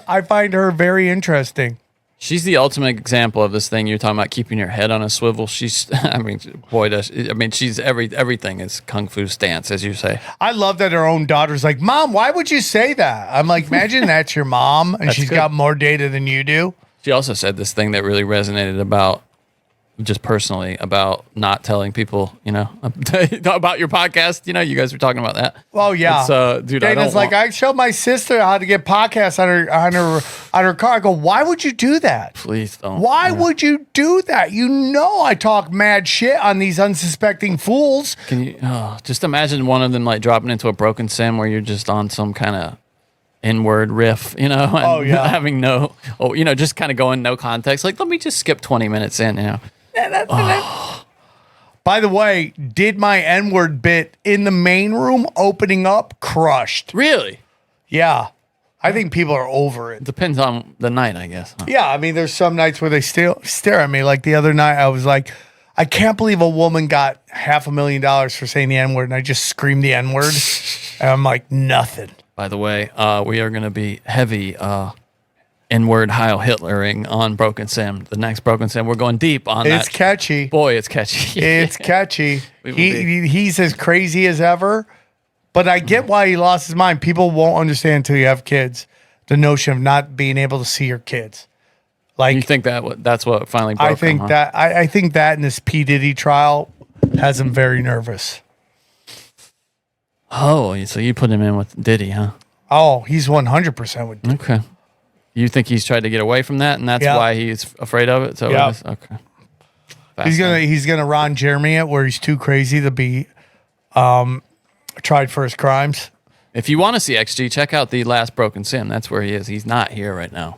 I find her very interesting. She's the ultimate example of this thing you're talking about, keeping your head on a swivel. She's, she's everything is kung fu stance, as you say. I love that her own daughter's like, Mom, why would you say that? I'm like, imagine that's your mom and she's got more data than you do. She also said this thing that really resonated about, just personally, about not telling people, about your podcast. You guys were talking about that. Well, yeah. Dude, Dana's I showed my sister how to get podcasts on her car. I go, why would you do that? Please don't. Why would you do that? I talk mad shit on these unsuspecting fools. Can you just imagine one of them dropping into a broken sim where you're just on some kind of inward riff, and having just kind of going no context. Like, let me just skip 20 minutes in, By By the way, did my N-word bit in the main room opening up, crushed. Really? Yeah. I think people are over it. Depends on the night, I guess. Huh? Yeah, I mean, there's some nights where they still stare at me. Like the other night, I was like, I can't believe a woman got $500,000 for saying the N-word, and I just screamed the N-word. And I'm like, nothing. By the way, we are going to be heavy N-word Heil Hitlering on Broken Sim. The next Broken Sim, we're going deep on that. It's catchy. Boy, it's catchy. It's catchy. We will be. He's as crazy as ever, but I get why he lost his mind. People won't understand until you have kids. The notion of not being able to see your kids. Like, You think that's what finally broke I think him, huh? that I think that in this P. Diddy trial has him very nervous. Oh, so you put him in with Diddy, huh? Oh, he's 100% with Diddy. Okay. You think he's tried to get away from that, and that's Yeah. why he's afraid of it? So Yeah. okay. He's gonna Ron Jeremy it where he's too crazy to be tried for his crimes. If you want to see XG, check out the last Broken Sim. That's where he is. He's not here right now.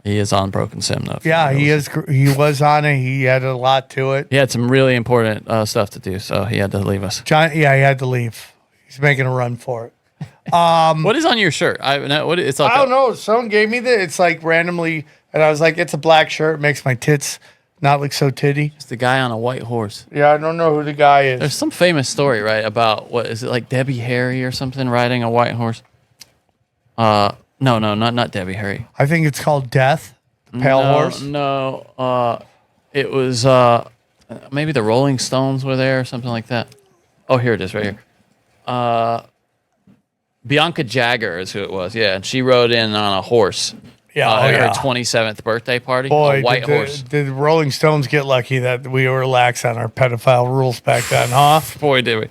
He is on Broken Sim though. Yeah, he is. He was on it. He had a lot to it. He had some really important stuff to do, so he had to leave us. John, yeah, he had to leave. He's making a run for it. What is on your shirt? It's like I don't know. Someone gave me that. It's like randomly, and I was like, it's a black shirt. It makes my tits not look so titty. It's the guy on a white horse. Yeah, I don't know who the guy is. There's some famous story, right, about what is it, like Debbie Harry or something riding a white horse? No, not Debbie Harry. I think it's called Death. The Pale Horse. No, it was maybe the Rolling Stones were there or something like that. Oh, here it is, right here. Bianca Jagger is who it was, yeah, and she rode in on a horse. Yeah, at yeah. her 27th birthday party. Boy, a white did horse. Did the Rolling Stones get lucky that we were lax on our pedophile rules back then, huh? Boy, did we.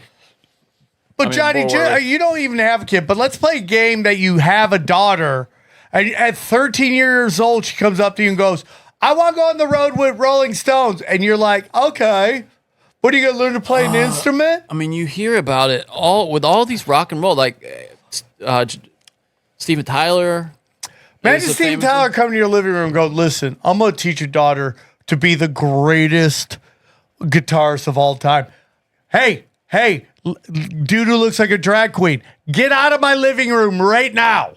But I mean, Johnny, boy, were we. you don't even have a kid. But let's play a game that you have a daughter. And at 13 years old, she comes up to you and goes, I want to go on the road with Rolling Stones. And you're like, okay. What are you going to learn to play an instrument? I mean, you hear about it all with all these rock and roll, like Steven Tyler. Imagine is a Steve famous Tyler one. come to your living room and go, listen, I'm going to teach your daughter to be the greatest guitarist of all time. Hey, dude who looks like a drag queen, get out of my living room right now.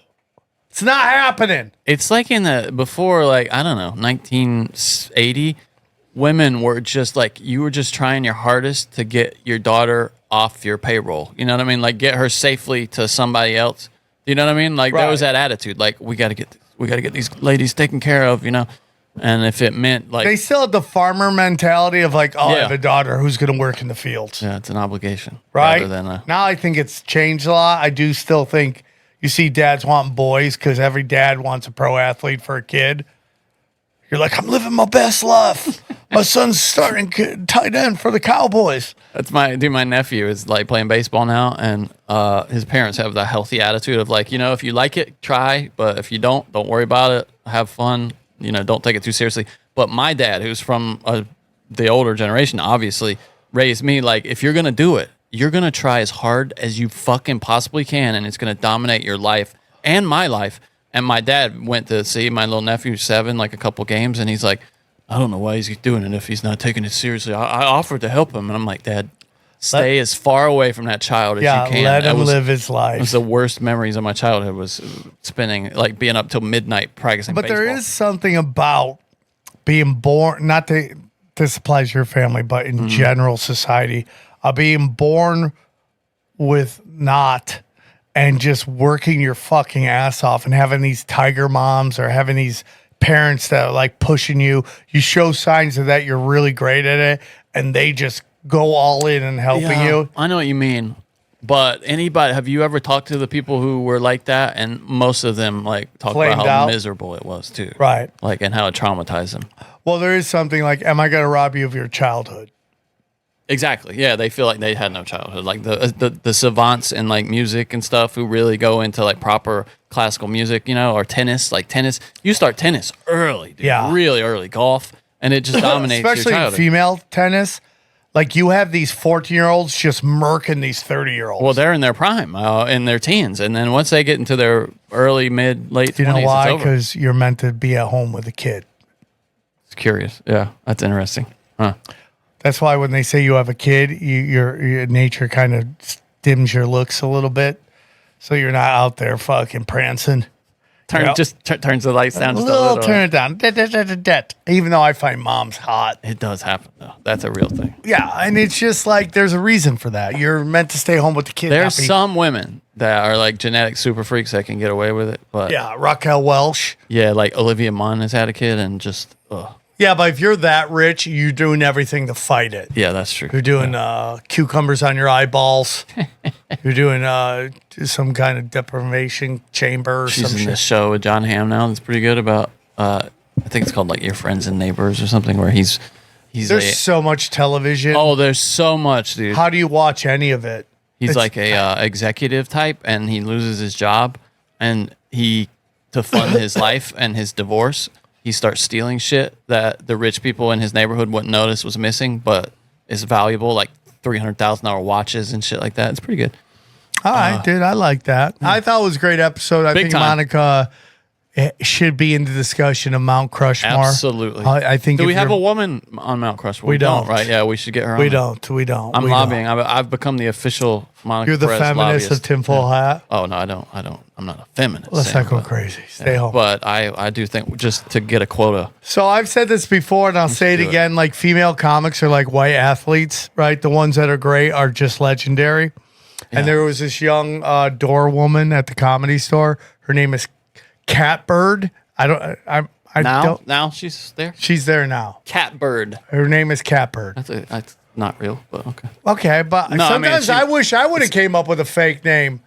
It's not happening. It's like in the before, like, I don't know, 1980, women were just like, you were just trying your hardest to get your daughter off your payroll. You know what I mean? Like, get her safely to somebody else. You know what I mean? Like, there was that attitude. Like, we got to get these ladies taken care of, you know? And if it meant like, They still have the farmer mentality of like, oh, I Yeah. have a daughter who's going to work in the fields. yeah, it's an obligation. Right? Rather than a, Now I think it's changed a lot. I do still think you see dads wanting boys because every dad wants a pro athlete for a kid. You're like, I'm living my best life. My son's starting tight end for the Cowboys. That's my nephew is like playing baseball now, and his parents have the healthy attitude of like, you know, if you like it, try, but if you don't worry about it. Have fun, you know, don't take it too seriously. But my dad, who's from the older generation, obviously raised me like, if you're gonna do it, you're gonna try as hard as you fucking possibly can, and it's gonna dominate your life and my life. And my dad went to see my little nephew 7, like a couple games, and he's like, I don't know why he's doing it if he's not taking it seriously. I offered to help him, and I'm like, Dad, stay as far away from that child as you can. Let him That was- live his It was life. the worst memories of my childhood was spending, like being up till midnight practicing But baseball. there is something about being born, not that this applies to your family, but in general society, being born with not and just working your fucking ass off and having these tiger moms or having these parents that are like pushing you. You show signs of that you're really great at it and they just go all in and helping Yeah, you. I know what you mean. But have you ever talked to the people who were like that? And most of them like talk Flamed about how out. miserable it was too. Right. Like, and how it traumatized them. Well, there is something like, am I going to rob you of your childhood? Exactly. Yeah, they feel like they had no childhood. Like the savants in like music and stuff who really go into like proper classical music, you know, or tennis. Like tennis, you start tennis early, dude, Yeah. really early. Golf, and it just dominates your Especially in childhood. female tennis. Like you have these 14-year-olds just murking these 30-year-olds. Well, they're in their prime, in their teens, and then once they get into their early, mid, late 20s, you know why? it's over. Because you're meant to be at home with a kid. It's curious. Yeah, that's interesting. Huh. That's why when they say you have a kid, your nature kind of dims your looks a little bit, so you're not out there fucking prancing. Turns the lights down just a little. little. Turn it down. Even though I find moms hot. It does happen though. That's a real thing. Yeah, and it's just like there's a reason for that. You're meant to stay home with the kid. There's some women that are like genetic super freaks that can get away with it, but Yeah, Raquel Welch. yeah, like Olivia Munn has had a kid and just Yeah, but if you're that rich, you're doing everything to fight it. yeah, that's true. You're doing cucumbers on your eyeballs. You're doing some kind of deprivation chamber or She's some in shit. this show with John Hamm now. That's pretty good about. I think it's called like Your Friends and Neighbors or something, where he's. There's so much television. Oh, there's so much, dude. How do you watch any of it? He's like a executive type, and he loses his job, and to fund his life and his divorce, he starts stealing shit that the rich people in his neighborhood wouldn't notice was missing, but is valuable, like $300,000 watches and shit like that. It's pretty good. All right, dude. I like that. I thought it was a great episode. I Big think time. Monica should be in the discussion of Mount Crushmore. Absolutely. I think. Do if we have you're- a woman on Mount Crushmore? We don't. right? Yeah, we should get her on. We there. don't. We don't. I'm we lobbying. Don't. I've become the official Monica You're the Perez feminist lobbyist. of tinfoil hat. Oh no, I don't. I'm not a feminist. Let's Sam, not go but- crazy. Stay home. But I do think just to get a quota. So I've said this before, and I'll say it do it. again. Like female comics are like white athletes, right? The ones that are great are just legendary. And there was this young door woman at the Comedy Store. Her name is Catbird. Now she's there. She's there now. Catbird. Her name is Catbird. That's not real, but okay. Okay, but No, I mean, sometimes she- I wish I would have came up with a fake name.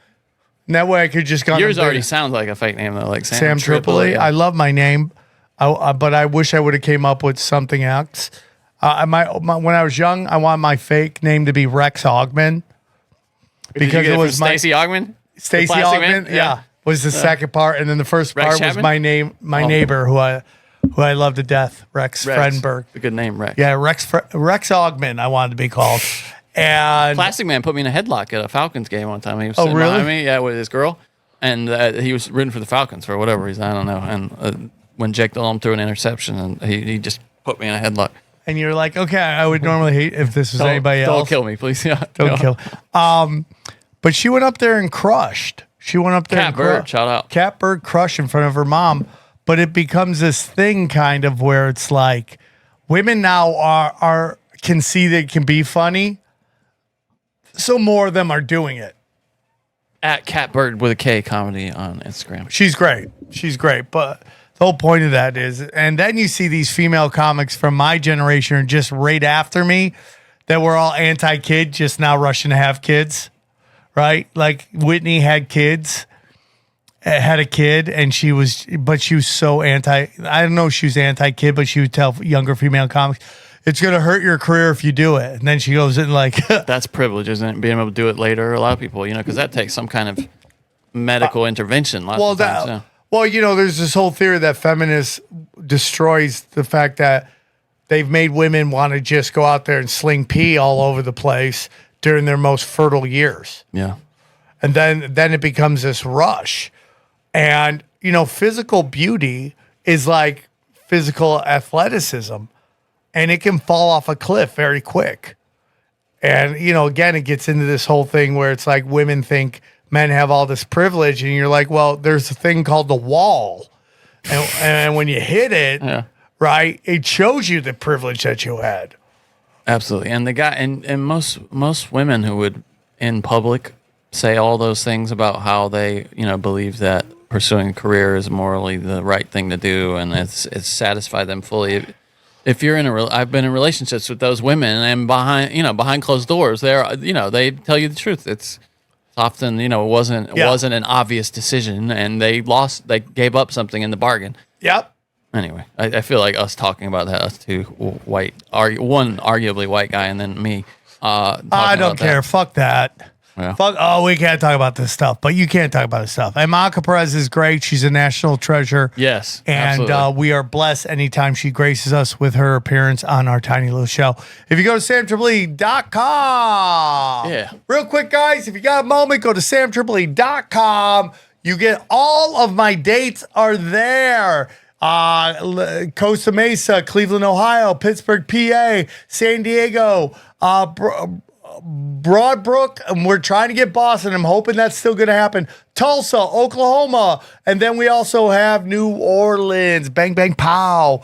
And that way I could just go. Yours already sounds like a fake name though, like Sam Tripoli. Yeah. I love my name, but I wish I would have came up with something else. When I was young, I wanted my fake name to be Rex Ogman Did you because get it was my Stacey Ogman. Stacey Plastic Ogman. Man? Yeah, was the second part, and then the first Rex part was Chapman? my name, my neighbor who I love to death, Rex Frenberg. A good name, Rex. Yeah, Rex Ogman. I wanted to be called. And Plastic Man put me in a headlock at a Falcons game one time. He was Oh, sitting really? behind me, yeah, with his girl, and he was rooting for the Falcons for whatever reason. I don't know. And when Jake Delhomme threw an interception, and he just put me in a headlock. and you're like, okay, I would normally hate if this was anybody else. Don't kill me, please. Yeah, Don't kill. But she went up there and crushed. She went up there and Catbird, shout out. Catbird crushed in front of her mom. But it becomes this thing kind of where it's like women now are can see that it can be funny. So more of them are doing it. At Catbird with a K comedy on Instagram. She's great. She's great. But the whole point of that is, and then you see these female comics from my generation are just right after me that were all anti-kid, just now rushing to have kids, right? Like Whitney had kids, had a kid, and she was so anti, I don't know if she was anti-kid, but she would tell younger female comics, it's going to hurt your career if you do it. And then she goes in like, That's privilege, isn't it? Being able to do it later. A lot of people, because that takes some kind of medical intervention. Lots of times, yeah. well, there's this whole theory that feminists destroys the fact that they've made women want to just go out there and sling pee all over the place during their most fertile years. Yeah. And then it becomes this rush. And, physical beauty is like physical athleticism, and it can fall off a cliff very quick. And, again, it gets into this whole thing where it's like women think men have all this privilege, and you're like, well, there's a thing called the wall. And when you hit it, Yeah. right, it shows you the privilege that you had. Absolutely. And the guy and most women who would in public say all those things about how they, believe that pursuing a career is morally the right thing to do and it's satisfied them fully. If you're I've been in relationships with those women, and behind closed doors, they tell you the truth. It's often, it wasn't an obvious decision, and they gave up something in the bargain. Yep. Anyway, I feel like us talking about that, us two one arguably white guy, and then me. I don't care. Fuck that. Yeah. Fuck. Oh, we can't talk about this stuff, but you can't talk about this stuff. And Monica Perez is great. She's a national treasure. Yes, And absolutely. we are blessed anytime she graces us with her appearance on our tiny little show. If you go to samtripoli.com. Yeah. Real quick, guys, if you got a moment, go to samtripoli.com. You get all of my dates are there. Costa Mesa, Cleveland, Ohio, Pittsburgh, PA, San Diego, Broadbrook, and we're trying to get Boston. I'm hoping that's still going to happen. Tulsa, Oklahoma, and then we also have New Orleans. Bang, bang, pow.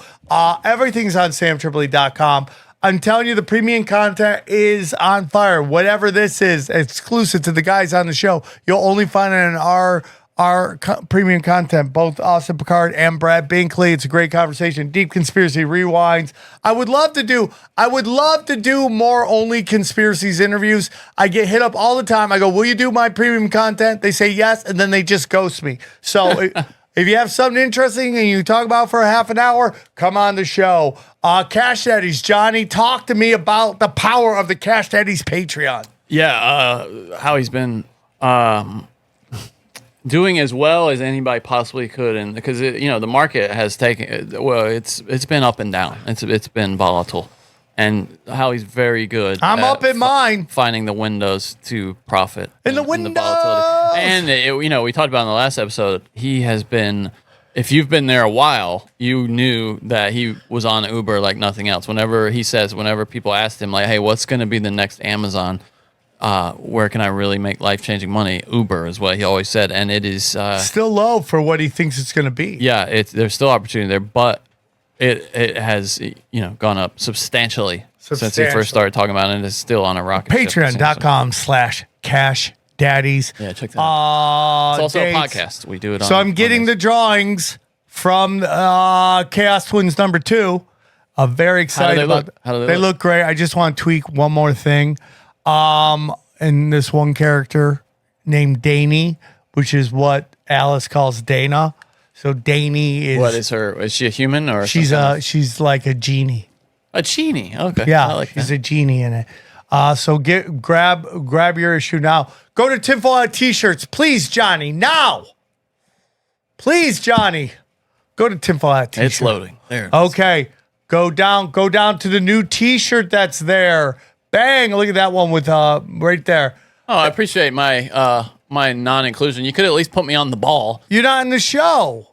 Everything's on samtripoli.com. I'm telling you, the premium content is on fire. Whatever this is, exclusive to the guys on the show, you'll only find it in our premium content, both Austin Picard and Brad Binkley. It's a great conversation. Deep conspiracy rewinds. I would love to do more only conspiracies interviews. I get hit up all the time. I go, will you do my premium content? They say yes, and then they just ghost me. So if you have something interesting and you talk about for a half an hour, come on the show. Cash Daddies, Johnny, talk to me about the power of the Cash Daddies Patreon. Yeah, how he's been doing as well as anybody possibly could, and because the market has taken it's been up and down. It's been volatile, and how he's very good. I'm up in mine, finding the windows to profit in the windows. The volatility. And we talked about in the last episode. He has been. If you've been there a while, you knew that he was on Uber like nothing else. Whenever people asked him, like, hey, what's going to be the next Amazon? Where can I really make life-changing money? Uber is what he always said. And it is... still low for what he thinks it's going to be. Yeah, there's still opportunity there, but it has gone up substantially since he first started talking about it, and it's still on a rocket ship. Patreon.com/Cash Daddies. Yeah, check that out. It's also dates. a podcast. We do it on... So I'm getting the drawings from Chaos Twins number 2. I'm very excited about it. How do they look great. I just want to tweak one more thing. And this one character named Danny, which is what Alice calls Dana. So Danny is... What is her... Is she a human or... She's like a genie. A genie? Okay. Yeah, I like she's that. a genie in it. So grab your issue now. Go to Tinfoil Hat T-shirts, please, Johnny. Now, please, Johnny. Go to Tinfoil Hat T-shirts. It's loading. There. Okay, go down to the new T-shirt that's there. Bang! Look at that one with right there. Oh, I appreciate my my non-inclusion. You could at least put me on the ball. You're not in the show.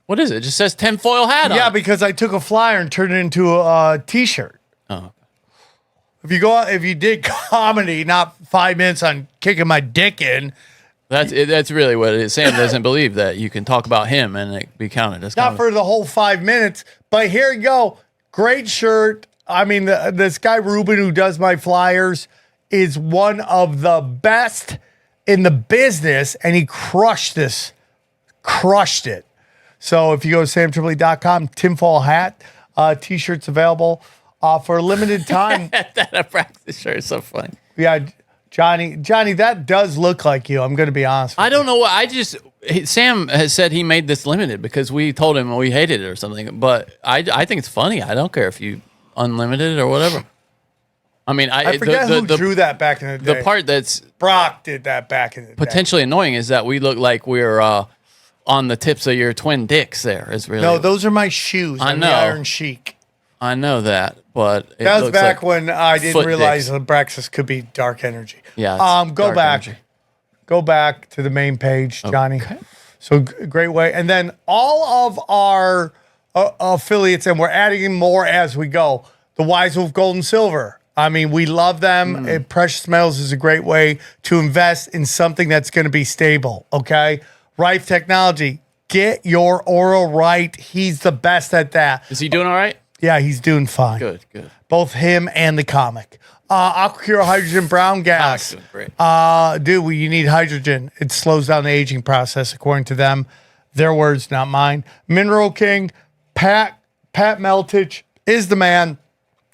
What is it? It just says tinfoil hat on. Yeah, because I took a flyer and turned it into a T-shirt. Oh. If you did comedy, not 5 minutes on kicking my dick in. That's really what it is. Sam doesn't believe that you can talk about him and it be counted as not for the whole 5 minutes, but here you go. Great shirt. I mean, this guy Ruben who does my flyers is one of the best in the business, and he crushed it. So if you go to samtripoli.com, tinfoil hat, T-shirts available for a limited time. That practice shirt is so funny. Yeah, Johnny, that does look like you. I'm going to be honest with I don't know what Sam has said he made this limited because we told him we hated it or something. But I think it's funny. I don't care if you unlimited or whatever. I mean, I forget who drew that back in the day. The part that's Brock did that back in the day. Potentially annoying is that we look like we're on the tips of your twin dicks. There is really no. Those are my shoes. I I'm know. the Iron Sheik. I know that, but it that was looks back like when I didn't realize dicks. Abraxas could be dark energy. Yeah. Go dark back. energy. Go back to the main page, Johnny. Okay. So great way. And then all of our affiliates, and we're adding more as we go. The Wise Wolf Gold and Silver. I mean, we love them. Precious metals is a great way to invest in something that's going to be stable. Okay. Rife Technology. Get your oral right. He's the best at that. Is he doing all right? Yeah, he's doing fine. Good. Both him and the comic. Aquacure Hydrogen Brown Gas. Doing great. Dude, you need hydrogen. It slows down the aging process, according to them. Their words, not mine. Mineral King, Pat Meltich is the man.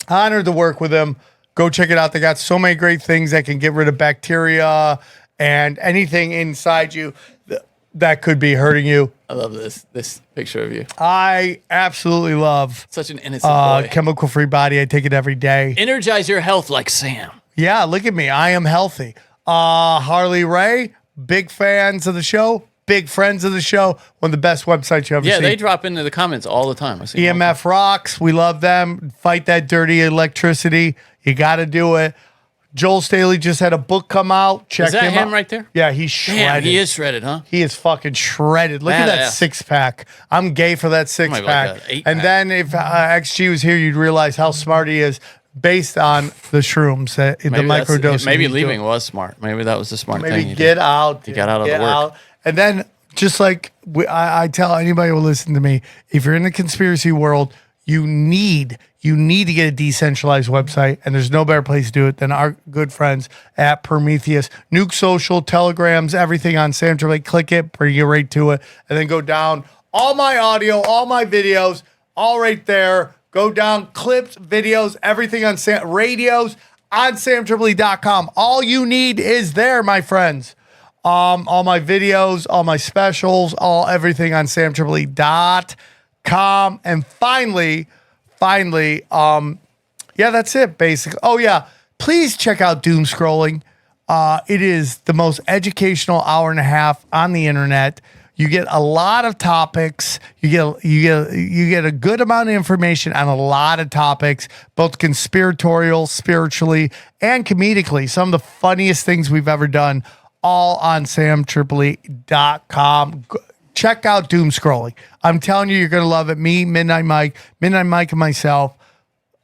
Honored to work with him. Go check it out. They got so many great things that can get rid of bacteria and anything inside you that could be hurting you. I love this picture of you. I absolutely love Such an innocent boy. chemical-free body. I take it every day. Energize your health like Sam. Yeah, look at me. I am healthy. Harley Ray, big fans of the show, big friends of the show. One of the best websites you ever see. Yeah, they drop into the comments all the time. I see them all the time. EMF rocks. We love them. Fight that dirty electricity. You got to do it. Joel Staley just had a book come out. Check Is that him him out. right there? Yeah, he's shredded. Damn, he is shredded, huh? He is fucking shredded. Look at that Badass. 6-pack. I'm gay for that 6-pack. like that 8-pack. And then if XG was here, you'd realize how smart he is based on the shrooms, the microdosing. Maybe he's leaving doing. was smart. Maybe that was the smart thing. Maybe he get did. out. He got out of the work. And then, just like I tell anybody who will listen to me, if you're in the conspiracy world, you need to get a decentralized website, and there's no better place to do it than our good friends at Prometheus. Nuke Social, Telegrams, everything on Sam Tripoli. Click it, bring you right to it, and then go down. All my audio, all my videos, all right there. Go down, clips, videos, everything on radios on samtripoli.com. All you need is there, my friends. All my videos, all my specials, everything on samtripoli.com. And finally, that's it, basically. Oh, yeah. Please check out Doom Scrolling. It is the most educational hour and a half on the internet. You get a lot of topics. You get a good amount of information on a lot of topics, both conspiratorial, spiritually, and comedically. Some of the funniest things we've ever done, all on samtripoli.com. Check out Doom Scrolling. I'm telling you, you're going to love it. Me, Midnight Mike, and myself.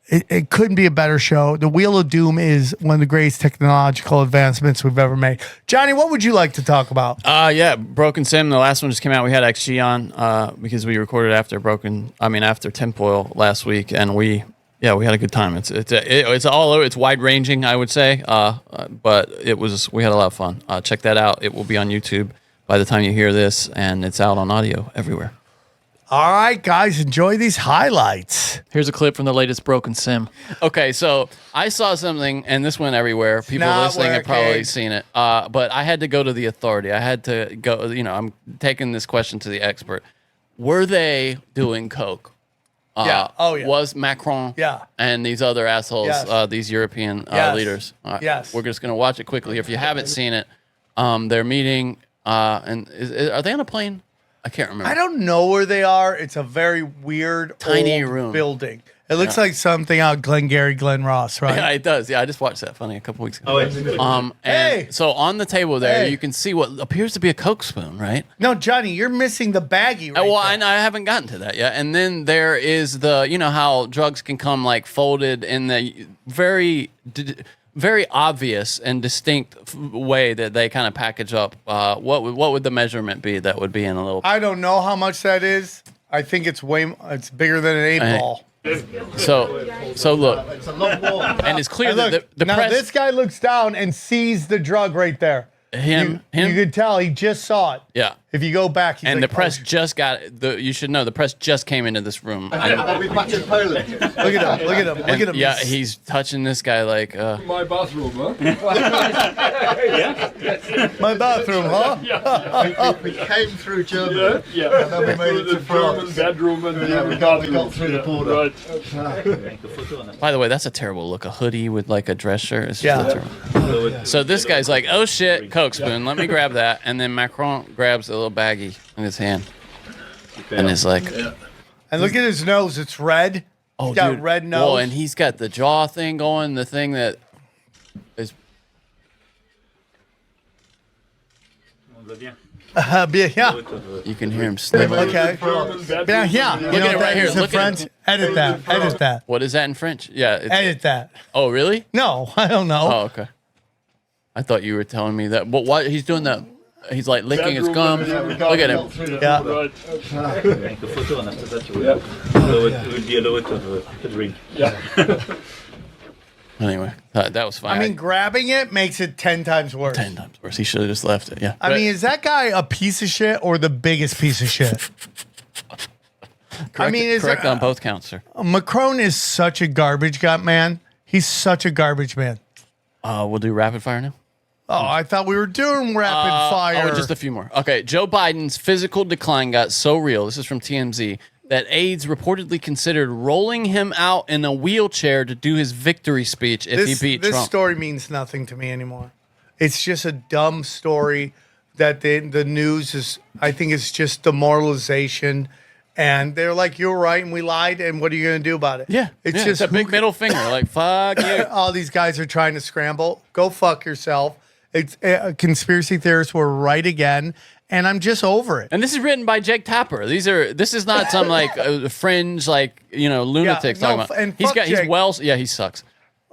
It couldn't be a better show. The Wheel of Doom is one of the greatest technological advancements we've ever made. Johnny, what would you like to talk about? Yeah, Broken Sim. The last one just came out. We had XG on because we recorded after Tinfoil last week, and we had a good time. It's all over. It's wide ranging, I would say, but we had a lot of fun. Check that out. It will be on YouTube by the time you hear this, and it's out on audio everywhere. All right, guys, enjoy these highlights. Here's a clip from the latest Broken Sim. Okay, so I saw something, and this went everywhere. People listening have probably seen it. But I had to go to the authority. I had to go, I'm taking this question to the expert. Were they doing coke? Yeah. Oh, yeah. Was Macron and these other assholes, these European leaders? Yes. We're just going to watch it quickly. If you haven't seen it, they're meeting, and are they on a plane? I can't remember. I don't know where they are. It's a very weird, tiny old room building. It looks like something out Glengarry Glen Ross, right? Yeah, it does. Yeah, I just watched that funny a couple weeks ago. Oh, it's so on the table there, you can see what appears to be a Coke spoon, right? No, Johnny, you're missing the baggie right well, there. I haven't gotten to that yet. And then there is how drugs can come like folded in the very obvious and distinct way that they kind of package up. What would the measurement be that would be in a little? I don't know how much that is. I think it's it's bigger than an 8-ball. So look, it's a long wall. And it's clear look, that the now press. This guy looks down and sees the drug right there. Him. You could tell he just saw it. Yeah. If you go back, he's and like, the press just got you should know the press just came into this room. Look at him. Look at him. Yeah, he's touching this guy like. My bathroom, huh? My bathroom, huh? Yeah. We came through Germany. Yeah. And then we made it to France. Bedroom and we got through the border. Right. By the way, that's a terrible look. A hoodie with like a dress shirt. It's Yeah. terrible. So this guy's like, oh shit, Coke spoon. Let me grab that. And then Macron grabs a little baggie in his hand. And it's like. And look at his nose. It's red. Oh, He's got dude. red nose. Well, and he's got the jaw thing going. The thing that is. Yeah. You can hear him sniffing. Okay. Yeah. You know at it right here. Look at French? Edit that. Edit that. What is that in French? Yeah. Edit that. Oh, really? No, I don't know. Oh, okay. I thought you were telling me that. But what he's doing that? He's like licking his gums. Look at him. Yeah. Anyway, that was fine. I mean, grabbing it makes it 10 times worse. 10 times worse. He should have just left it. Yeah. I mean, is that guy a piece of shit or the biggest piece of shit? Correct on both counts, sir. Macron is such a garbage man. He's such a garbage man. We'll do rapid fire now. Oh, I thought we were doing rapid fire. Oh, just a few more. Okay, Joe Biden's physical decline got so real. This is from TMZ. That aides reportedly considered rolling him out in a wheelchair to do his victory speech if he beat This Trump. story means nothing to me anymore. It's just a dumb story that the news is. I think it's just demoralization, And they're like, "You're right, and we lied, and what are you going to do about it?" Yeah, it's yeah, just a big middle finger, like fuck you. All these guys are trying to scramble. Go fuck yourself. It's conspiracy theorists were right again, and I'm just over it. And this is written by Jake Tapper. This is not some like fringe like lunatics no, talking about. and He's fuck got Jake. he sucks.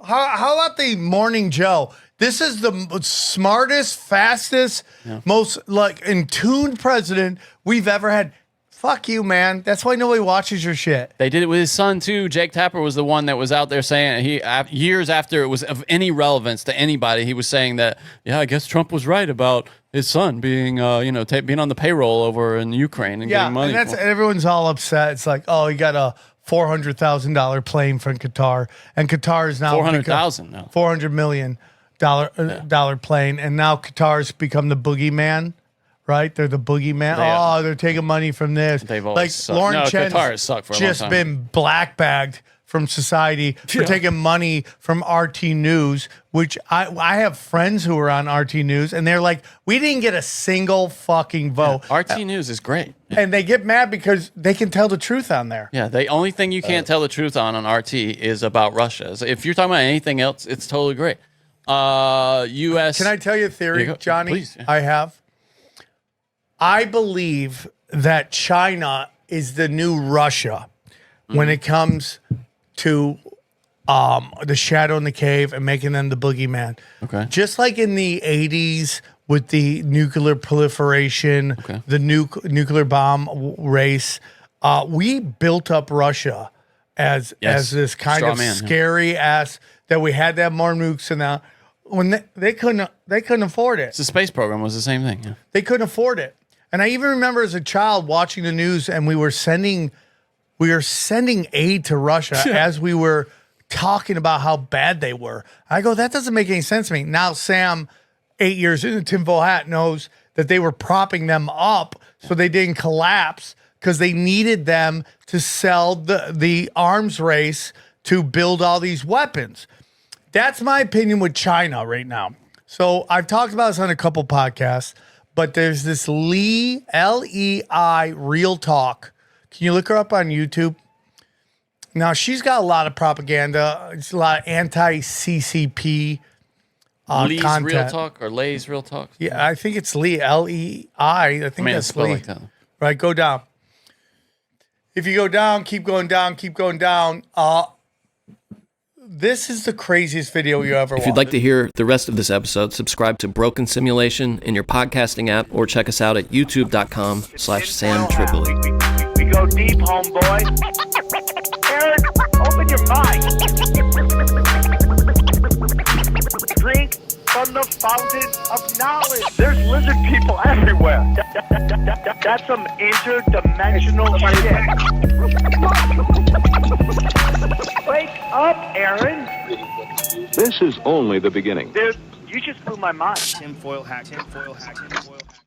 How about the Morning Joe? This is the smartest, fastest, most like in tuned president we've ever had. Fuck you, man. That's why nobody watches your shit. They did it with his son too. Jake Tapper was the one that was out there saying years after it was of any relevance to anybody, he was saying that I guess Trump was right about his son being being on the payroll over in Ukraine and getting money. And everyone's all upset. It's like, oh, he got a $400,000 plane from Qatar, and Qatar is now $400 million dollar plane, and now Qatar's become the boogeyman. Right, they're the boogeyman. They're taking money from this. They've always sucked. Lauren Chen's Qatar has sucked for a long just time. been blackbagged from society for taking money from RT News, which I have friends who are on RT News, and they're like, we didn't get a single fucking vote. Yeah, RT News is great. And they get mad because they can tell the truth on there. Yeah, the only thing you can't tell the truth on RT is about Russia. So if you're talking about anything else, it's totally great. U.S. Can I tell you a theory, Johnny? Please, yeah. I have. I believe that China is the new Russia when it comes to the shadow in the cave and making them the boogeyman. Okay. Just like in the 80s with the nuclear proliferation, the nuclear bomb race, we built up Russia as this kind Straw of man, scary ass that we had to have more nukes and now when they couldn't afford it. The space program was the same thing. Yeah. They couldn't afford it. And I even remember as a child watching the news and we were sending aid to Russia as we were talking about how bad they were. I go, that doesn't make any sense to me. Now Sam, 8 years in the tinfoil hat, knows that they were propping them up so they didn't collapse because they needed them to sell the arms race to build all these weapons. That's my opinion with China right now. So I've talked about this on a couple podcasts, but there's this L-E-I Real Talk. Can you look her up on YouTube? Now, she's got a lot of propaganda. It's a lot of anti-CCP Lee's content. Real Talk or Lay's Real Talk? Yeah, I think it's Lee, L-E-I. I think it's that's spelled Lee. like that. Right, go down. If you go down, keep going down, keep going down. This is the craziest video you ever watched. If you'd like to hear the rest of this episode, subscribe to Broken Simulation in your podcasting app or check us out at youtube.com/Sam Tripoli. We go deep, homeboy. Aaron, open your mind. Drink from the fountain of knowledge. There's lizard people everywhere. That's some interdimensional shit. Wake up, Aaron. This is only the beginning. Dude, you just blew my mind. Tinfoil hat, tinfoil hat, tinfoil